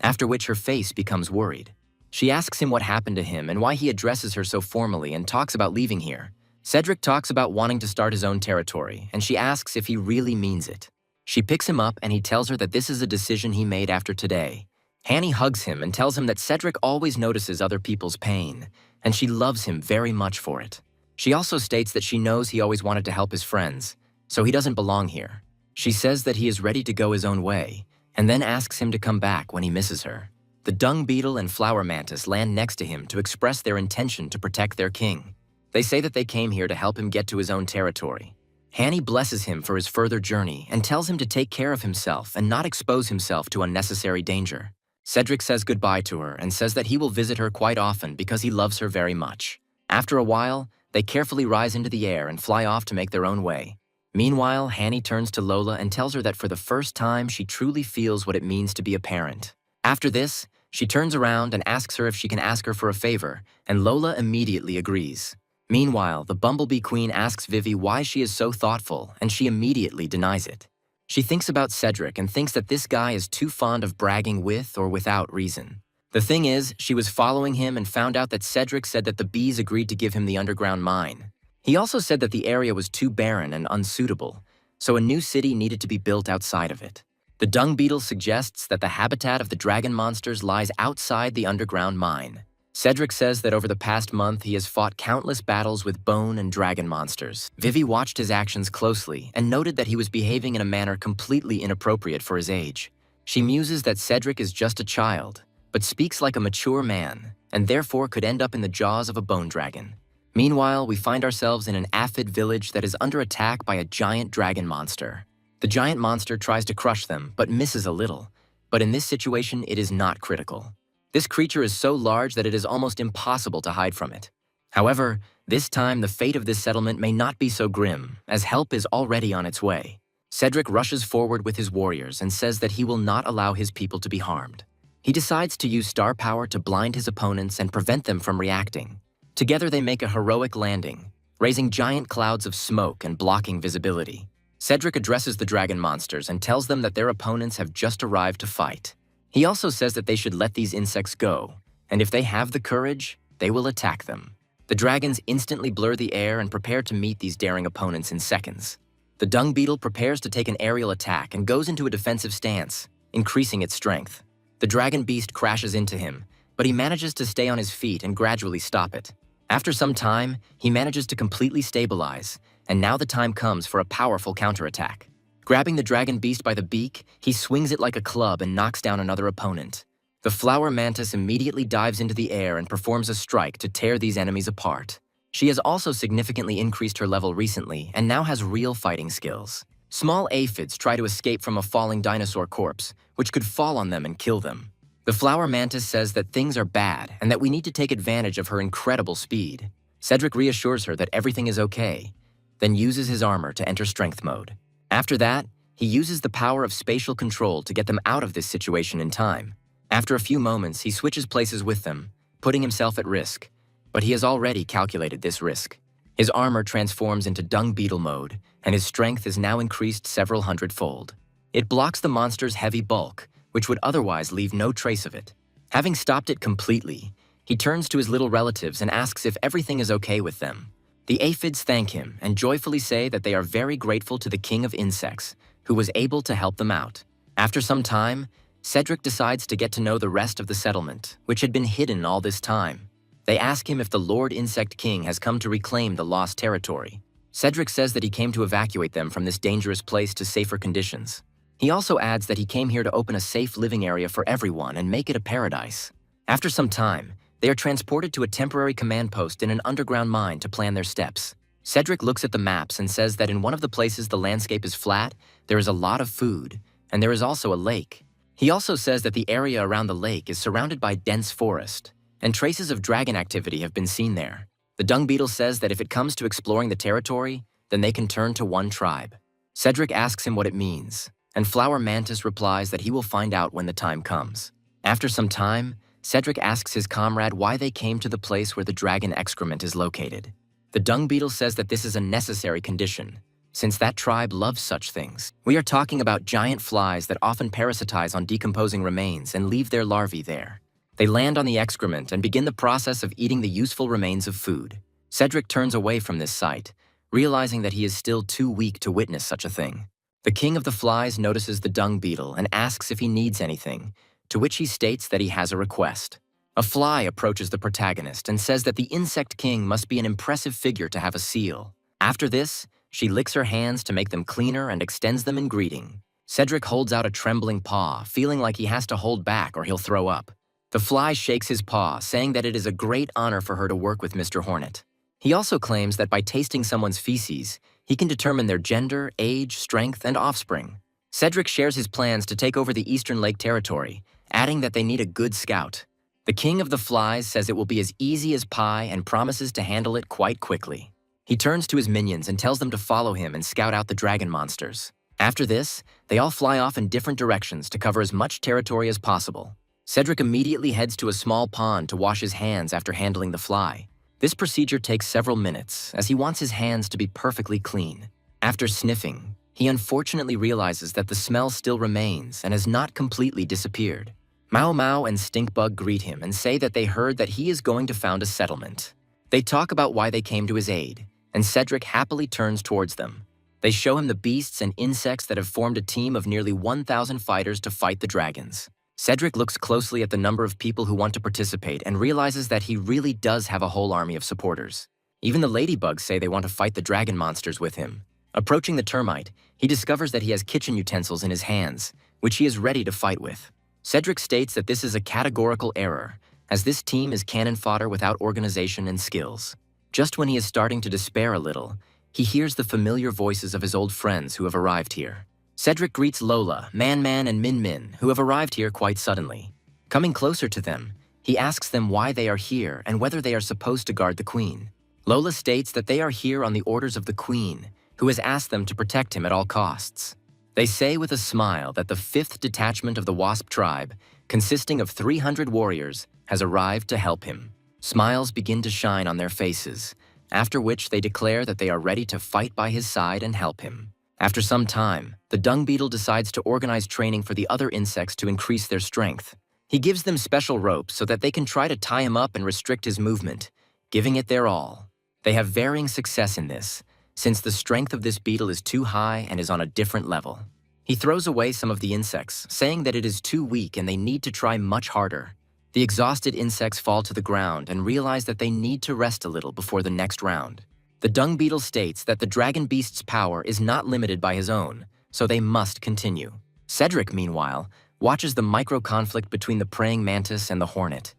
after which her face becomes worried. She asks him what happened to him and why he addresses her so formally and talks about leaving here. Cedric talks about wanting to start his own territory, and she asks if he really means it. She picks him up and he tells her that this is a decision he made after today. Hanny hugs him and tells him that Cedric always notices other people's pain, and she loves him very much for it. She also states that she knows he always wanted to help his friends, so he doesn't belong here. She says that he is ready to go his own way, and then asks him to come back when he misses her. The dung beetle and flower mantis land next to him to express their intention to protect their king. They say that they came here to help him get to his own territory. Hanny blesses him for his further journey and tells him to take care of himself and not expose himself to unnecessary danger. Cedric says goodbye to her and says that he will visit her quite often because he loves her very much. After a while, they carefully rise into the air and fly off to make their own way. Meanwhile, Hanny turns to Lola and tells her that for the first time she truly feels what it means to be a parent. After this, she turns around and asks her if she can ask her for a favor, and Lola immediately agrees. Meanwhile, the Bumblebee Queen asks Vivi why she is so thoughtful, and she immediately denies it. She thinks about Cedric and thinks that this guy is too fond of bragging with or without reason. The thing is, she was following him and found out that Cedric said that the bees agreed to give him the underground mine. He also said that the area was too barren and unsuitable, so a new city needed to be built outside of it. The dung beetle suggests that the habitat of the dragon monsters lies outside the underground mine. Cedric says that over the past month he has fought countless battles with bone and dragon monsters. Vivi watched his actions closely and noted that he was behaving in a manner completely inappropriate for his age. She muses that Cedric is just a child, but speaks like a mature man, and therefore could end up in the jaws of a bone dragon. Meanwhile, we find ourselves in an aphid village that is under attack by a giant dragon monster. The giant monster tries to crush them, but misses a little. But in this situation, it is not critical. This creature is so large that it is almost impossible to hide from it. However, this time the fate of this settlement may not be so grim, as help is already on its way. Cedric rushes forward with his warriors and says that he will not allow his people to be harmed. He decides to use star power to blind his opponents and prevent them from reacting. Together they make a heroic landing, raising giant clouds of smoke and blocking visibility. Cedric addresses the dragon monsters and tells them that their opponents have just arrived to fight. He also says that they should let these insects go, and if they have the courage, they will attack them. The dragons instantly blur the air and prepare to meet these daring opponents in seconds. The dung beetle prepares to take an aerial attack and goes into a defensive stance, increasing its strength. The dragon beast crashes into him, but he manages to stay on his feet and gradually stop it. After some time, he manages to completely stabilize, and now the time comes for a powerful counterattack. Grabbing the dragon beast by the beak, he swings it like a club and knocks down another opponent. The flower mantis immediately dives into the air and performs a strike to tear these enemies apart. She has also significantly increased her level recently and now has real fighting skills. Small aphids try to escape from a falling dinosaur corpse, which could fall on them and kill them. The flower mantis says that things are bad and that we need to take advantage of her incredible speed. Cedric reassures her that everything is okay, then uses his armor to enter strength mode. After that, he uses the power of spatial control to get them out of this situation in time. After a few moments, he switches places with them, putting himself at risk, but he has already calculated this risk. His armor transforms into dung beetle mode, and his strength is now increased several hundredfold. It blocks the monster's heavy bulk, which would otherwise leave no trace of it. Having stopped it completely, he turns to his little relatives and asks if everything is okay with them. The aphids thank him and joyfully say that they are very grateful to the king of insects, who was able to help them out. After some time, Cedric decides to get to know the rest of the settlement, which had been hidden all this time. They ask him if the Lord Insect King has come to reclaim the lost territory. Cedric says that he came to evacuate them from this dangerous place to safer conditions. He also adds that he came here to open a safe living area for everyone and make it a paradise. After some time, they are transported to a temporary command post in an underground mine to plan their steps. Cedric looks at the maps and says that in one of the places the landscape is flat, there is a lot of food, and there is also a lake. He also says that the area around the lake is surrounded by dense forest, and traces of dragon activity have been seen there. The dung beetle says that if it comes to exploring the territory, then they can turn to one tribe. Cedric asks him what it means, and Flower Mantis replies that he will find out when the time comes. After some time, Cedric asks his comrade why they came to the place where the dragon excrement is located. The dung beetle says that this is a necessary condition, since that tribe loves such things. We are talking about giant flies that often parasitize on decomposing remains and leave their larvae there. They land on the excrement and begin the process of eating the useful remains of food. Cedric turns away from this sight, realizing that he is still too weak to witness such a thing. The king of the flies notices the dung beetle and asks if he needs anything, to which he states that he has a request. A fly approaches the protagonist and says that the insect king must be an impressive figure to have a seal. After this, she licks her hands to make them cleaner and extends them in greeting. Cedric holds out a trembling paw, feeling like he has to hold back or he'll throw up. The fly shakes his paw, saying that it is a great honor for her to work with Mr. Hornet. He also claims that by tasting someone's feces, he can determine their gender, age, strength, and offspring. Cedric shares his plans to take over the Eastern Lake Territory, adding that they need a good scout. The king of the flies says it will be as easy as pie and promises to handle it quite quickly. He turns to his minions and tells them to follow him and scout out the dragon monsters. After this, they all fly off in different directions to cover as much territory as possible. Cedric immediately heads to a small pond to wash his hands after handling the fly. This procedure takes several minutes, as he wants his hands to be perfectly clean. After sniffing, he unfortunately realizes that the smell still remains and has not completely disappeared. Mao Mao and Stinkbug greet him and say that they heard that he is going to found a settlement. They talk about why they came to his aid, and Cedric happily turns towards them. They show him the beasts and insects that have formed a team of nearly 1,000 fighters to fight the dragons. Cedric looks closely at the number of people who want to participate and realizes that he really does have a whole army of supporters. Even the ladybugs say they want to fight the dragon monsters with him. Approaching the termite, he discovers that he has kitchen utensils in his hands, which he is ready to fight with. Cedric states that this is a categorical error, as this team is cannon fodder without organization and skills. Just when he is starting to despair a little, he hears the familiar voices of his old friends who have arrived here. Cedric greets Lola, Man, and Min, who have arrived here quite suddenly. Coming closer to them, he asks them why they are here and whether they are supposed to guard the queen. Lola states that they are here on the orders of the queen, who has asked them to protect him at all costs. They say with a smile that the 5th detachment of the Wasp tribe, consisting of 300 warriors, has arrived to help him. Smiles begin to shine on their faces, after which they declare that they are ready to fight by his side and help him. After some time, the dung beetle decides to organize training for the other insects to increase their strength. He gives them special ropes so that they can try to tie him up and restrict his movement, giving it their all. They have varying success in this, since the strength of this beetle is too high and is on a different level. He throws away some of the insects, saying that it is too weak and they need to try much harder. The exhausted insects fall to the ground and realize that they need to rest a little before the next round. The dung beetle states that the dragon beast's power is not limited by his own, so they must continue. Cedric, meanwhile, watches the micro-conflict between the praying mantis and the hornet,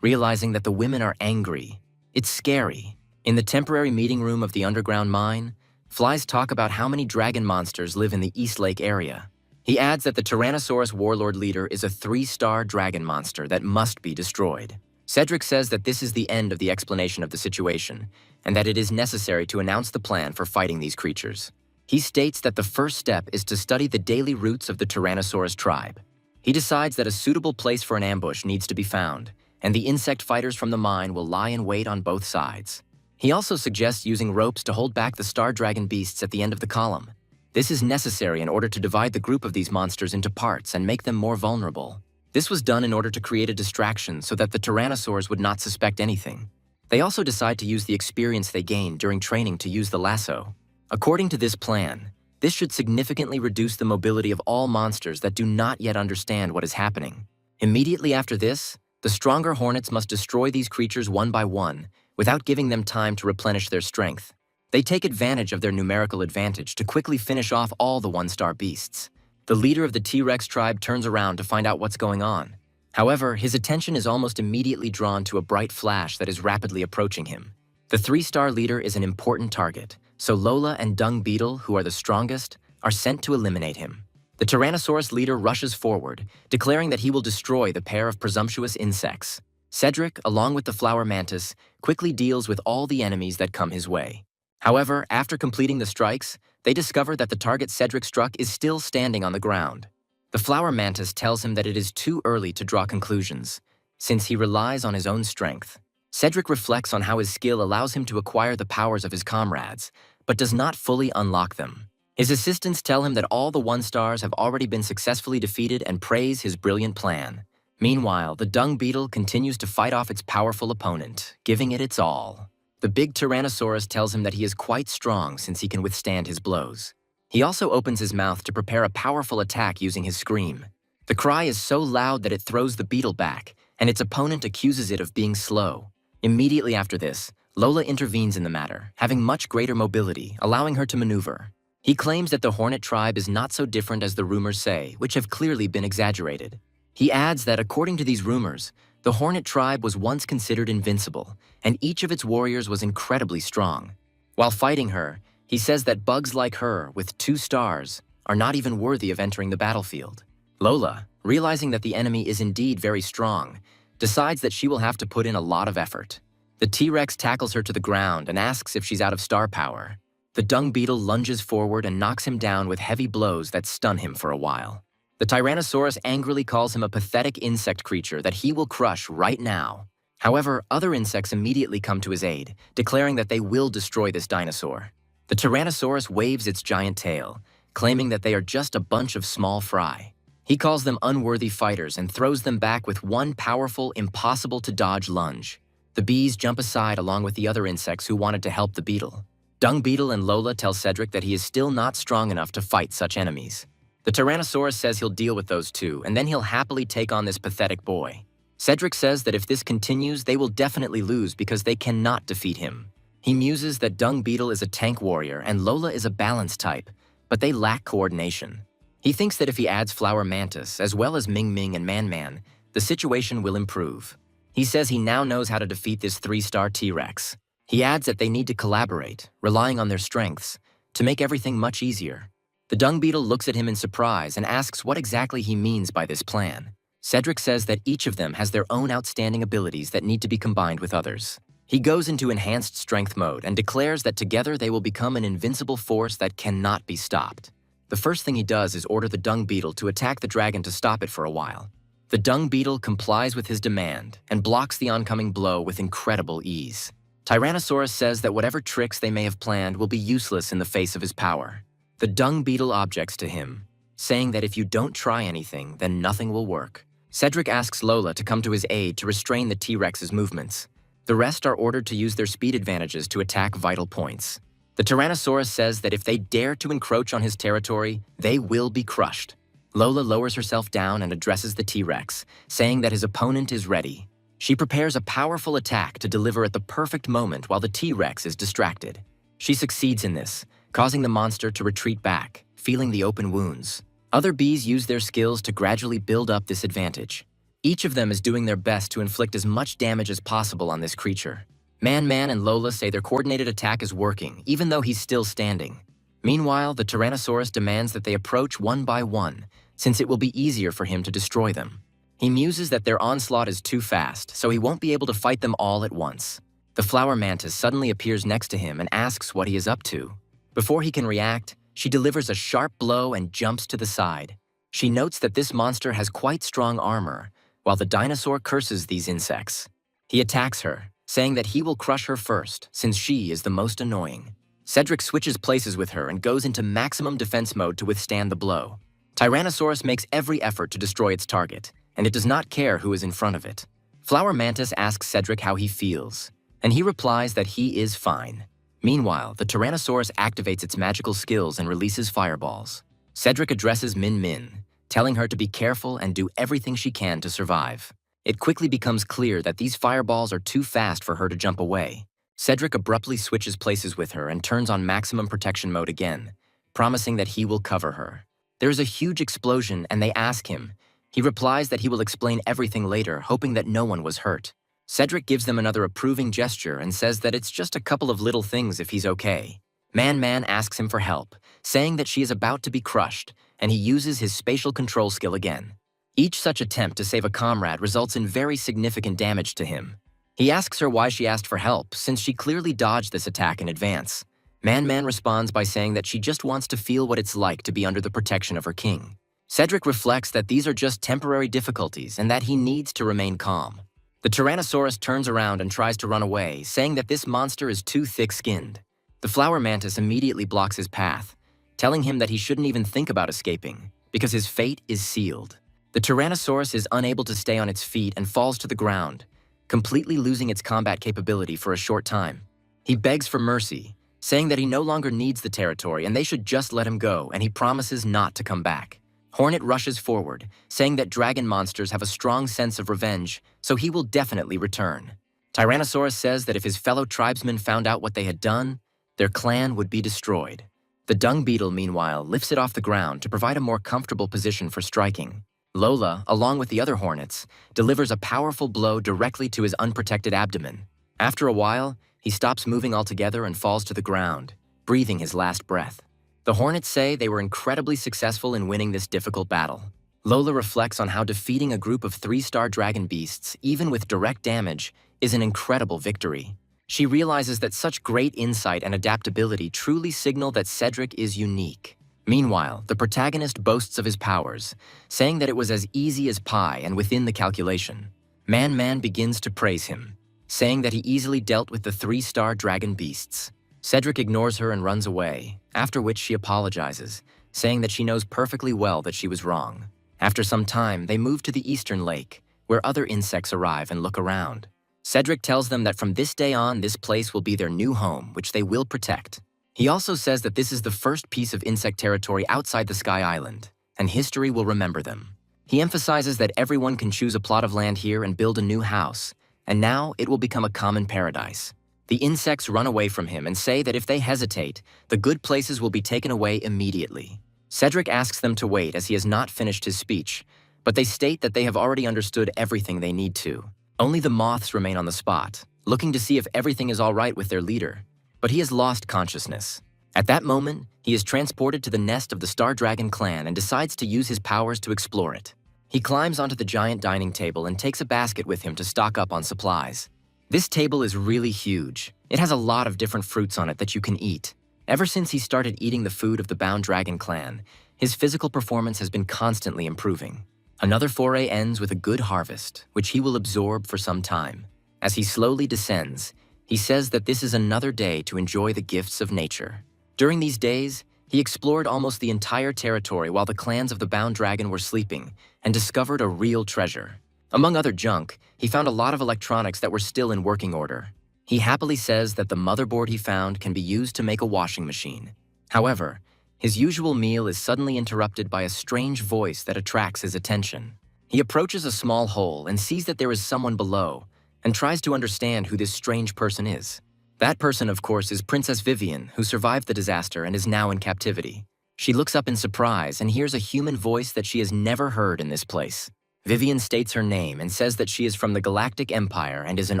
realizing that the women are angry. It's scary. In the temporary meeting room of the underground mine, flies talk about how many dragon monsters live in the East Lake area. He adds that the Tyrannosaurus warlord leader is a 3-star dragon monster that must be destroyed. Cedric says that this is the end of the explanation of the situation, and that it is necessary to announce the plan for fighting these creatures. He states that the first step is to study the daily routes of the Tyrannosaurus tribe. He decides that a suitable place for an ambush needs to be found, and the insect fighters from the mine will lie in wait on both sides. He also suggests using ropes to hold back the star dragon beasts at the end of the column. This is necessary in order to divide the group of these monsters into parts and make them more vulnerable. This was done in order to create a distraction so that the Tyrannosaurs would not suspect anything. They also decide to use the experience they gained during training to use the lasso. According to this plan, this should significantly reduce the mobility of all monsters that do not yet understand what is happening. Immediately after this, the stronger hornets must destroy these creatures one by one without giving them time to replenish their strength. They take advantage of their numerical advantage to quickly finish off all the 1-star beasts. The leader of the T-Rex tribe turns around to find out what's going on. However, his attention is almost immediately drawn to a bright flash that is rapidly approaching him. The 3-star leader is an important target, so Lola and Dung Beetle, who are the strongest, are sent to eliminate him. The Tyrannosaurus leader rushes forward, declaring that he will destroy the pair of presumptuous insects. Cedric, along with the flower mantis, quickly deals with all the enemies that come his way. However, after completing the strikes, they discover that the target Cedric struck is still standing on the ground. The flower mantis tells him that it is too early to draw conclusions, since he relies on his own strength. Cedric reflects on how his skill allows him to acquire the powers of his comrades, but does not fully unlock them. His assistants tell him that all the 1-stars have already been successfully defeated and praise his brilliant plan. Meanwhile, the dung beetle continues to fight off its powerful opponent, giving it its all. The big Tyrannosaurus tells him that he is quite strong since he can withstand his blows. He also opens his mouth to prepare a powerful attack using his scream. The cry is so loud that it throws the beetle back, and its opponent accuses it of being slow. Immediately after this, Lola intervenes in the matter, having much greater mobility, allowing her to maneuver. He claims that the Hornet tribe is not so different as the rumors say, which have clearly been exaggerated. He adds that according to these rumors, the Hornet tribe was once considered invincible, and each of its warriors was incredibly strong. While fighting her, he says that bugs like her, with 2 stars, are not even worthy of entering the battlefield. Lola, realizing that the enemy is indeed very strong, decides that she will have to put in a lot of effort. The T-Rex tackles her to the ground and asks if she's out of star power. The dung beetle lunges forward and knocks him down with heavy blows that stun him for a while. The Tyrannosaurus angrily calls him a pathetic insect creature that he will crush right now. However, other insects immediately come to his aid, declaring that they will destroy this dinosaur. The Tyrannosaurus waves its giant tail, claiming that they are just a bunch of small fry. He calls them unworthy fighters and throws them back with one powerful, impossible-to-dodge lunge. The bees jump aside along with the other insects who wanted to help the beetle. Dung Beetle and Lola tell Cedric that he is still not strong enough to fight such enemies. The Tyrannosaurus says he'll deal with those two, and then he'll happily take on this pathetic boy. Cedric says that if this continues, they will definitely lose because they cannot defeat him. He muses that Dung Beetle is a tank warrior and Lola is a balance type, but they lack coordination. He thinks that if he adds Flower Mantis, as well as Ming Ming and Man Man, the situation will improve. He says he now knows how to defeat this 3-star T-Rex. He adds that they need to collaborate, relying on their strengths, to make everything much easier. The Dung Beetle looks at him in surprise and asks what exactly he means by this plan. Cedric says that each of them has their own outstanding abilities that need to be combined with others. He goes into enhanced strength mode and declares that together they will become an invincible force that cannot be stopped. The first thing he does is order the Dung Beetle to attack the dragon to stop it for a while. The Dung Beetle complies with his demand and blocks the oncoming blow with incredible ease. Tyrannosaurus says that whatever tricks they may have planned will be useless in the face of his power. The Dung Beetle objects to him, saying that if you don't try anything, then nothing will work. Cedric asks Lola to come to his aid to restrain the T-Rex's movements. The rest are ordered to use their speed advantages to attack vital points. The Tyrannosaurus says that if they dare to encroach on his territory, they will be crushed. Lola lowers herself down and addresses the T-Rex, saying that his opponent is ready. She prepares a powerful attack to deliver at the perfect moment while the T-Rex is distracted. She succeeds in this, causing the monster to retreat back, feeling the open wounds. Other bees use their skills to gradually build up this advantage. Each of them is doing their best to inflict as much damage as possible on this creature. Man Man and Lola say their coordinated attack is working, even though he's still standing. Meanwhile, the Tyrannosaurus demands that they approach one by one, since it will be easier for him to destroy them. He muses that their onslaught is too fast, so he won't be able to fight them all at once. The Flower Mantis suddenly appears next to him and asks what he is up to. Before he can react, she delivers a sharp blow and jumps to the side. She notes that this monster has quite strong armor, while the dinosaur curses these insects. He attacks her, saying that he will crush her first, since she is the most annoying. Cedric switches places with her and goes into maximum defense mode to withstand the blow. Tyrannosaurus makes every effort to destroy its target, and it does not care who is in front of it. Flower Mantis asks Cedric how he feels, and he replies that he is fine. Meanwhile, the Tyrannosaurus activates its magical skills and releases fireballs. Cedric addresses Min Min, telling her to be careful and do everything she can to survive. It quickly becomes clear that these fireballs are too fast for her to jump away. Cedric abruptly switches places with her and turns on maximum protection mode again, promising that he will cover her. There is a huge explosion and they ask him. He replies that he will explain everything later, hoping that no one was hurt. Cedric gives them another approving gesture and says that it's just a couple of little things if he's okay. Man Man asks him for help, saying that she is about to be crushed, and he uses his spatial control skill again. Each such attempt to save a comrade results in very significant damage to him. He asks her why she asked for help, since she clearly dodged this attack in advance. Man Man responds by saying that she just wants to feel what it's like to be under the protection of her king. Cedric reflects that these are just temporary difficulties and that he needs to remain calm. The Tyrannosaurus turns around and tries to run away, saying that this monster is too thick-skinned. The Flower Mantis immediately blocks his path, telling him that he shouldn't even think about escaping, because his fate is sealed. The Tyrannosaurus is unable to stay on its feet and falls to the ground, completely losing its combat capability for a short time. He begs for mercy, saying that he no longer needs the territory and they should just let him go, and he promises not to come back. Hornet rushes forward, saying that dragon monsters have a strong sense of revenge, so he will definitely return. Tyrannosaurus says that if his fellow tribesmen found out what they had done, their clan would be destroyed. The dung beetle, meanwhile, lifts it off the ground to provide a more comfortable position for striking. Lola, along with the other hornets, delivers a powerful blow directly to his unprotected abdomen. After a while, he stops moving altogether and falls to the ground, breathing his last breath. The hornets say they were incredibly successful in winning this difficult battle. Lola reflects on how defeating a group of 3-star dragon beasts, even with direct damage, is an incredible victory. She realizes that such great insight and adaptability truly signal that Cedric is unique. Meanwhile, the protagonist boasts of his powers, saying that it was as easy as pie and within the calculation. Man begins to praise him, saying that he easily dealt with the 3-star dragon beasts. Cedric ignores her and runs away, after which she apologizes, saying that she knows perfectly well that she was wrong. After some time, they move to the eastern lake, where other insects arrive and look around. Cedric tells them that from this day on, this place will be their new home, which they will protect. He also says that this is the first piece of insect territory outside the Sky Island, and history will remember them. He emphasizes that everyone can choose a plot of land here and build a new house, and now it will become a common paradise. The insects run away from him and say that if they hesitate, the good places will be taken away immediately. Cedric asks them to wait as he has not finished his speech, but they state that they have already understood everything they need to. Only the moths remain on the spot, looking to see if everything is all right with their leader. But he has lost consciousness. At that moment, he is transported to the nest of the Star Dragon clan and decides to use his powers to explore it. He climbs onto the giant dining table and takes a basket with him to stock up on supplies. This table is really huge. It has a lot of different fruits on it that you can eat. Ever since he started eating the food of the Bound Dragon clan, his physical performance has been constantly improving. Another foray ends with a good harvest, which he will absorb for some time. As he slowly descends, he says that this is another day to enjoy the gifts of nature. During these days, he explored almost the entire territory while the clans of the Bound Dragon were sleeping and discovered a real treasure. Among other junk, he found a lot of electronics that were still in working order. He happily says that the motherboard he found can be used to make a washing machine. However, his usual meal is suddenly interrupted by a strange voice that attracts his attention. He approaches a small hole and sees that there is someone below, and tries to understand who this strange person is. That person, of course, is Princess Vivian, who survived the disaster and is now in captivity. She looks up in surprise and hears a human voice that she has never heard in this place. Vivian states her name and says that she is from the Galactic Empire and is an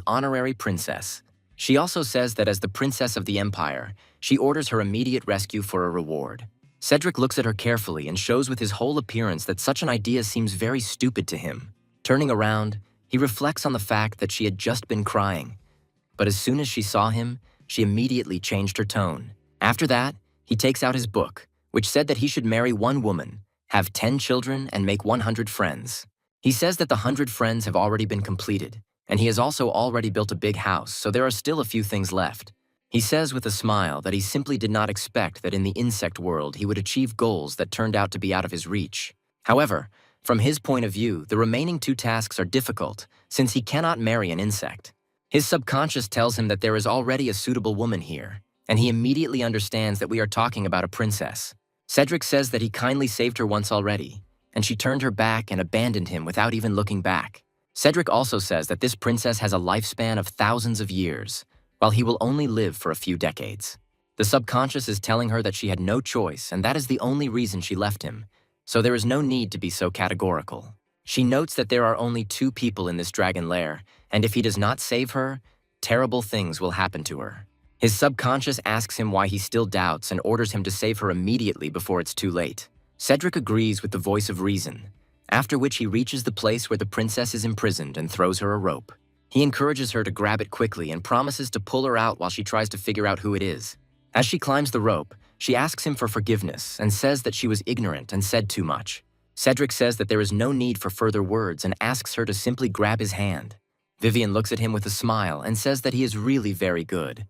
honorary princess. She also says that as the princess of the Empire, she orders her immediate rescue for a reward. Cedric looks at her carefully and shows with his whole appearance that such an idea seems very stupid to him. Turning around, he reflects on the fact that she had just been crying. But as soon as she saw him, she immediately changed her tone. After that, he takes out his book, which said that he should marry one woman, have 10 children, and make 100 friends. He says that the 100 friends have already been completed, and he has also already built a big house, so there are still a few things left. He says with a smile that he simply did not expect that in the insect world he would achieve goals that turned out to be out of his reach. However, from his point of view, the remaining 2 tasks are difficult, since he cannot marry an insect. His subconscious tells him that there is already a suitable woman here, and he immediately understands that we are talking about a princess. Cedric says that he kindly saved her once already, and she turned her back and abandoned him without even looking back. Cedric also says that this princess has a lifespan of thousands of years, while he will only live for a few decades. The subconscious is telling her that she had no choice, and that is the only reason she left him, so there is no need to be so categorical. She notes that there are only 2 people in this dragon lair, and if he does not save her, terrible things will happen to her. His subconscious asks him why he still doubts and orders him to save her immediately before it's too late. Cedric agrees with the voice of reason, after which he reaches the place where the princess is imprisoned and throws her a rope. He encourages her to grab it quickly and promises to pull her out while she tries to figure out who it is. As she climbs the rope, she asks him for forgiveness and says that she was ignorant and said too much. Cedric says that there is no need for further words and asks her to simply grab his hand. Vivian looks at him with a smile and says that he is really very good,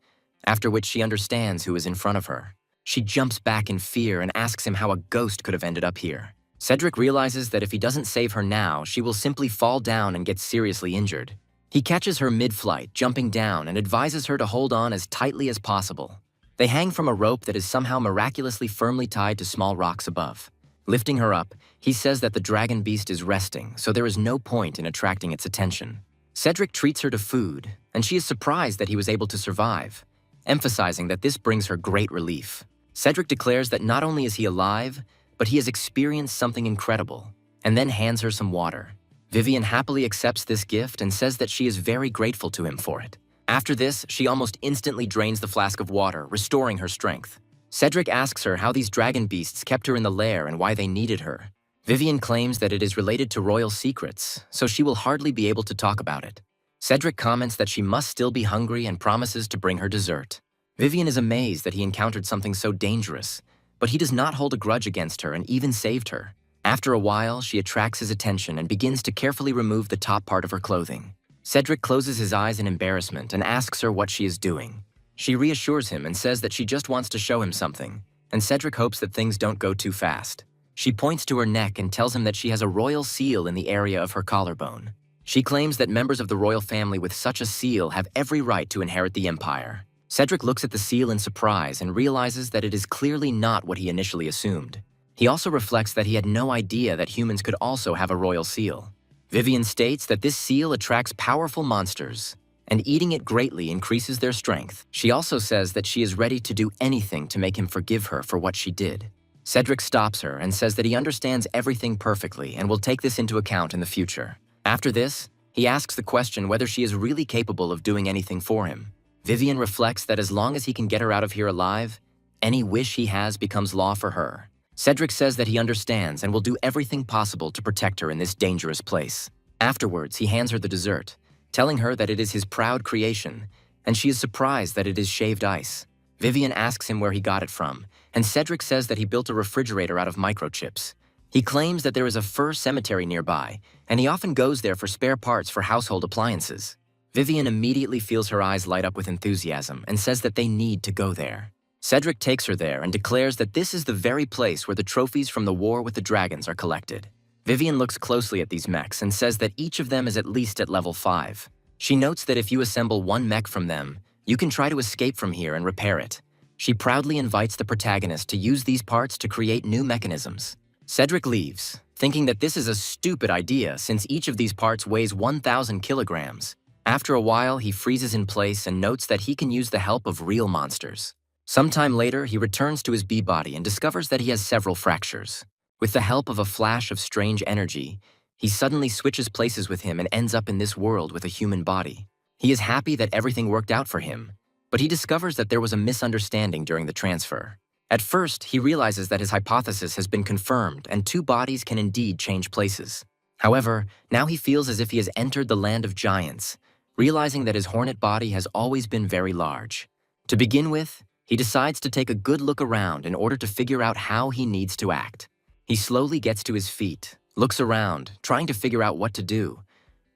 after which she understands who is in front of her. She jumps back in fear and asks him how a ghost could have ended up here. Cedric realizes that if he doesn't save her now, she will simply fall down and get seriously injured. He catches her mid-flight, jumping down, and advises her to hold on as tightly as possible. They hang from a rope that is somehow miraculously firmly tied to small rocks above. Lifting her up, he says that the dragon beast is resting, so there is no point in attracting its attention. Cedric treats her to food, and she is surprised that he was able to survive, emphasizing that this brings her great relief. Cedric declares that not only is he alive, but he has experienced something incredible, and then hands her some water. Vivian happily accepts this gift and says that she is very grateful to him for it. After this, she almost instantly drains the flask of water, restoring her strength. Cedric asks her how these dragon beasts kept her in the lair and why they needed her. Vivian claims that it is related to royal secrets, so she will hardly be able to talk about it. Cedric comments that she must still be hungry and promises to bring her dessert. Vivian is amazed that he encountered something so dangerous, but he does not hold a grudge against her and even saved her. After a while, she attracts his attention and begins to carefully remove the top part of her clothing. Cedric closes his eyes in embarrassment and asks her what she is doing. She reassures him and says that she just wants to show him something, and Cedric hopes that things don't go too fast. She points to her neck and tells him that she has a royal seal in the area of her collarbone. She claims that members of the royal family with such a seal have every right to inherit the empire. Cedric looks at the seal in surprise and realizes that it is clearly not what he initially assumed. He also reflects that he had no idea that humans could also have a royal seal. Vivian states that this seal attracts powerful monsters, and eating it greatly increases their strength. She also says that she is ready to do anything to make him forgive her for what she did. Cedric stops her and says that he understands everything perfectly and will take this into account in the future. After this, he asks the question whether she is really capable of doing anything for him. Vivian reflects that as long as he can get her out of here alive, any wish he has becomes law for her. Cedric says that he understands and will do everything possible to protect her in this dangerous place. Afterwards, he hands her the dessert, telling her that it is his proud creation, and she is surprised that it is shaved ice. Vivian asks him where he got it from, and Cedric says that he built a refrigerator out of microchips. He claims that there is a fur cemetery nearby, and he often goes there for spare parts for household appliances. Vivian immediately feels her eyes light up with enthusiasm and says that they need to go there. Cedric takes her there and declares that this is the very place where the trophies from the war with the dragons are collected. Vivian looks closely at these mechs and says that each of them is at least at level 5. She notes that if you assemble one mech from them, you can try to escape from here and repair it. She proudly invites the protagonist to use these parts to create new mechanisms. Cedric leaves, thinking that this is a stupid idea since each of these parts weighs 1,000 kilograms. After a while, he freezes in place and notes that he can use the help of real monsters. Sometime later, he returns to his bee-body and discovers that he has several fractures. With the help of a flash of strange energy, he suddenly switches places with him and ends up in this world with a human body. He is happy that everything worked out for him, but he discovers that there was a misunderstanding during the transfer. At first, he realizes that his hypothesis has been confirmed and 2 bodies can indeed change places. However, now he feels as if he has entered the land of giants, realizing that his hornet body has always been very large. To begin with, he decides to take a good look around in order to figure out how he needs to act. He slowly gets to his feet, looks around, trying to figure out what to do,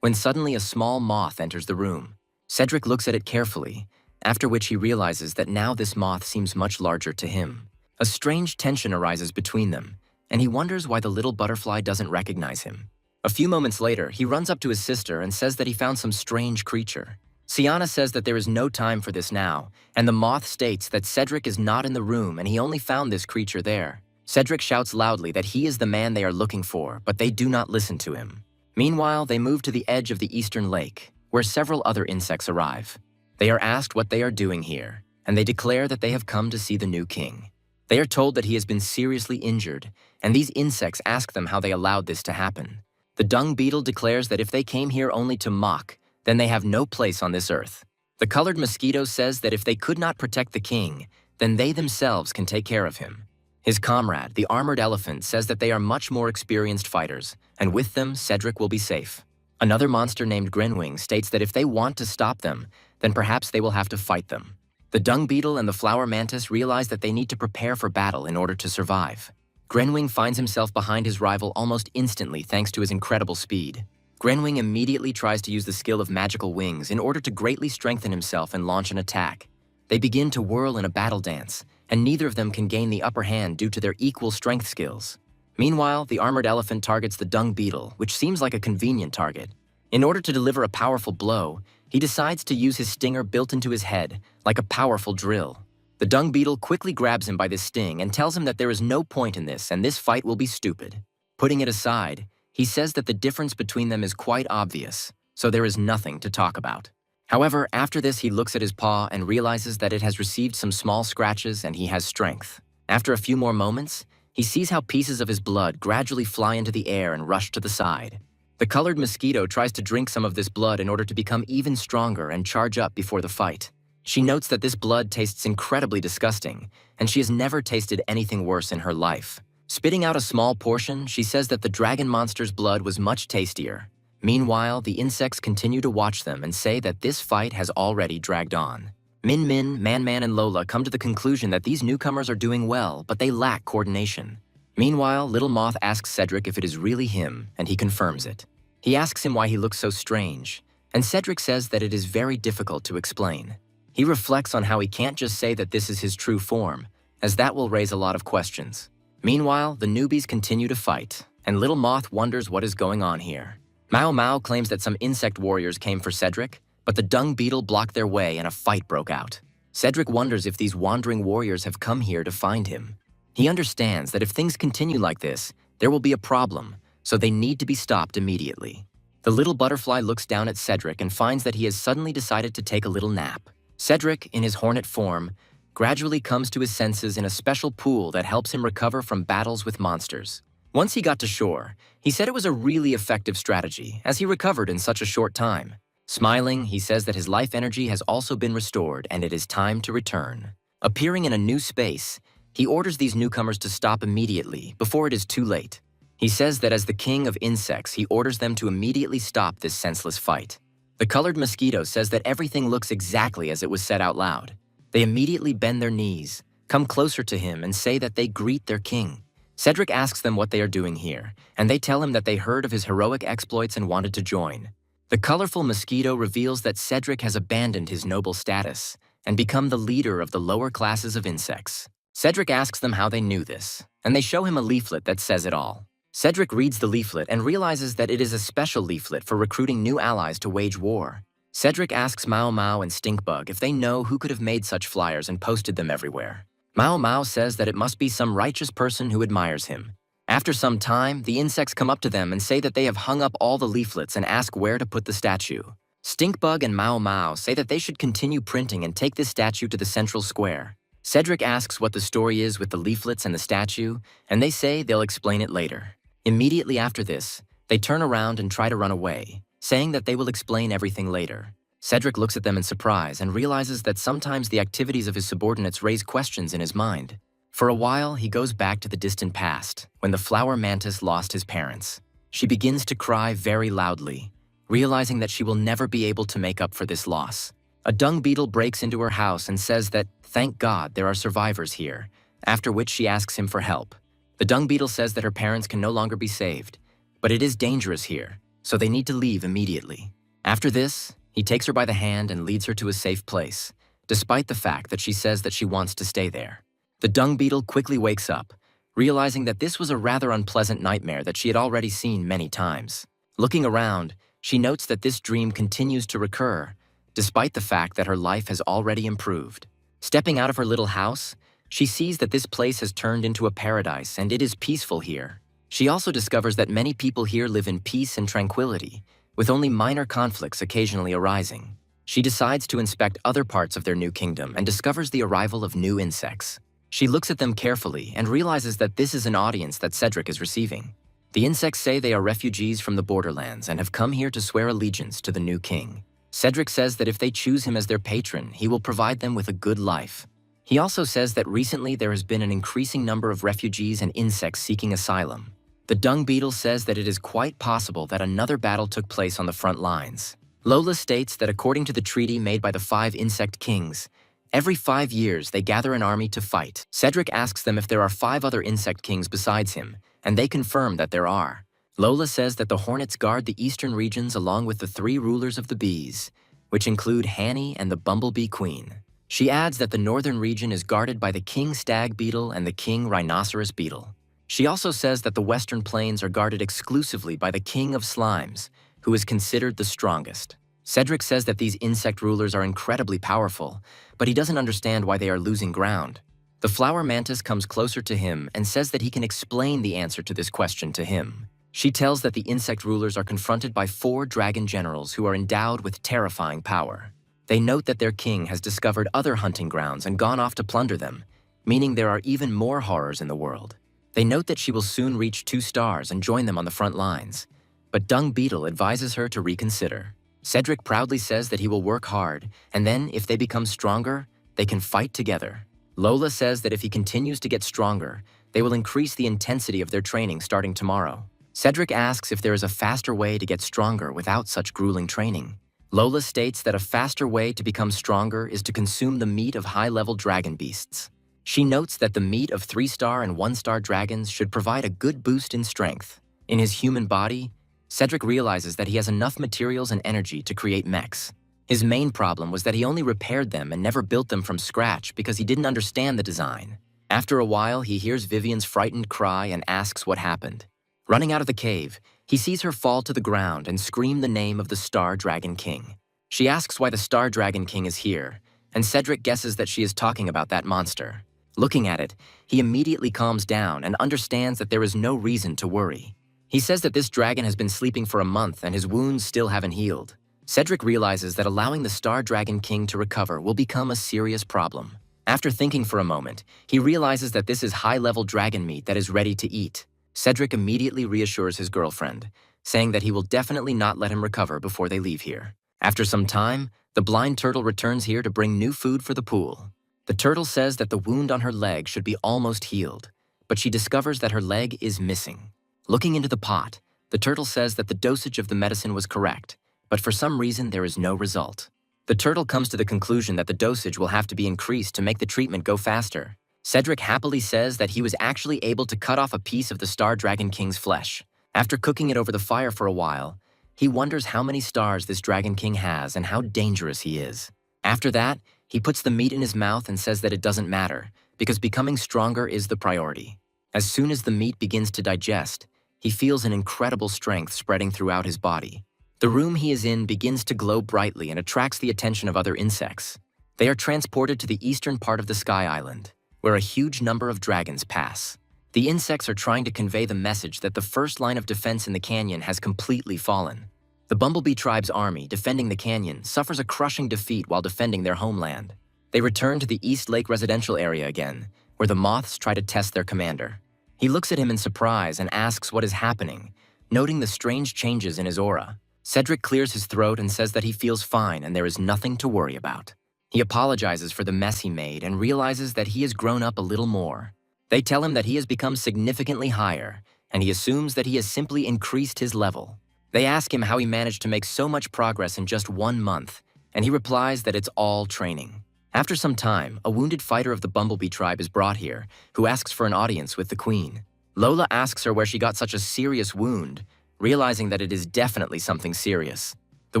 when suddenly a small moth enters the room. Cedric looks at it carefully, after which he realizes that now this moth seems much larger to him. A strange tension arises between them, and he wonders why the little butterfly doesn't recognize him. A few moments later, he runs up to his sister and says that he found some strange creature. Sienna says that there is no time for this now, and the moth states that Cedric is not in the room and he only found this creature there. Cedric shouts loudly that he is the man they are looking for, but they do not listen to him. Meanwhile, they move to the edge of the eastern lake, where several other insects arrive. They are asked what they are doing here, and they declare that they have come to see the new king. They are told that he has been seriously injured, and these insects ask them how they allowed this to happen. The dung beetle declares that if they came here only to mock, then they have no place on this earth. The colored mosquito says that if they could not protect the king, then they themselves can take care of him. His comrade, the armored elephant, says that they are much more experienced fighters, and with them, Cedric will be safe. Another monster named Grenwing states that if they want to stop them, then perhaps they will have to fight them. The dung beetle and the flower mantis realize that they need to prepare for battle in order to survive. Grenwing finds himself behind his rival almost instantly thanks to his incredible speed. Grenwing immediately tries to use the skill of magical wings in order to greatly strengthen himself and launch an attack. They begin to whirl in a battle dance, and neither of them can gain the upper hand due to their equal strength skills. Meanwhile, the armored elephant targets the dung beetle, which seems like a convenient target. In order to deliver a powerful blow, he decides to use his stinger built into his head, like a powerful drill. The dung beetle quickly grabs him by this sting and tells him that there is no point in this and this fight will be stupid. Putting it aside, he says that the difference between them is quite obvious, so there is nothing to talk about. However, after this he looks at his paw and realizes that it has received some small scratches and he has strength. After a few more moments, he sees how pieces of his blood gradually fly into the air and rush to the side. The colored mosquito tries to drink some of this blood in order to become even stronger and charge up before the fight. She notes that this blood tastes incredibly disgusting, and she has never tasted anything worse in her life. Spitting out a small portion, she says that the dragon monster's blood was much tastier. Meanwhile, the insects continue to watch them and say that this fight has already dragged on. Min Min, Man Man, and Lola come to the conclusion that these newcomers are doing well, but they lack coordination. Meanwhile, Little Moth asks Cedric if it is really him, and he confirms it. He asks him why he looks so strange, and Cedric says that it is very difficult to explain. He reflects on how he can't just say that this is his true form, as that will raise a lot of questions. Meanwhile, the newbies continue to fight, and Little Moth wonders what is going on here. Mao Mao claims that some insect warriors came for Cedric, but the dung beetle blocked their way and a fight broke out. Cedric wonders if these wandering warriors have come here to find him. He understands that if things continue like this, there will be a problem, so they need to be stopped immediately. The little butterfly looks down at Cedric and finds that he has suddenly decided to take a little nap. Cedric, in his hornet form, gradually comes to his senses in a special pool that helps him recover from battles with monsters. Once he got to shore, he said it was a really effective strategy, as he recovered in such a short time. Smiling, he says that his life energy has also been restored and it is time to return. Appearing in a new space, he orders these newcomers to stop immediately before it is too late. He says that as the king of insects, he orders them to immediately stop this senseless fight. The colored mosquito says that everything looks exactly as it was said out loud. They immediately bend their knees, come closer to him, and say that they greet their king. Cedric asks them what they are doing here, and they tell him that they heard of his heroic exploits and wanted to join. The colorful mosquito reveals that Cedric has abandoned his noble status and become the leader of the lower classes of insects. Cedric asks them how they knew this, and they show him a leaflet that says it all. Cedric reads the leaflet and realizes that it is a special leaflet for recruiting new allies to wage war. Cedric asks Mao Mao and Stinkbug if they know who could have made such flyers and posted them everywhere. Mao Mao says that it must be some righteous person who admires him. After some time, the insects come up to them and say that they have hung up all the leaflets and ask where to put the statue. Stinkbug and Mao Mao say that they should continue printing and take this statue to the central square. Cedric asks what the story is with the leaflets and the statue, and they say they'll explain it later. Immediately after this, they turn around and try to run away, saying that they will explain everything later. Cedric looks at them in surprise and realizes that sometimes the activities of his subordinates raise questions in his mind. For a while, he goes back to the distant past, when the flower mantis lost his parents. She begins to cry very loudly, realizing that she will never be able to make up for this loss. A dung beetle breaks into her house and says that, thank God, there are survivors here, after which she asks him for help. The dung beetle says that her parents can no longer be saved, but it is dangerous here, so they need to leave immediately. After this, he takes her by the hand and leads her to a safe place, despite the fact that she says that she wants to stay there. The dung beetle quickly wakes up, realizing that this was a rather unpleasant nightmare that she had already seen many times. Looking around, she notes that this dream continues to recur, despite the fact that her life has already improved. Stepping out of her little house, she sees that this place has turned into a paradise and it is peaceful here. She also discovers that many people here live in peace and tranquility, with only minor conflicts occasionally arising. She decides to inspect other parts of their new kingdom and discovers the arrival of new insects. She looks at them carefully and realizes that this is an audience that Cedric is receiving. The insects say they are refugees from the borderlands and have come here to swear allegiance to the new king. Cedric says that if they choose him as their patron, he will provide them with a good life. He also says that recently there has been an increasing number of refugees and insects seeking asylum. The dung beetle says that it is quite possible that another battle took place on the front lines. Lola states that according to the treaty made by the 5 insect kings, every 5 years they gather an army to fight. Cedric asks them if there are 5 other insect kings besides him, and they confirm that there are. Lola says that the hornets guard the eastern regions along with the 3 rulers of the bees, which include Hanny and the bumblebee queen. She adds that the northern region is guarded by the king stag beetle and the king rhinoceros beetle. She also says that the Western Plains are guarded exclusively by the King of Slimes, who is considered the strongest. Cedric says that these insect rulers are incredibly powerful, but he doesn't understand why they are losing ground. The flower mantis comes closer to him and says that he can explain the answer to this question to him. She tells that the insect rulers are confronted by 4 dragon generals who are endowed with terrifying power. They note that their king has discovered other hunting grounds and gone off to plunder them, meaning there are even more horrors in the world. They note that she will soon reach 2 stars and join them on the front lines, but Dung Beetle advises her to reconsider. Cedric proudly says that he will work hard, and then, if they become stronger, they can fight together. Lola says that if he continues to get stronger, they will increase the intensity of their training starting tomorrow. Cedric asks if there is a faster way to get stronger without such grueling training. Lola states that a faster way to become stronger is to consume the meat of high-level dragon beasts. She notes that the meat of 3-star and 1-star dragons should provide a good boost in strength. In his human body, Cedric realizes that he has enough materials and energy to create mechs. His main problem was that he only repaired them and never built them from scratch because he didn't understand the design. After a while, he hears Vivian's frightened cry and asks what happened. Running out of the cave, he sees her fall to the ground and scream the name of the Star Dragon King. She asks why the Star Dragon King is here, and Cedric guesses that she is talking about that monster. Looking at it, he immediately calms down and understands that there is no reason to worry. He says that this dragon has been sleeping for a month and his wounds still haven't healed. Cedric realizes that allowing the Star Dragon King to recover will become a serious problem. After thinking for a moment, he realizes that this is high-level dragon meat that is ready to eat. Cedric immediately reassures his girlfriend, saying that he will definitely not let him recover before they leave here. After some time, the blind turtle returns here to bring new food for the pool. The turtle says that the wound on her leg should be almost healed, but she discovers that her leg is missing. Looking into the pot, the turtle says that the dosage of the medicine was correct, but for some reason there is no result. The turtle comes to the conclusion that the dosage will have to be increased to make the treatment go faster. Cedric happily says that he was actually able to cut off a piece of the Star Dragon King's flesh. After cooking it over the fire for a while, he wonders how many stars this Dragon King has and how dangerous he is. After that, he puts the meat in his mouth and says that it doesn't matter, because becoming stronger is the priority. As soon as the meat begins to digest, he feels an incredible strength spreading throughout his body. The room he is in begins to glow brightly and attracts the attention of other insects. They are transported to the eastern part of the Sky Island, where a huge number of dragons pass. The insects are trying to convey the message that the first line of defense in the canyon has completely fallen. The Bumblebee tribe's army, defending the canyon, suffers a crushing defeat while defending their homeland. They return to the East Lake residential area again, where the moths try to test their commander. He looks at him in surprise and asks what is happening, noting the strange changes in his aura. Cedric clears his throat and says that he feels fine and there is nothing to worry about. He apologizes for the mess he made and realizes that he has grown up a little more. They tell him that he has become significantly higher, and he assumes that he has simply increased his level. They ask him how he managed to make so much progress in just 1 month, and he replies that it's all training. After some time, a wounded fighter of the Bumblebee tribe is brought here, who asks for an audience with the queen. Lola asks her where she got such a serious wound, realizing that it is definitely something serious. The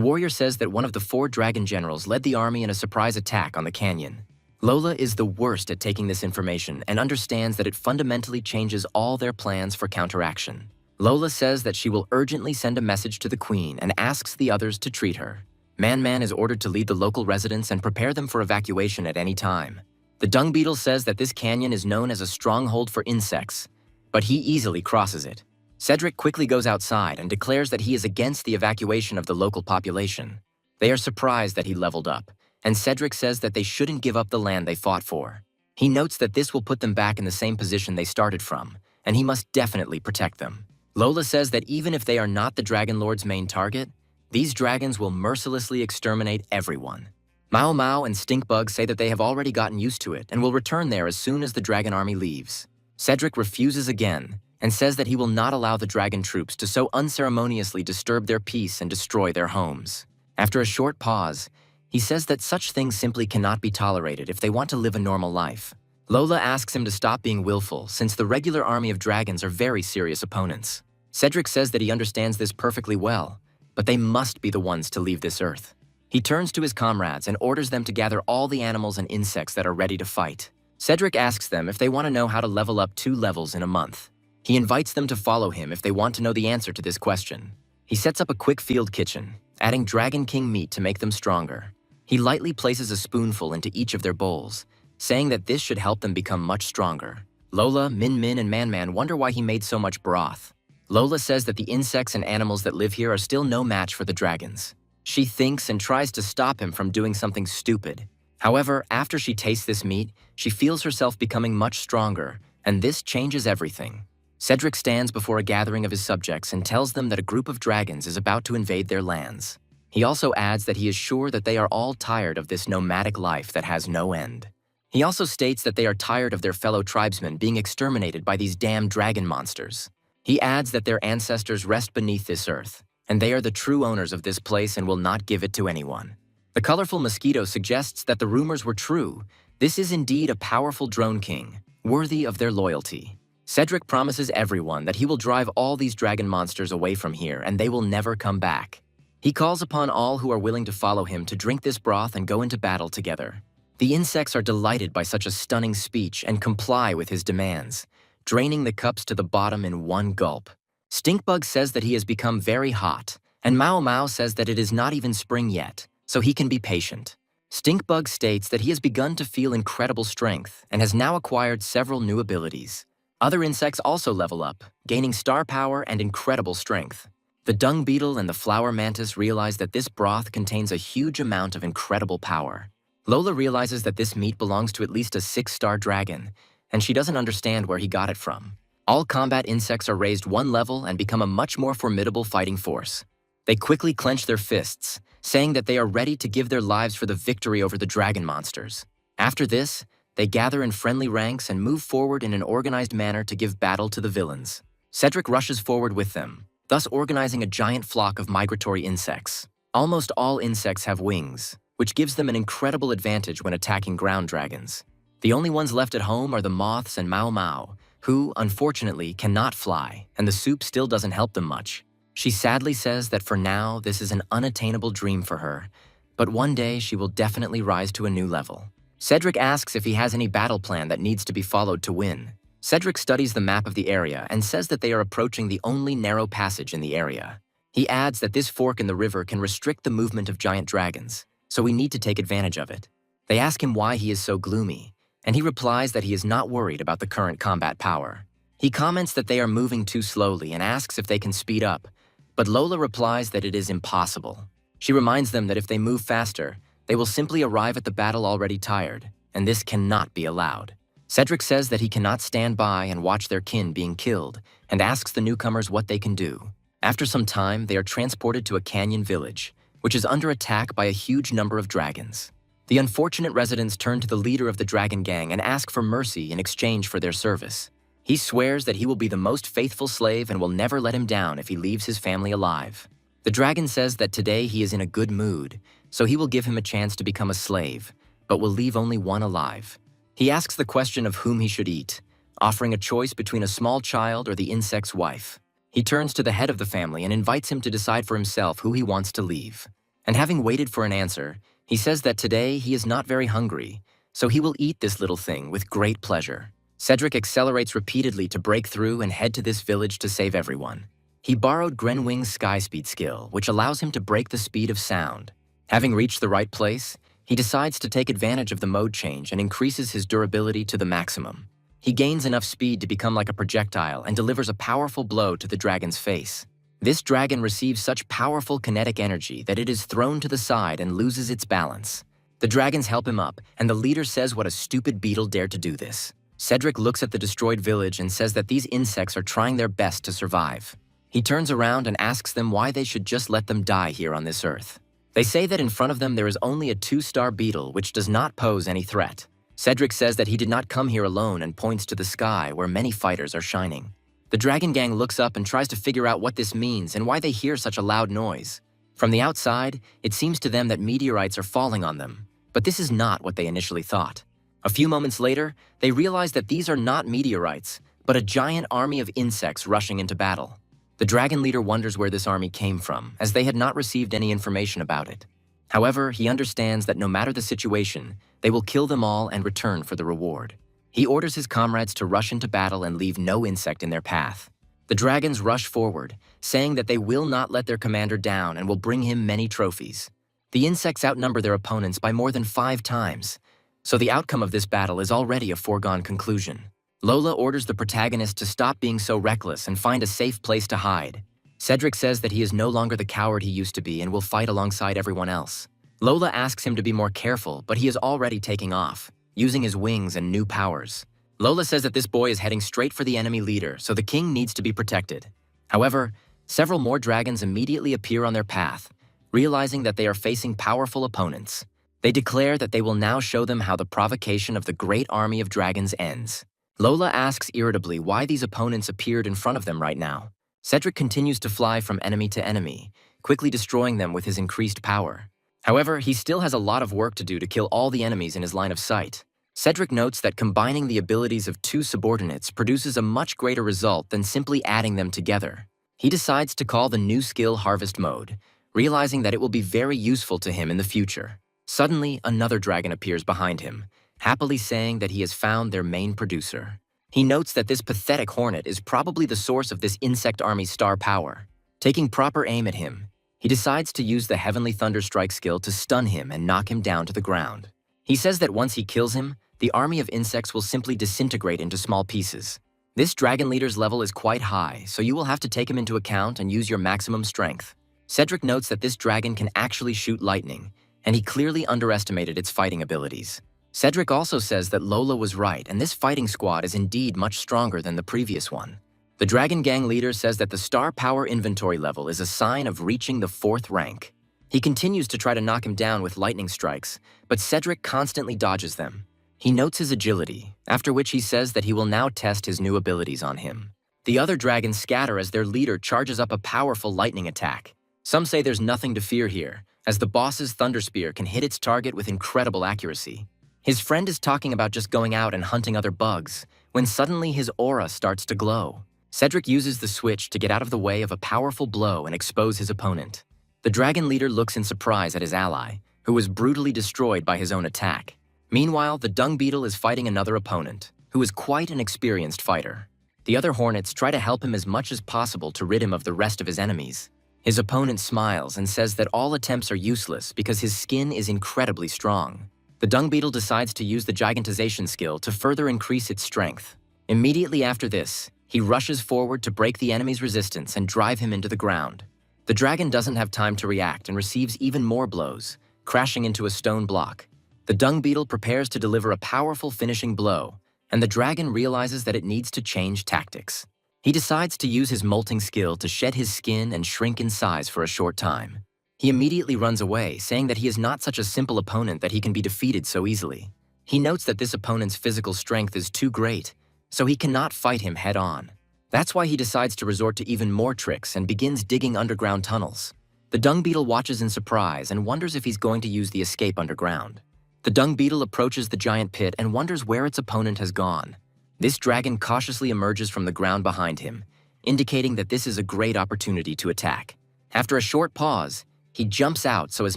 warrior says that one of the 4 dragon generals led the army in a surprise attack on the canyon. Lola is the worst at taking this information and understands that it fundamentally changes all their plans for counteraction. Lola says that she will urgently send a message to the queen and asks the others to treat her. Man is ordered to lead the local residents and prepare them for evacuation at any time. The dung beetle says that this canyon is known as a stronghold for insects, but he easily crosses it. Cedric quickly goes outside and declares that he is against the evacuation of the local population. They are surprised that he leveled up, and Cedric says that they shouldn't give up the land they fought for. He notes that this will put them back in the same position they started from, and he must definitely protect them. Lola says that even if they are not the Dragon Lord's main target, these dragons will mercilessly exterminate everyone. Mao Mao and Stinkbug say that they have already gotten used to it and will return there as soon as the dragon army leaves. Cedric refuses again and says that he will not allow the dragon troops to so unceremoniously disturb their peace and destroy their homes. After a short pause, he says that such things simply cannot be tolerated if they want to live a normal life. Lola asks him to stop being willful since the regular army of dragons are very serious opponents. Cedric says that he understands this perfectly well, but they must be the ones to leave this earth. He turns to his comrades and orders them to gather all the animals and insects that are ready to fight. Cedric asks them if they want to know how to level up 2 levels in a month. He invites them to follow him if they want to know the answer to this question. He sets up a quick field kitchen, adding Dragon King meat to make them stronger. He lightly places a spoonful into each of their bowls, saying that this should help them become much stronger. Lola, Min Min, and Man Man wonder why he made so much broth. Lola says that the insects and animals that live here are still no match for the dragons. She thinks and tries to stop him from doing something stupid. However, after she tastes this meat, she feels herself becoming much stronger, and this changes everything. Cedric stands before a gathering of his subjects and tells them that a group of dragons is about to invade their lands. He also adds that he is sure that they are all tired of this nomadic life that has no end. He also states that they are tired of their fellow tribesmen being exterminated by these damn dragon monsters. He adds that their ancestors rest beneath this earth, and they are the true owners of this place and will not give it to anyone. The colorful mosquito suggests that the rumors were true. This is indeed a powerful drone king, worthy of their loyalty. Cedric promises everyone that he will drive all these dragon monsters away from here and they will never come back. He calls upon all who are willing to follow him to drink this broth and go into battle together. The insects are delighted by such a stunning speech and comply with his demands, draining the cups to the bottom in one gulp. Stinkbug says that he has become very hot, and Mao Mao says that it is not even spring yet, so he can be patient. Stinkbug states that he has begun to feel incredible strength and has now acquired several new abilities. Other insects also level up, gaining star power and incredible strength. The dung beetle and the flower mantis realize that this broth contains a huge amount of incredible power. Lola realizes that this meat belongs to at least a 6-star dragon, and she doesn't understand where he got it from. All combat insects are raised one level and become a much more formidable fighting force. They quickly clench their fists, saying that they are ready to give their lives for the victory over the dragon monsters. After this, they gather in friendly ranks and move forward in an organized manner to give battle to the villains. Cedric rushes forward with them, thus organizing a giant flock of migratory insects. Almost all insects have wings, which gives them an incredible advantage when attacking ground dragons. The only ones left at home are the moths and Mao Mao, who, unfortunately, cannot fly, and the soup still doesn't help them much. She sadly says that for now, this is an unattainable dream for her, but one day she will definitely rise to a new level. Cedric asks if he has any battle plan that needs to be followed to win. Cedric studies the map of the area and says that they are approaching the only narrow passage in the area. He adds that this fork in the river can restrict the movement of giant dragons, so we need to take advantage of it. They ask him why he is so gloomy, and he replies that he is not worried about the current combat power. He comments that they are moving too slowly and asks if they can speed up, but Lola replies that it is impossible. She reminds them that if they move faster, they will simply arrive at the battle already tired, and this cannot be allowed. Cedric says that he cannot stand by and watch their kin being killed, and asks the newcomers what they can do. After some time, they are transported to a canyon village, which is under attack by a huge number of dragons. The unfortunate residents turn to the leader of the dragon gang and ask for mercy in exchange for their service. He swears that he will be the most faithful slave and will never let him down if he leaves his family alive. The dragon says that today he is in a good mood, so he will give him a chance to become a slave, but will leave only one alive. He asks the question of whom he should eat, offering a choice between a small child or the insect's wife. He turns to the head of the family and invites him to decide for himself who he wants to leave. And having waited for an answer, he says that today he is not very hungry, so he will eat this little thing with great pleasure. Cedric accelerates repeatedly to break through and head to this village to save everyone. He borrowed Grenwing's sky speed skill, which allows him to break the speed of sound. Having reached the right place, he decides to take advantage of the mode change and increases his durability to the maximum. He gains enough speed to become like a projectile and delivers a powerful blow to the dragon's face. This dragon receives such powerful kinetic energy that it is thrown to the side and loses its balance. The dragons help him up, and the leader says what a stupid beetle dared to do this. Cedric looks at the destroyed village and says that these insects are trying their best to survive. He turns around and asks them why they should just let them die here on this earth. They say that in front of them there is only a 2-star beetle which does not pose any threat. Cedric says that he did not come here alone and points to the sky where many fighters are shining. The dragon gang looks up and tries to figure out what this means and why they hear such a loud noise. From the outside, it seems to them that meteorites are falling on them, but this is not what they initially thought. A few moments later, they realize that these are not meteorites, but a giant army of insects rushing into battle. The dragon leader wonders where this army came from, as they had not received any information about it. However, he understands that no matter the situation, they will kill them all and return for the reward. He orders his comrades to rush into battle and leave no insect in their path. The dragons rush forward, saying that they will not let their commander down and will bring him many trophies. The insects outnumber their opponents by more than 5 times, so the outcome of this battle is already a foregone conclusion. Lola orders the protagonist to stop being so reckless and find a safe place to hide. Cedric says that he is no longer the coward he used to be and will fight alongside everyone else. Lola asks him to be more careful, but he is already taking off, using his wings and new powers. Lola says that this boy is heading straight for the enemy leader, so the king needs to be protected. However, several more dragons immediately appear on their path, realizing that they are facing powerful opponents. They declare that they will now show them how the provocation of the great army of dragons ends. Lola asks irritably why these opponents appeared in front of them right now. Cedric continues to fly from enemy to enemy, quickly destroying them with his increased power. However, he still has a lot of work to do to kill all the enemies in his line of sight. Cedric notes that combining the abilities of 2 subordinates produces a much greater result than simply adding them together. He decides to call the new skill Harvest Mode, realizing that it will be very useful to him in the future. Suddenly, another dragon appears behind him, happily saying that he has found their main producer. He notes that this pathetic hornet is probably the source of this insect army's star power. Taking proper aim at him, he decides to use the Heavenly Thunder Strike skill to stun him and knock him down to the ground. He says that once he kills him, the army of insects will simply disintegrate into small pieces. This dragon leader's level is quite high, so you will have to take him into account and use your maximum strength. Cedric notes that this dragon can actually shoot lightning, and he clearly underestimated its fighting abilities. Cedric also says that Lola was right, and this fighting squad is indeed much stronger than the previous one. The Dragon Gang leader says that the star power inventory level is a sign of reaching the 4th rank. He continues to try to knock him down with lightning strikes, but Cedric constantly dodges them. He notes his agility, after which he says that he will now test his new abilities on him. The other dragons scatter as their leader charges up a powerful lightning attack. Some say there's nothing to fear here, as the boss's Thunder Spear can hit its target with incredible accuracy. His friend is talking about just going out and hunting other bugs, when suddenly his aura starts to glow. Cedric uses the switch to get out of the way of a powerful blow and expose his opponent. The dragon leader looks in surprise at his ally, who was brutally destroyed by his own attack. Meanwhile, the dung beetle is fighting another opponent, who is quite an experienced fighter. The other hornets try to help him as much as possible to rid him of the rest of his enemies. His opponent smiles and says that all attempts are useless because his skin is incredibly strong. The dung beetle decides to use the gigantization skill to further increase its strength. Immediately after this, he rushes forward to break the enemy's resistance and drive him into the ground. The dragon doesn't have time to react and receives even more blows, crashing into a stone block. The dung beetle prepares to deliver a powerful finishing blow, and the dragon realizes that it needs to change tactics. He decides to use his molting skill to shed his skin and shrink in size for a short time. He immediately runs away, saying that he is not such a simple opponent that he can be defeated so easily. He notes that this opponent's physical strength is too great, so he cannot fight him head-on. That's why he decides to resort to even more tricks and begins digging underground tunnels. The dung beetle watches in surprise and wonders if he's going to use the escape underground. The dung beetle approaches the giant pit and wonders where its opponent has gone. This dragon cautiously emerges from the ground behind him, indicating that this is a great opportunity to attack. After a short pause, he jumps out so as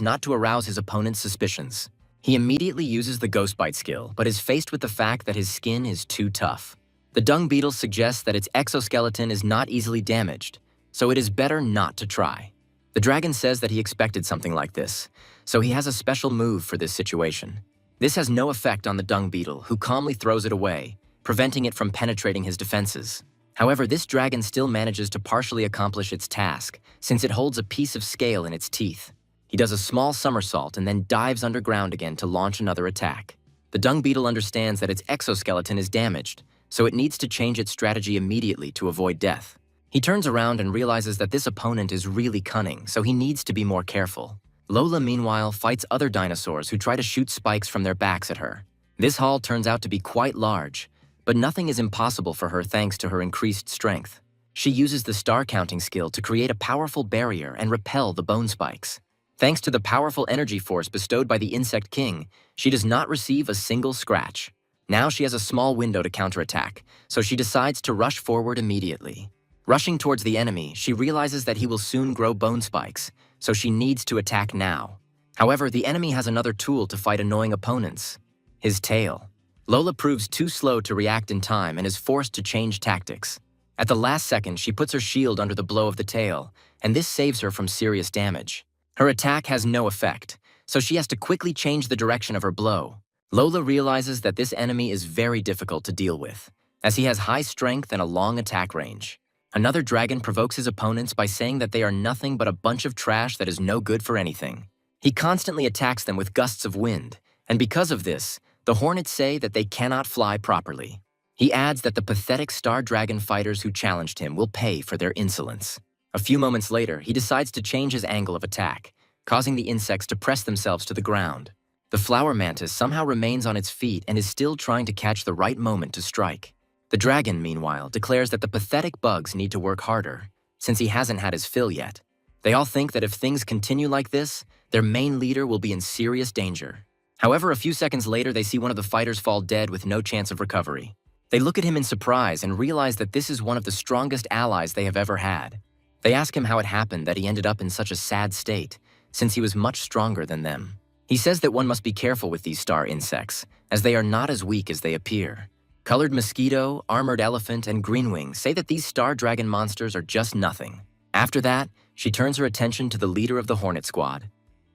not to arouse his opponent's suspicions. He immediately uses the ghost bite skill, but is faced with the fact that his skin is too tough. The dung beetle suggests that its exoskeleton is not easily damaged, so it is better not to try. The dragon says that he expected something like this, so he has a special move for this situation. This has no effect on the dung beetle, who calmly throws it away, preventing it from penetrating his defenses. However, this dragon still manages to partially accomplish its task, since it holds a piece of scale in its teeth. He does a small somersault and then dives underground again to launch another attack. The dung beetle understands that its exoskeleton is damaged, so it needs to change its strategy immediately to avoid death. He turns around and realizes that this opponent is really cunning, so he needs to be more careful. Lola, meanwhile, fights other dinosaurs who try to shoot spikes from their backs at her. This haul turns out to be quite large, but nothing is impossible for her thanks to her increased strength. She uses the star counting skill to create a powerful barrier and repel the bone spikes. Thanks to the powerful energy force bestowed by the Insect King, she does not receive a single scratch. Now she has a small window to counterattack, so she decides to rush forward immediately. Rushing towards the enemy, she realizes that he will soon grow bone spikes, so she needs to attack now. However, the enemy has another tool to fight annoying opponents: his tail. Lola proves too slow to react in time and is forced to change tactics. At the last second, she puts her shield under the blow of the tail, and this saves her from serious damage. Her attack has no effect, so she has to quickly change the direction of her blow. Lola realizes that this enemy is very difficult to deal with, as he has high strength and a long attack range. Another dragon provokes his opponents by saying that they are nothing but a bunch of trash that is no good for anything. He constantly attacks them with gusts of wind, and because of this, the hornets say that they cannot fly properly. He adds that the pathetic star dragon fighters who challenged him will pay for their insolence. A few moments later, he decides to change his angle of attack, causing the insects to press themselves to the ground. The flower mantis somehow remains on its feet and is still trying to catch the right moment to strike. The dragon, meanwhile, declares that the pathetic bugs need to work harder, since he hasn't had his fill yet. They all think that if things continue like this, their main leader will be in serious danger. However, a few seconds later, they see one of the fighters fall dead with no chance of recovery. They look at him in surprise and realize that this is one of the strongest allies they have ever had. They ask him how it happened that he ended up in such a sad state, since he was much stronger than them. He says that one must be careful with these star insects, as they are not as weak as they appear. Colored mosquito, armored elephant, and greenwing say that these star dragon monsters are just nothing. After that, she turns her attention to the leader of the Hornet Squad,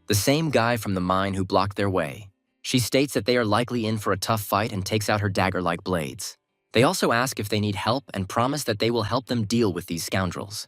the same guy from the mine who blocked their way. She states that they are likely in for a tough fight and takes out her dagger-like blades. They also ask if they need help and promise that they will help them deal with these scoundrels.